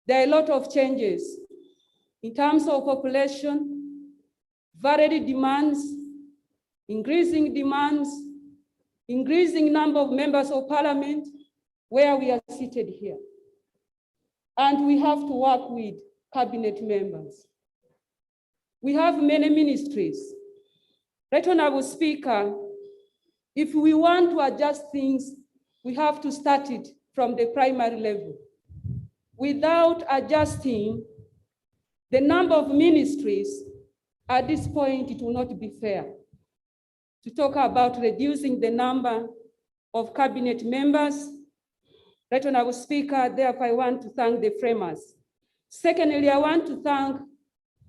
There are a lot of changes in terms of population, varied demands, increasing number of members of parliament, where we are seated here. And we have to work with cabinet members. We have many ministries. Right Honorable Speaker, if we want to adjust things, we have to start it from the primary level. Without adjusting the number of ministries, at this point, it will not be fair to talk about reducing the number of cabinet members. Right Honorable Speaker, therefore I want to thank the framers. Secondly, I want to thank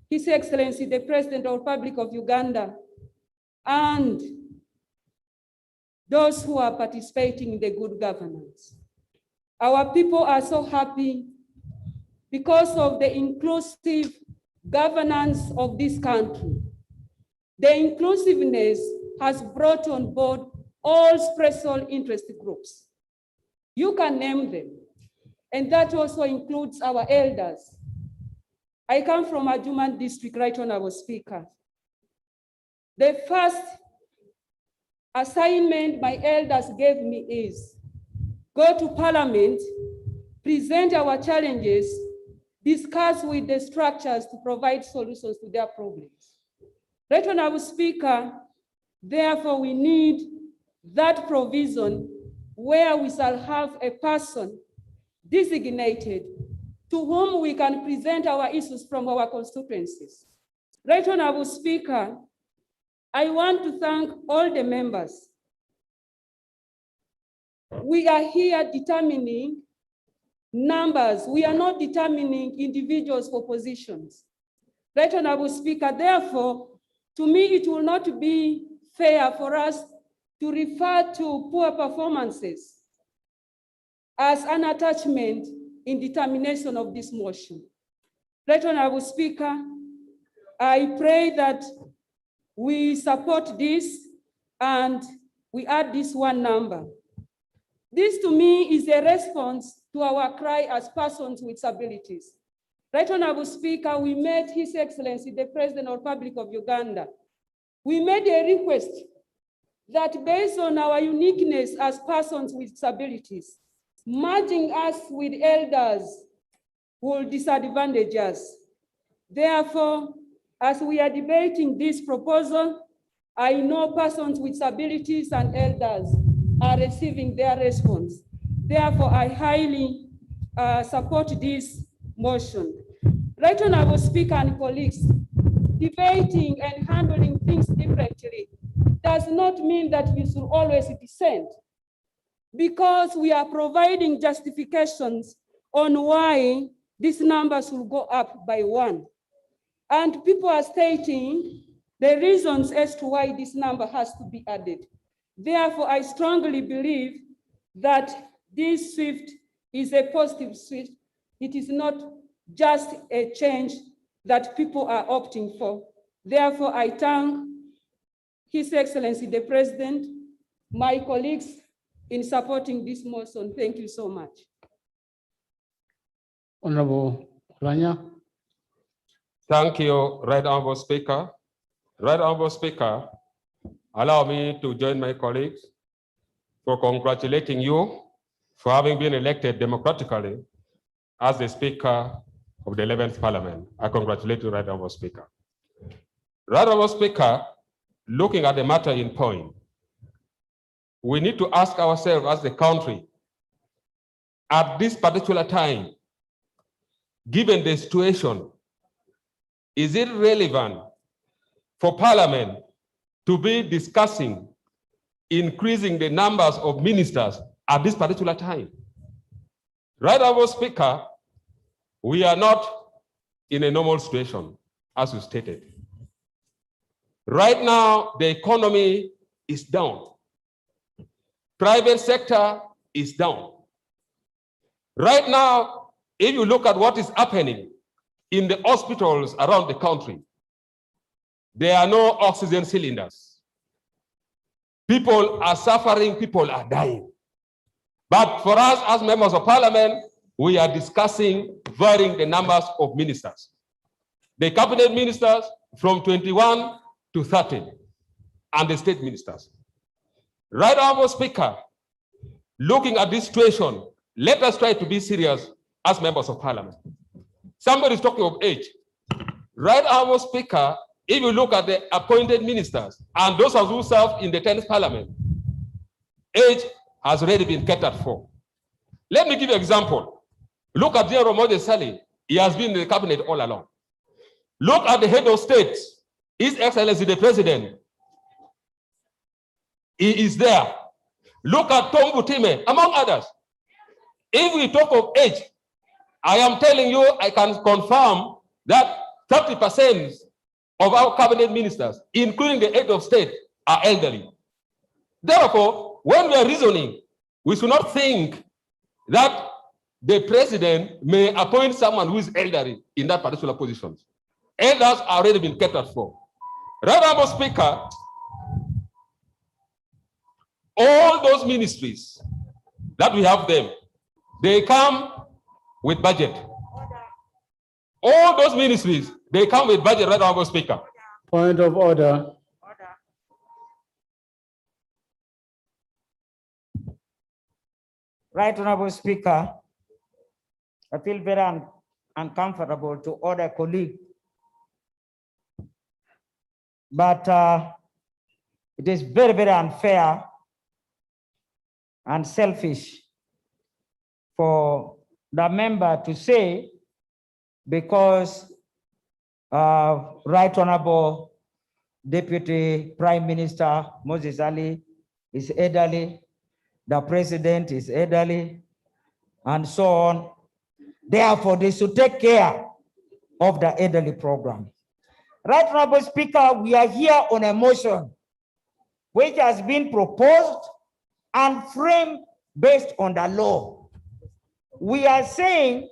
His Excellency, the President of the Republic of Uganda, and those who are participating in the good governance. Our people are so happy because of the inclusive governance of this country. The inclusiveness has brought on board all special interest groups. You can name them, and that also includes our elders. I come from Adjuman district, Right Honorable Speaker. The first assignment my elders gave me is go to parliament, present our challenges, discuss with the structures to provide solutions to their problems. Right Honorable Speaker, therefore we need that provision where we shall have a person designated to whom we can present our issues from our constituencies. Right Honorable Speaker, I want to thank all the members. We are here determining numbers. We are not determining individuals for positions. Right Honorable Speaker, therefore, to me, it will not be fair for us to refer to poor performances as an attachment in determination of this motion. Right Honorable Speaker, I pray that we support this and we add this one number. This to me is a response to our cry as persons with disabilities. Right Honorable Speaker, we met His Excellency, the President of the Republic of Uganda. We made a request that based on our uniqueness as persons with disabilities, merging us with elders will disadvantage us. Therefore, as we are debating this proposal, I know persons with disabilities and elders are receiving their response. Therefore, I highly support this motion. Right Honorable Speaker and colleagues, debating and handling things differently does not mean that you should always dissent, because we are providing justifications on why these numbers will go up by 1. And people are stating the reasons as to why this number has to be added. Therefore, I strongly believe that this shift is a positive shift. It is not just a change that people are opting for. Therefore, I thank His Excellency, the President, my colleagues in supporting this motion. Thank you so much. Honorable Rania. Thank you, Right Honorable Speaker. Right Honorable Speaker, allow me to join my colleagues for congratulating you for having been elected democratically as the Speaker of the 11th Parliament. I congratulate you, Right Honorable Speaker. Right Honorable Speaker, looking at the matter in point, we need to ask ourselves as a country, at this particular time, given the situation, is it relevant for Parliament to be discussing increasing the numbers of ministers at this particular time? Right Honorable Speaker, we are not in a normal situation, as you stated. Right now, the economy is down. Private sector is down. Right now, if you look at what is happening in the hospitals around the country, there are no oxygen cylinders. People are suffering, people are dying. But for us as members of Parliament, we are discussing varying the numbers of ministers. The cabinet ministers from 21 to 30, and the state ministers. Right Honorable Speaker, looking at this situation, let us try to be serious as members of Parliament. Somebody is talking of age. Right Honorable Speaker, if you look at the appointed ministers and those who serve in the 10th Parliament, age has already been catered for. Let me give you an example. Look at General Moses Sali. He has been in the cabinet all along. Look at the head of state, His Excellency the President. He is there. Look at Tom Butime, among others. If we talk of age, I am telling you, I can confirm that 30% of our cabinet ministers, including the head of state, are elderly. Therefore, when we are reasoning, we should not think that the president may appoint someone who is elderly in that particular position. Elders are already been catered for. Right Honorable Speaker, all those ministries that we have them, they come with budget. All those ministries, they come with budget, Right Honorable Speaker. Point of order. Right Honorable Speaker, I feel very uncomfortable to other colleagues. But it is very, very unfair and selfish for the member to say, because Right Honorable Deputy Prime Minister Moses Ali is elderly, the president is elderly, and so on. Therefore, they should take care of the elderly program. Right Honorable Speaker, we are here on a motion which has been proposed and framed based on the law. We are saying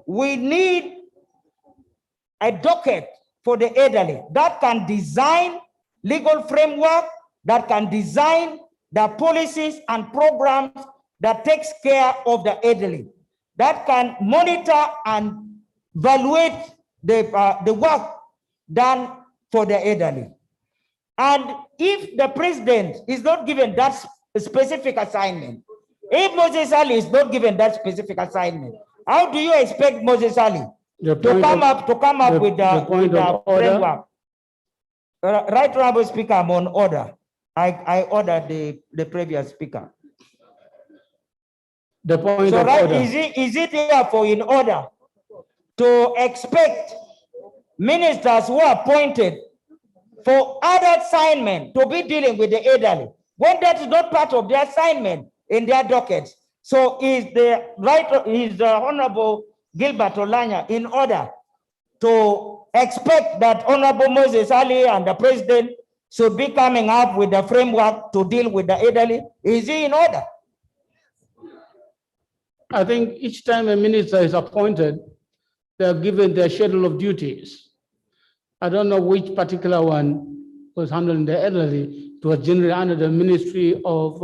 we need a docket for the elderly that can design legal framework, that can design the policies and programs that takes care of the elderly, that can monitor and evaluate the work done for the elderly. And if the president is not given that specific assignment, if Moses Ali is not given that specific assignment, how do you expect Moses Ali to come up with the framework? Right Honorable Speaker, I'm on order. I order the previous speaker. The point so of right, order. Is it therefore in order to expect ministers who are appointed for other assignment to be dealing with the elderly when that is not part of their assignment in their dockets? So is the Honorable Gilbert Olanya in order to expect that Honorable Moses Ali and the president should be coming up with the framework to deal with the elderly? Is he in order? I think each time a minister is appointed, they are given their schedule of duties. I don't know which particular one was handling the elderly. It was generally under the Ministry of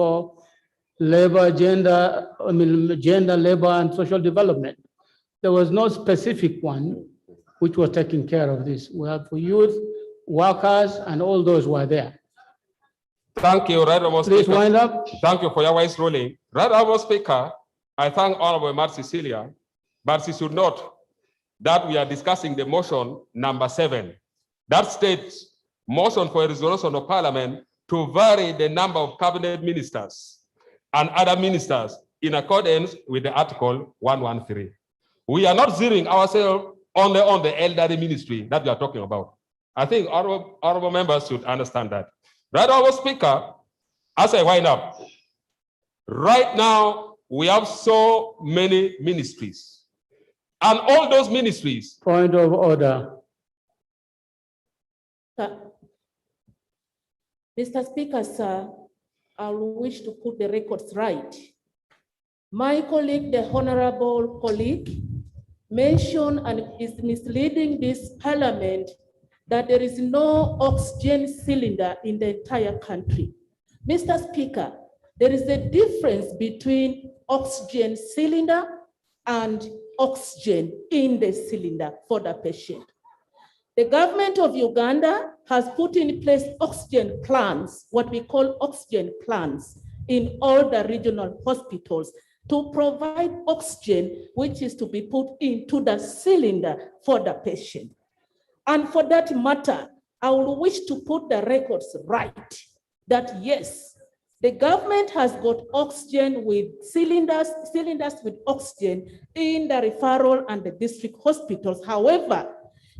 Gender, Labor and Social Development. There was no specific one which was taking care of this. We have for youth, workers, and all those who are there. Thank you, Right Honorable Speaker. Please wind up. Thank you for your wise ruling. Right Honorable Speaker, I thank Honorable Mark Cecilia, but she should note that we are discussing the motion number 7. That states motion for a resolution of Parliament to vary the number of cabinet ministers and other ministers in accordance with the Article 113. We are not zeroing ourselves only on the elderly ministry that we are talking about. I think honorable members should understand that. Right Honorable Speaker, as I wind up, right now we have so many ministries, and all those ministries. Point of order. Mr. Speaker, sir, I wish to put the records right. My colleague, the honorable colleague, mentioned and is misleading this parliament that there is no oxygen cylinder in the entire country. Mr. Speaker, there is a difference between oxygen cylinder and oxygen in the cylinder for the patient. The government of Uganda has put in place oxygen plants, what we call oxygen plants, in all the regional hospitals to provide oxygen, which is to be put into the cylinder for the patient. And for that matter, I would wish to put the records right, that yes, the government has got oxygen with cylinders with oxygen in the referral and the district hospitals. However,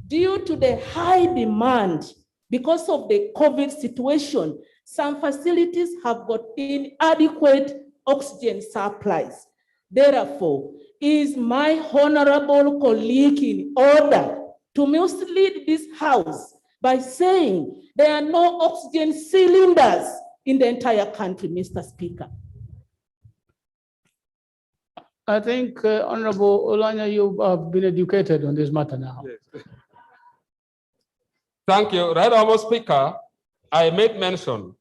due to the high demand because of the COVID situation, some facilities have got inadequate oxygen supplies. Therefore, is my honorable colleague in order to mislead this house by saying there are no oxygen cylinders in the entire country, Mr. Speaker? I think, Honorable Olanya, you have been educated on this matter now. Yes. Thank you. Right Honorable Speaker, I made mention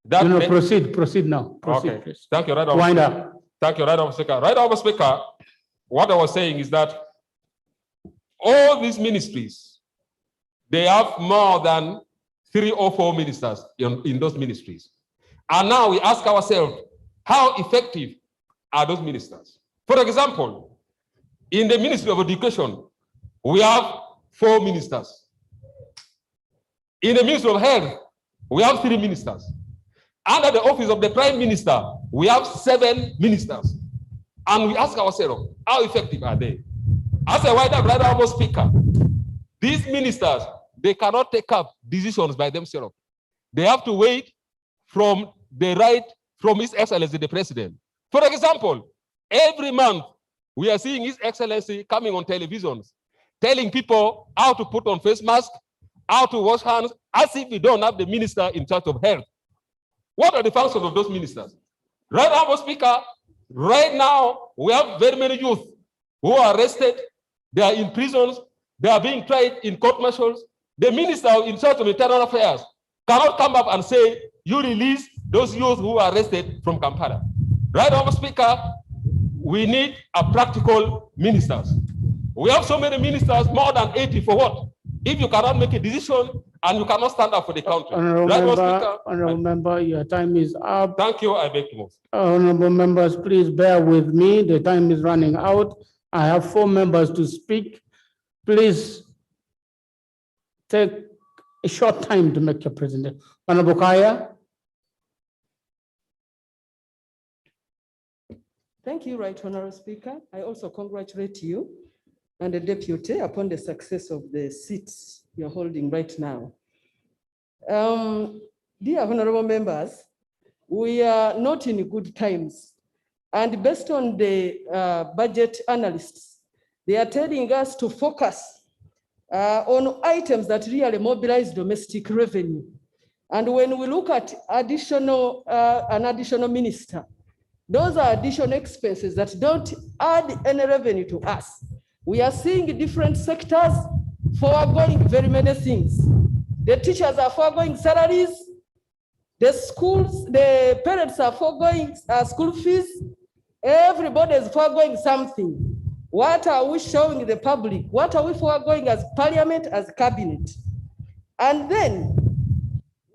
that— No, proceed now. Proceed, okay. Please. Thank you, Right Honorable Wind Speaker. up. Thank you, Right Honorable Speaker. Right Honorable Speaker, what I was saying is that all these ministries, they have more than 3 or 4 ministers in those ministries. And now we ask ourselves, how effective are those ministers? For example, In the Ministry of Education, we have 4 ministers. In the Ministry of Health, we have 3 ministers. Under the office of the Prime Minister, we have 7 ministers. And we ask ourselves, how effective are they? As a wider brother speaker, these ministers, they cannot take up decisions by themselves. They have to wait from His Excellency the President. For example, every month, we are seeing His Excellency coming on televisions, telling people how to put on face masks, how to wash hands, as if we don't have the minister in charge of health. What are the functions of those ministers? Right now, Speaker, right now, we have very many youth who are arrested, they are in prisons, they are being tried in court martials. The minister in charge of internal affairs cannot come up and say, you release those youth who are arrested from Kampala. Right now, Speaker, we need a practical ministers. We have so many ministers, more than 80 for what? If you cannot make a decision and you cannot stand up for the country. Honorable member, your time is up. Thank you, I beg to move. Honorable members, please bear with me. The time is running out. I have 4 members to speak. Please take a short time to make your presentation. Honorable Kaya. Thank you, Right Honorable Speaker. I also congratulate you and the deputy upon the success of the seats you're holding right now. Dear honorable members, we are not in good times. And based on the budget analysts, they are telling us to focus on items that really mobilize domestic revenue. And when we look at an additional minister, those are additional expenses that don't add any revenue to us. We are seeing different sectors foregoing very many things. The teachers are foregoing salaries. The schools, the parents are foregoing school fees. Everybody is foregoing something. What are we showing the public? What are we foregoing as parliament, as cabinet? And then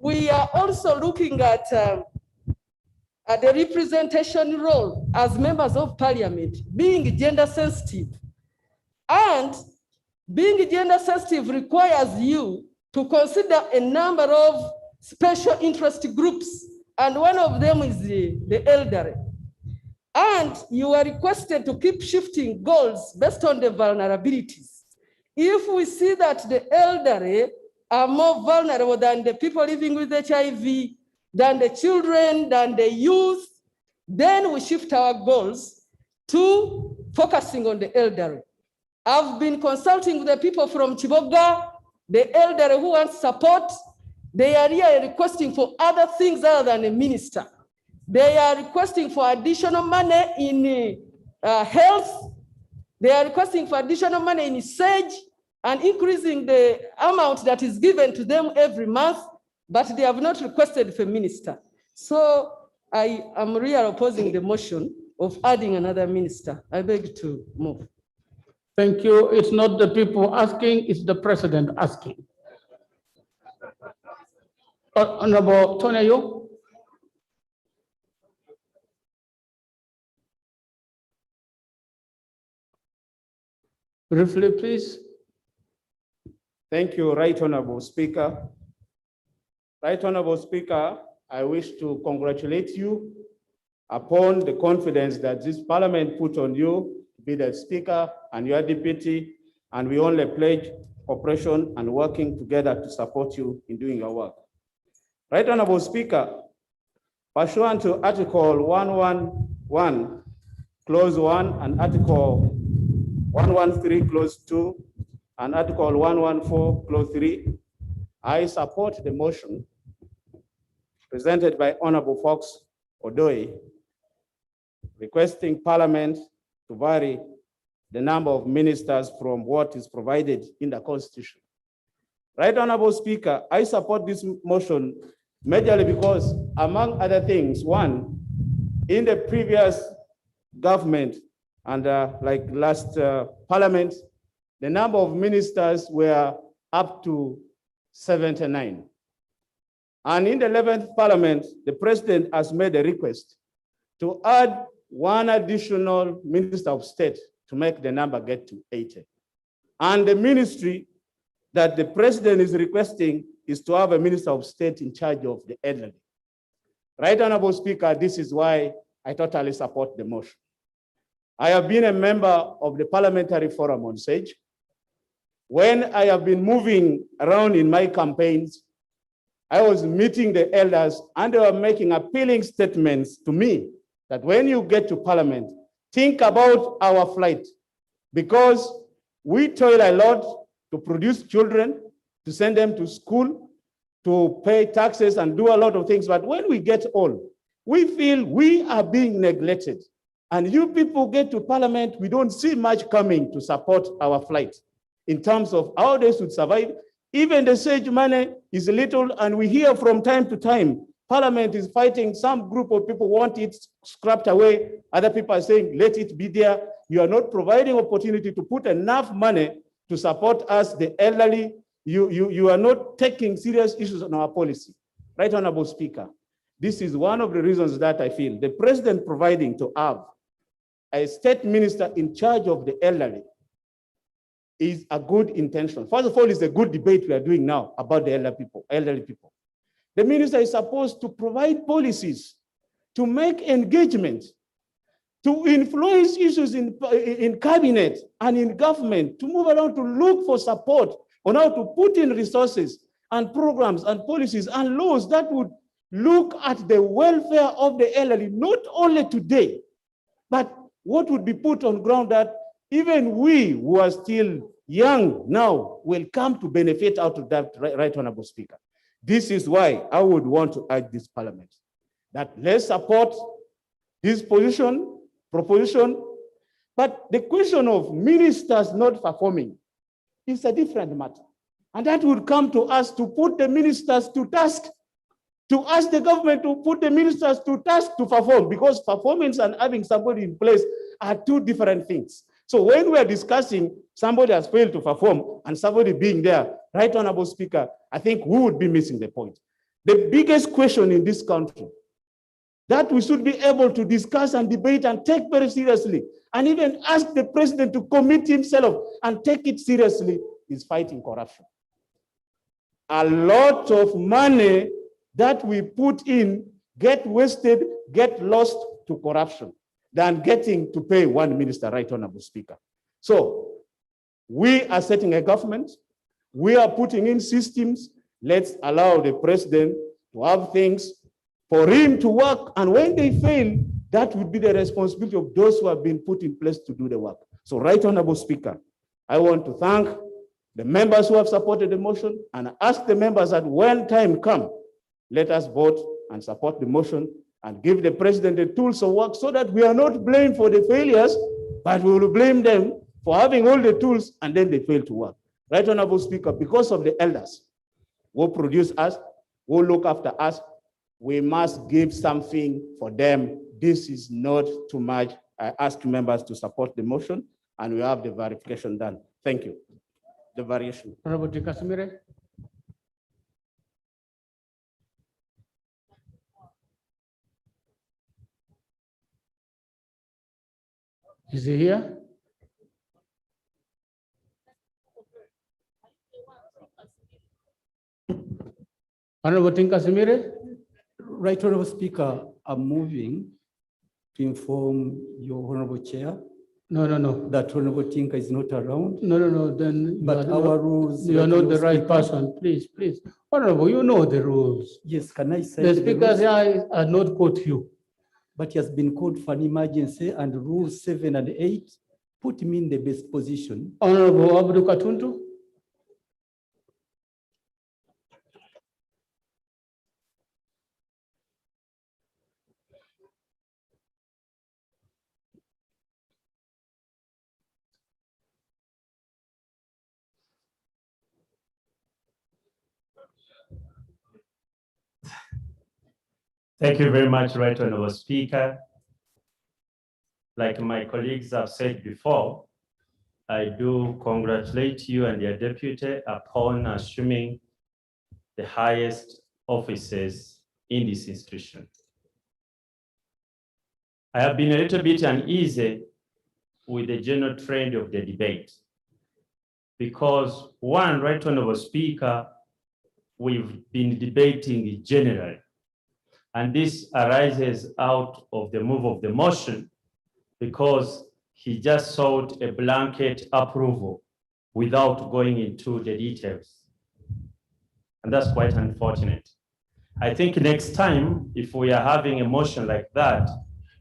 we are also looking at the representation role as members of parliament, being gender sensitive. And being gender sensitive requires you to consider a number of special interest groups. And one of them is the elderly. And you are requested to keep shifting goals based on the vulnerabilities. If we see that the elderly are more vulnerable than the people living with HIV, than the children, than the youth, then we shift our goals to focusing on the elderly. I've been consulting with the people from Chiboga, the elderly who want support. They are here requesting for other things other than a minister. They are requesting for additional money in health. They are requesting for additional money in SAGE and increasing the amount that is given to them every month, but they have not requested for minister. So I am really opposing the motion of adding another minister. I beg to move. Thank you. It's not the people asking, it's the president asking. Honorable Tonayo. Briefly, please. Thank you, Right Honorable Speaker. Right Honorable Speaker, I wish to congratulate you upon the confidence that this Parliament put on you to be the Speaker and your deputy, and we only pledge cooperation and working together to support you in doing your work. Right Honorable Speaker, pursuant to Article 111, Clause 1, and Article 113, Clause 2, and Article 114, Clause 3, I support the motion presented by Honorable Fox Odoi, requesting Parliament to vary the number of ministers from what is provided in the Constitution. Right Honorable Speaker, I support this motion majorly because, among other things, one, in the previous government and like last Parliament, the number of ministers were up to 79. And in the 11th Parliament, the President has made a request to add one additional Minister of State to make the number get to 80. And the ministry that the president is requesting is to have a minister of state in charge of the elderly. Right, Honorable Speaker, this is why I totally support the motion. I have been a member of the Parliamentary Forum on SAGE. When I have been moving around in my campaigns, I was meeting the elders and they were making appealing statements to me that when you get to Parliament, think about our flight, because we toil a lot to produce children, to send them to school, to pay taxes and do a lot of things. But when we get old, we feel we are being neglected. And you people get to Parliament, we don't see much coming to support our flight in terms of how they should survive. Even the SAGE money is little, and we hear from time to time, Parliament is fighting, some group of people want it scrapped away. Other people are saying, let it be there. You are not providing opportunity to put enough money to support us, the elderly. You are not taking serious issues on our policy. Right, Honorable Speaker, this is one of the reasons that I feel the president providing to have a state minister in charge of the elderly is a good intention. First of all, it's a good debate we are doing now about the elderly people. The minister is supposed to provide policies, to make engagement, to influence issues in cabinet and in government, to move around to look for support on how to put in resources and programs and policies and laws that would look at the welfare of the elderly, not only today, but what would be put on ground that even we who are still young now will come to benefit out of that, right, Honorable Speaker. This is why I would want to urge this Parliament that let's support this proposition, but the question of ministers not performing is a different matter. And that would come to us to put the ministers to task, to ask the government to put the ministers to task to perform, because performance and having somebody in place are two different things. So when we are discussing somebody has failed to perform and somebody being there, right, Honorable Speaker, I think we would be missing the point. The biggest question in this country that we should be able to discuss and debate and take very seriously, and even ask the president to commit himself and take it seriously, is fighting corruption. A lot of money that we put in get wasted, get lost to corruption than getting to pay one minister, right, Honorable Speaker. So we are setting a government, we are putting in systems. Let's allow the president to have things for him to work, and when they fail, that would be the responsibility of those who have been put in place to do the work. So, right, Honorable Speaker, I want to thank the members who have supported the motion and ask the members that when time comes, let us vote and support the motion and give the president the tools of work so that we are not blamed for the failures, but we will blame them for having all the tools and then they fail to work. Right, Honorable Speaker, because of the elders who produce us, who look after us, we must give something for them. This is not too much. I ask members to support the motion and we have the verification done. Thank you. The variation. Honorable Kasimire. Is he here? Honorable Kasimire. Right, Honorable Speaker, I'm moving to inform your Honorable Chair. No. That Honorable Tinka is not around. No, then. But our rules. You are not the right person, please. Honorable, you know the rules. Yes, can I say the speakers here are not quote you. But he has been called for an emergency, and rules 7 and 8 put me in the best position. Honorable Abdul Katuntu. Thank you very much, Right Honorable Speaker. Like my colleagues have said before, I do congratulate you and your deputy upon assuming the highest offices in this institution. I have been a little bit uneasy with the general trend of the debate. Because one, Right Honorable Speaker, we've been debating generally. And this arises out of the move of the motion because he just sought a blanket approval without going into the details. And that's quite unfortunate. I think next time, if we are having a motion like that,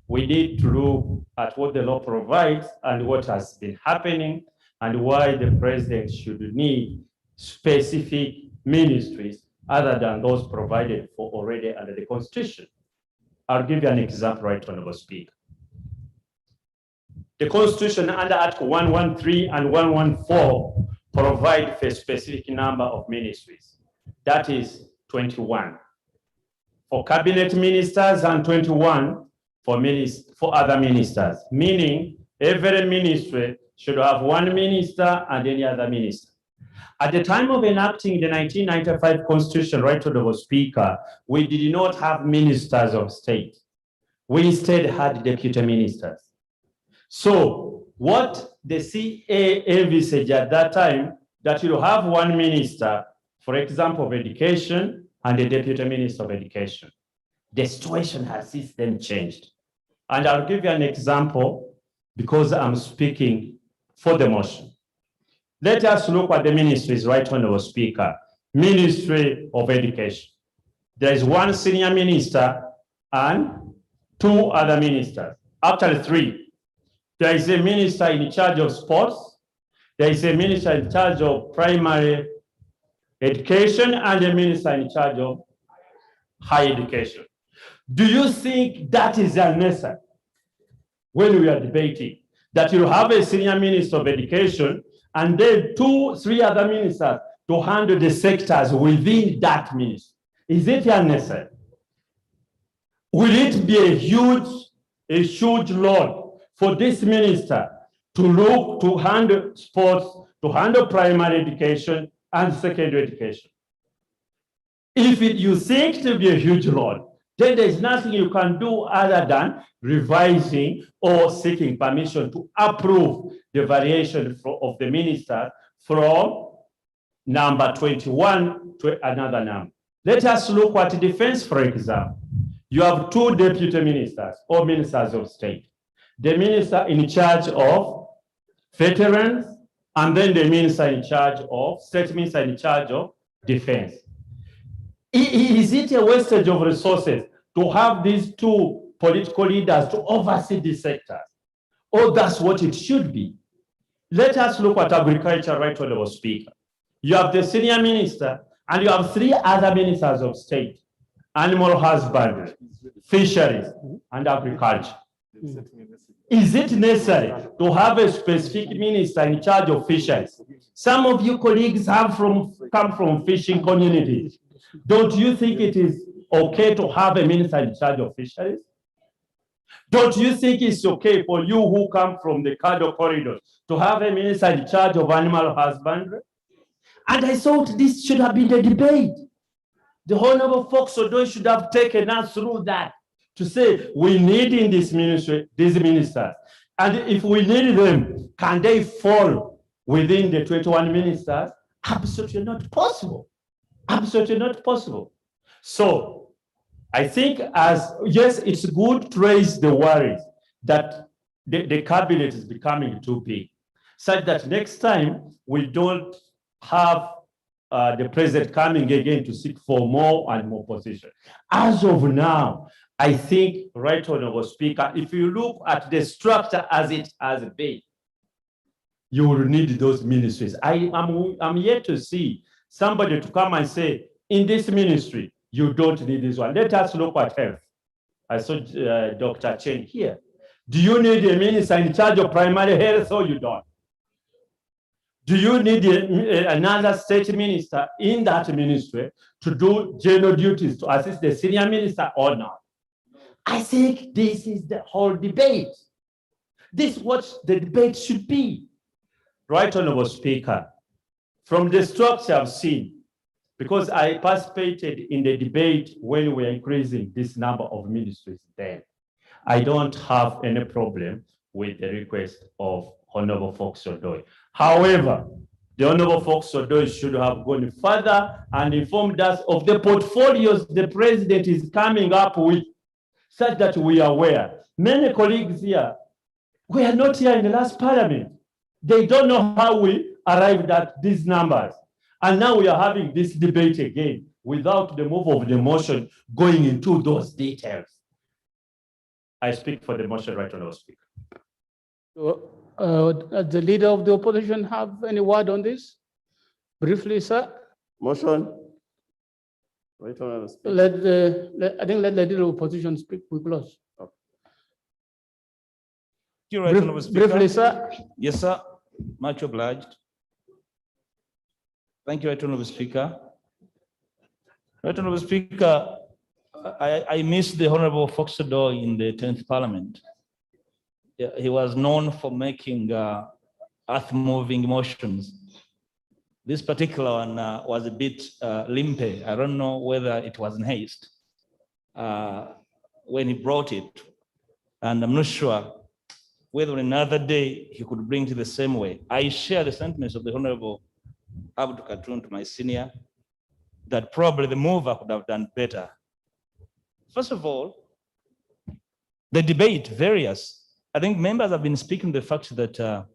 we need to look at what the law provides and what has been happening and why the president should need specific ministries other than those provided for already under the Constitution. I'll give you an example, Right Honorable Speaker. The Constitution under Article 113 and 114 provide for a specific number of ministries. That is 21 for cabinet ministers and 21 for other ministers, meaning every ministry should have one minister and any other minister. At the time of enacting the 1995 Constitution, Right Honorable Speaker, we did not have ministers of state. We instead had deputy ministers. So what the CA envisaged at that time, that you have one minister, for example, of education and a deputy minister of education. The situation has since then changed. And I'll give you an example because I'm speaking for the motion. Let us look at the ministries, Right Honorable Speaker. Ministry of Education. There is one senior minister and two other ministers. Actually, three. There is a minister in charge of sports. There is a minister in charge of primary education and a minister in charge of higher education. Do you think that is unnecessary when we are debating that you have a senior minister of education and then 2, 3 other ministers to handle the sectors within that ministry? Is it unnecessary? Will it be a huge load for this minister to look to handle sports, to handle primary education and secondary education? If you think it will be a huge load, then there's nothing you can do other than revising or seeking permission to approve the variation of the minister from number 21 to another number. Let us look at defense, for example. You have 2 deputy ministers or ministers of state. The minister in charge of veterans, and then the minister in charge of, state minister in charge of defense. Is it a wastage of resources to have these 2 political leaders to oversee these sectors? Or that's what it should be? Let us look at agriculture, Right Honorable Speaker. You have the senior minister and you have 3 other ministers of state: animal husbandry, fisheries, and agriculture. Is it necessary to have a specific minister in charge of fisheries? Some of you colleagues come from fishing communities. Don't you think it is okay to have a minister in charge of fisheries? Don't you think it's okay for you who come from the cattle corridors to have a minister in charge of animal husbandry? And I thought this should have been the debate. The Honorable Fox Odo should have taken us through that to say we need in this ministry these ministers. And if we need them, can they fall within the 21 ministers? Absolutely not possible. Absolutely not possible. So I think yes, it's good to raise the worries that the cabinet is becoming too big, such that next time we don't have the president coming again to seek for more and more position. As of now, I think, Right Honorable Speaker, if you look at the structure as it has been, you will need those ministries. I'm yet to see somebody to come and say, in this ministry, you don't need this one. Let us look at health. I saw Dr. Chen here. Do you need a minister in charge of primary health or you don't? Do you need another state minister in that ministry to do general duties to assist the senior minister or not? I think this is the whole debate. This is what the debate should be. Right Honorable Speaker, from the structure I've seen, because I participated in the debate when we were increasing this number of ministries then, I don't have any problem with the request of Honorable Fox Odoi. However, the Honorable Fox Odoi should have gone further and informed us of the portfolios the president is coming up with, such that we are aware. Many colleagues here were not here in the last parliament. They don't know how we arrived at these numbers. And now we are having this debate again without the move of the motion going into those details. I speak for the motion, Right Honorable Speaker. So, does the leader of the opposition have any word on this? Briefly, sir. Motion. Right Honorable Speaker. Let the leader of opposition speak. We close. Thank you, Right Honorable Speaker. Briefly, sir. Yes, sir. Much obliged. Thank you, Right Honorable Speaker. Right Honorable Speaker, I missed the Honorable Fox Odoi in the 10th Parliament. Yeah, he was known for making earth-moving motions. This particular one was a bit limpy. I don't know whether it was in haste when he brought it. And I'm not sure whether another day he could bring it the same way. I share the sentiments of the Honorable Abdul Katun, to my senior, that probably the mover could have done better. First of all, the debate, various. I think members have been speaking the fact that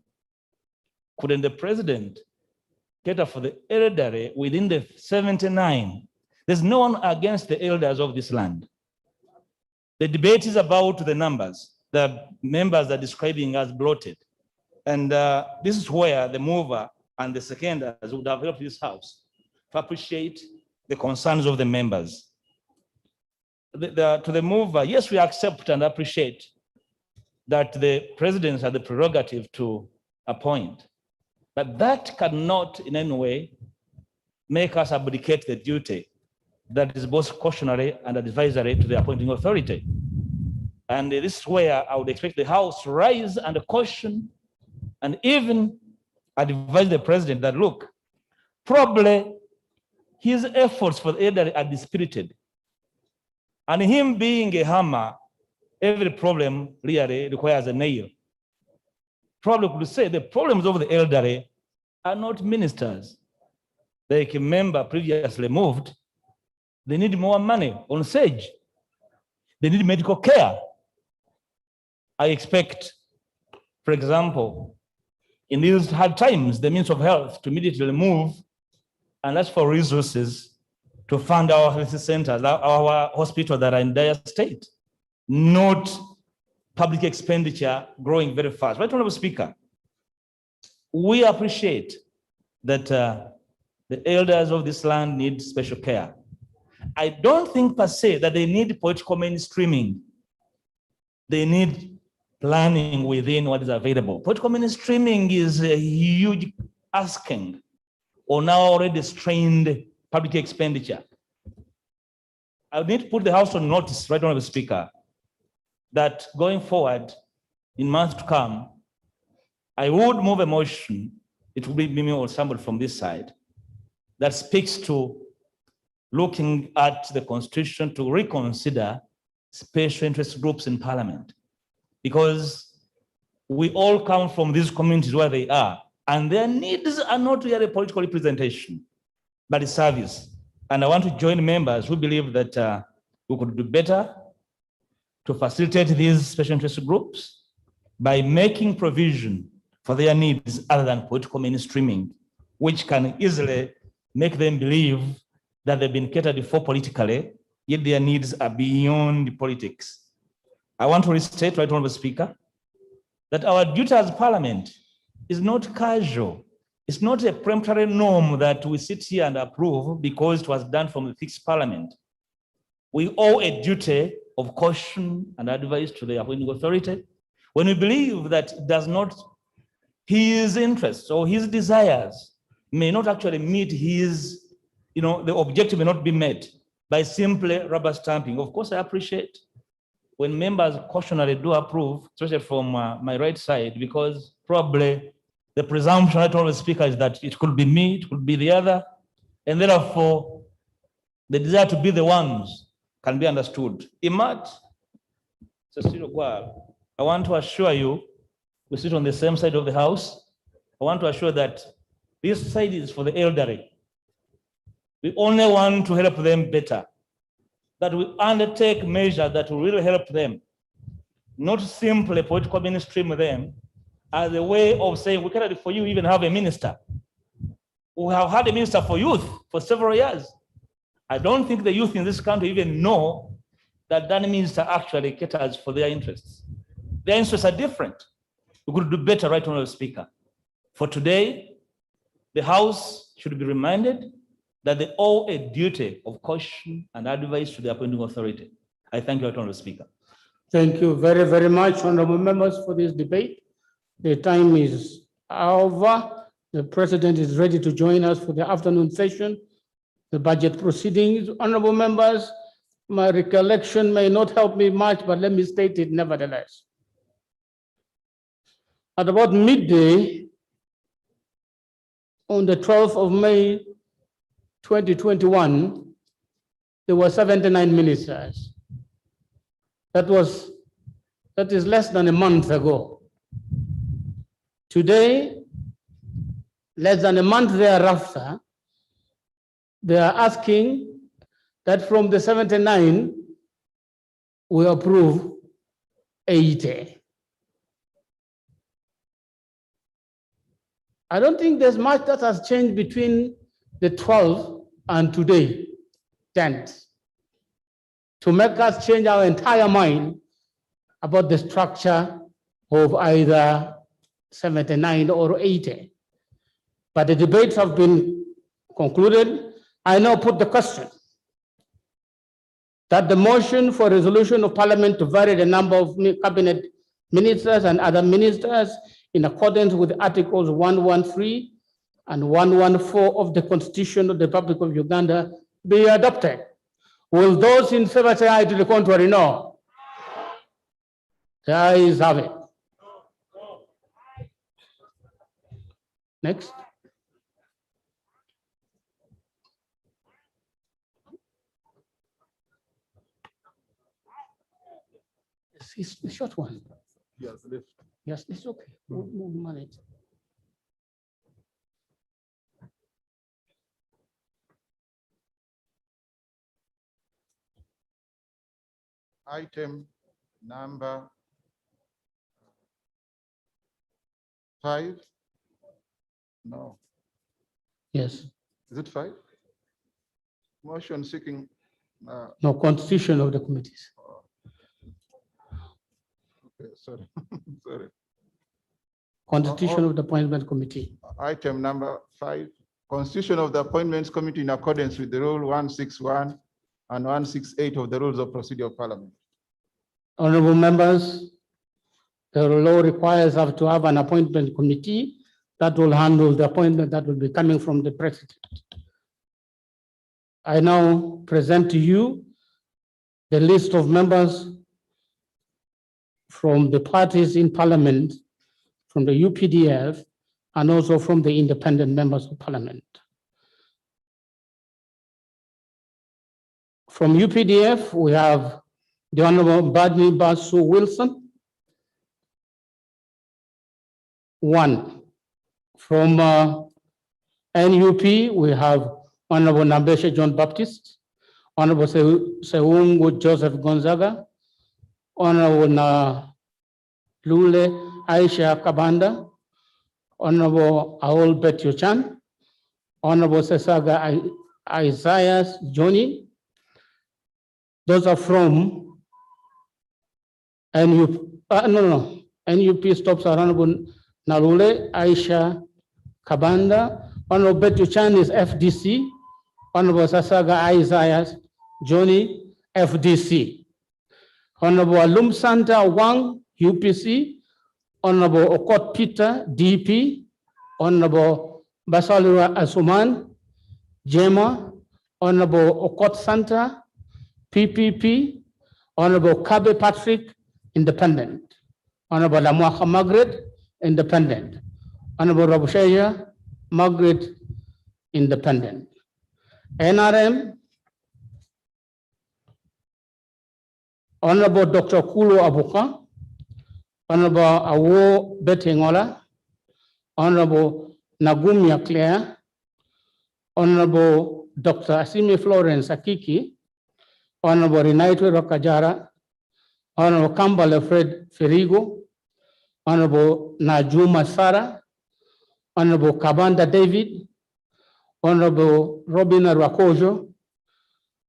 couldn't the president cater for the elderly within the 79? There's no one against the elders of this land. The debate is about the numbers. The members are describing as bloated. And this is where the mover and the seconders would have helped this House to appreciate the concerns of the members. To the mover, yes, we accept and appreciate that the presidents have the prerogative to appoint, but that cannot in any way make us abdicate the duty that is both cautionary and advisory to the appointing authority. And this is where I would expect the House to rise and caution and even advise the president that, look, probably his efforts for the elderly are dispirited. And him being a hammer, every problem really requires a nail. Probably could say the problems of the elderly are not ministers. Like a member previously moved, they need more money on SAGE. They need medical care. I expect, for example, in these hard times, the Minister of Health to immediately move and ask for resources to fund our health centers, our hospitals that are in dire state, not public expenditure growing very fast. Right, Honorable Speaker, we appreciate that the elders of this land need special care. I don't think per se that they need political mainstreaming. They need planning within what is available. Political mainstreaming is a huge asking on our already strained public expenditure. I need to put the House on notice, Right Honorable Speaker, that going forward in months to come, I would move a motion, it will be me or somebody from this side, that speaks to looking at the Constitution to reconsider special interest groups in Parliament. Because we all come from these communities where they are, and their needs are not really political representation, but service. And I want to join members who believe that we could do better to facilitate these special interest groups by making provision for their needs other than political mainstreaming, which can easily make them believe that they've been catered for politically, yet their needs are beyond politics. I want to restate, Right Honorable Speaker, that our duty as Parliament is not casual. It's not a peremptory norm that we sit here and approve because it was done from the fixed Parliament. We owe a duty of caution and advice to the appointing authority when we believe that it does not, his interests or his desires may not actually meet his, the objective may not be met by simply rubber stamping. Of course, I appreciate when members cautionary do approve, especially from my right side, because probably the presumption, Right Honorable Speaker, is that it could be me, it could be the other, and therefore the desire to be the ones can be understood. Imat, I want to assure you we sit on the same side of the house. I want to assure that this side is for the elderly. We only want to help them better, that we undertake measures that will really help them, not simply political mainstream them as a way of saying we cannot for you even have a minister. We have had a minister for youth for several years. I don't think the youth in this country even know that that minister actually caters for their interests. Their interests are different. We could do better, right, Honorable Speaker. For today, the House should be reminded that they owe a duty of caution and advice to the appointing authority. I thank you, Honorable Speaker. Thank you very, very much, honorable members, for this debate. The time is over. The president is ready to join us for the afternoon session, the budget proceedings. Honorable members, my recollection may not help me much, but let me state it nevertheless. At about midday on the 12th of May, 2021, there were 79 ministers. That is less than a month ago. Today, less than a month thereafter, they are asking that from the 79, we approve 80. I don't think there's much that has changed between the 12th and today, 10th, to make us change our entire mind about the structure of either 79 or 80. But the debates have been concluded. I now put the question that the motion for resolution of Parliament to vary the number of cabinet ministers and other ministers in accordance with Articles 113 and 114 of the Constitution of the Republic of Uganda be adopted. Will those in favor say aye? To the contrary, no. The ayes have it. Next. It's the short one. Yes, lift. Yes, it's okay. We'll manage. Item number 5. No. Yes. Is it 5? Motion seeking. No, constitution of the committees. Okay, sorry. Sorry. Constitution of the appointment committee. Item number 5, Constitution of the Appointments Committee in accordance with the Rule 161 and 168 of the Rules of Procedure of Parliament. Honorable members, the law requires us to have an appointment committee that will handle the appointment that will be coming from the president. I now present to you the list of members from the parties in Parliament, from the UPDF, and also from the independent members of Parliament. From UPDF, we have the Honorable Badney Basu Wilson. 1. From NUP, we have Honorable Nambeshe John Baptist, Honorable Seungu Joseph Gonzaga, Honorable Lule Aisha Kabanda, Honorable Aol Betio Chan, Honorable Sesaga Isaias Johnny. Those are from NUP. NUP stops are Honorable Nalule Aisha Kabanda, Honorable Betio Chan is FDC, Honorable Sesaga Isaias Johnny, FDC. Honorable Alum Santa Wang, UPC, Honorable Okot Peter, DP, Honorable Basalura Asuman, JEMA, Honorable Okot Santa, PPP, Honorable Kabe Patrick, Independent, Honorable Lamwaka Margaret, Independent, Honorable Rabusheya Margaret, Independent. NRM, Honorable Dr. Kulu Abuka, Honorable Awo Betingola, Honorable Nagumia Claire, Honorable Dr. Asimi Florence Akiki, Honorable Renaito Rokajara, Honorable Kambale Fred Ferigo, Honorable Najuma Sara, Honorable Kabanda David, Honorable Robin Rakojo,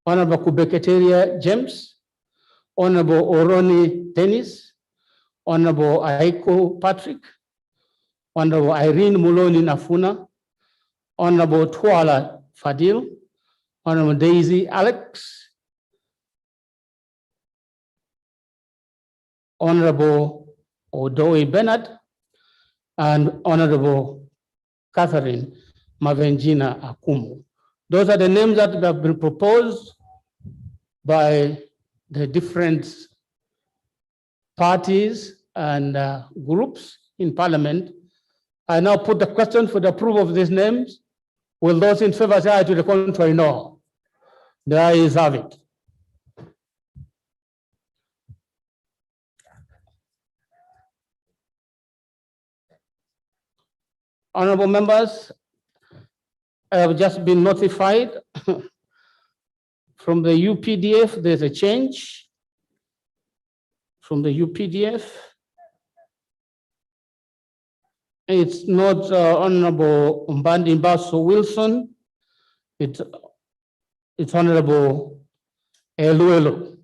Honorable Kubeketeria James, Honorable Oroni Dennis, Honorable Aiko Patrick, Honorable Irene Muloni Nafuna, Honorable Tuala Fadil, Honorable Daisy Alex, Honorable Odoi Bernard, and Honorable Catherine Mavenjina Akumu. Those are the names that have been proposed by the different parties and groups in Parliament. I now put the question for the approval of these names. Will those in favor say aye? To the contrary, no. The ayes have it. Honorable members, I have just been notified from the UPDF, there's a change from the UPDF. It's not Honorable Mbandi Mbaso Wilson, it's Honorable Eluelo.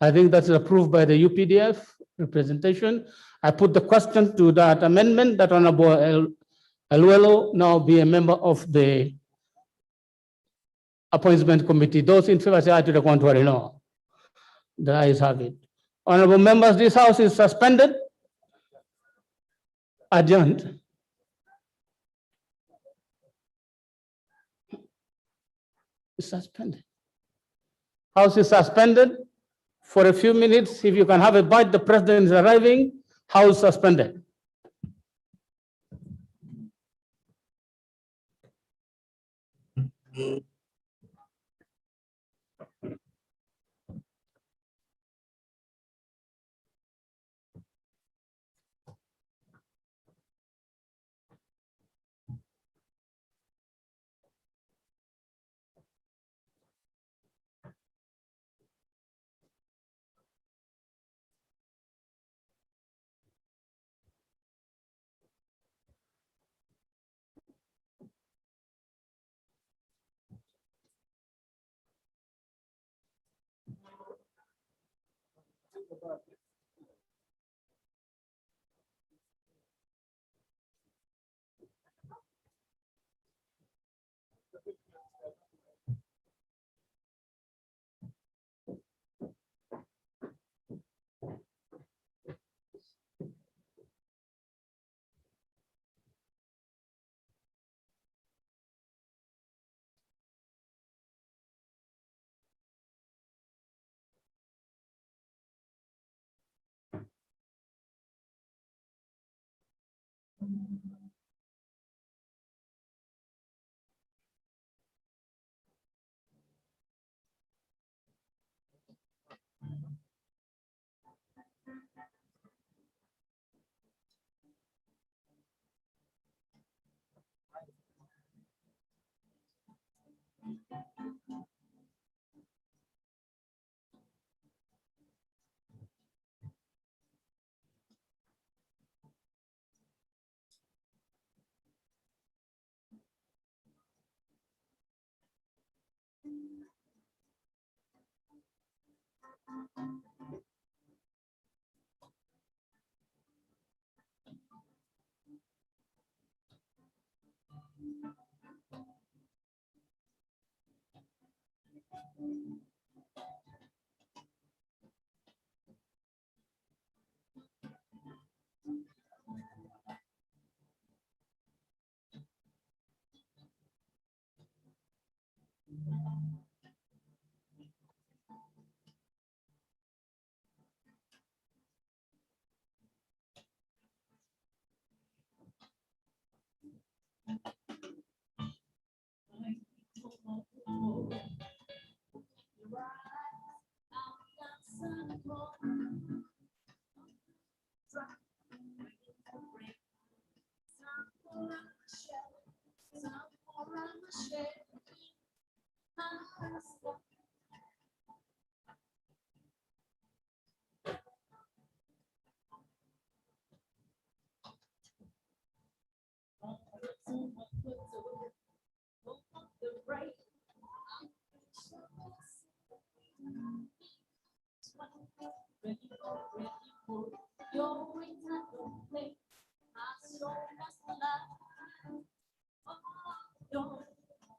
I think that's approved by the UPDF representation. I put the question to that amendment that Honorable Eluelo now be a member of the appointment committee. Those in favor say aye. To the contrary, no. The ayes have it. Honorable members, this house is suspended. Adjourned. It's suspended. House is suspended for a few minutes. If you can have a bite, the president is arriving. House suspended.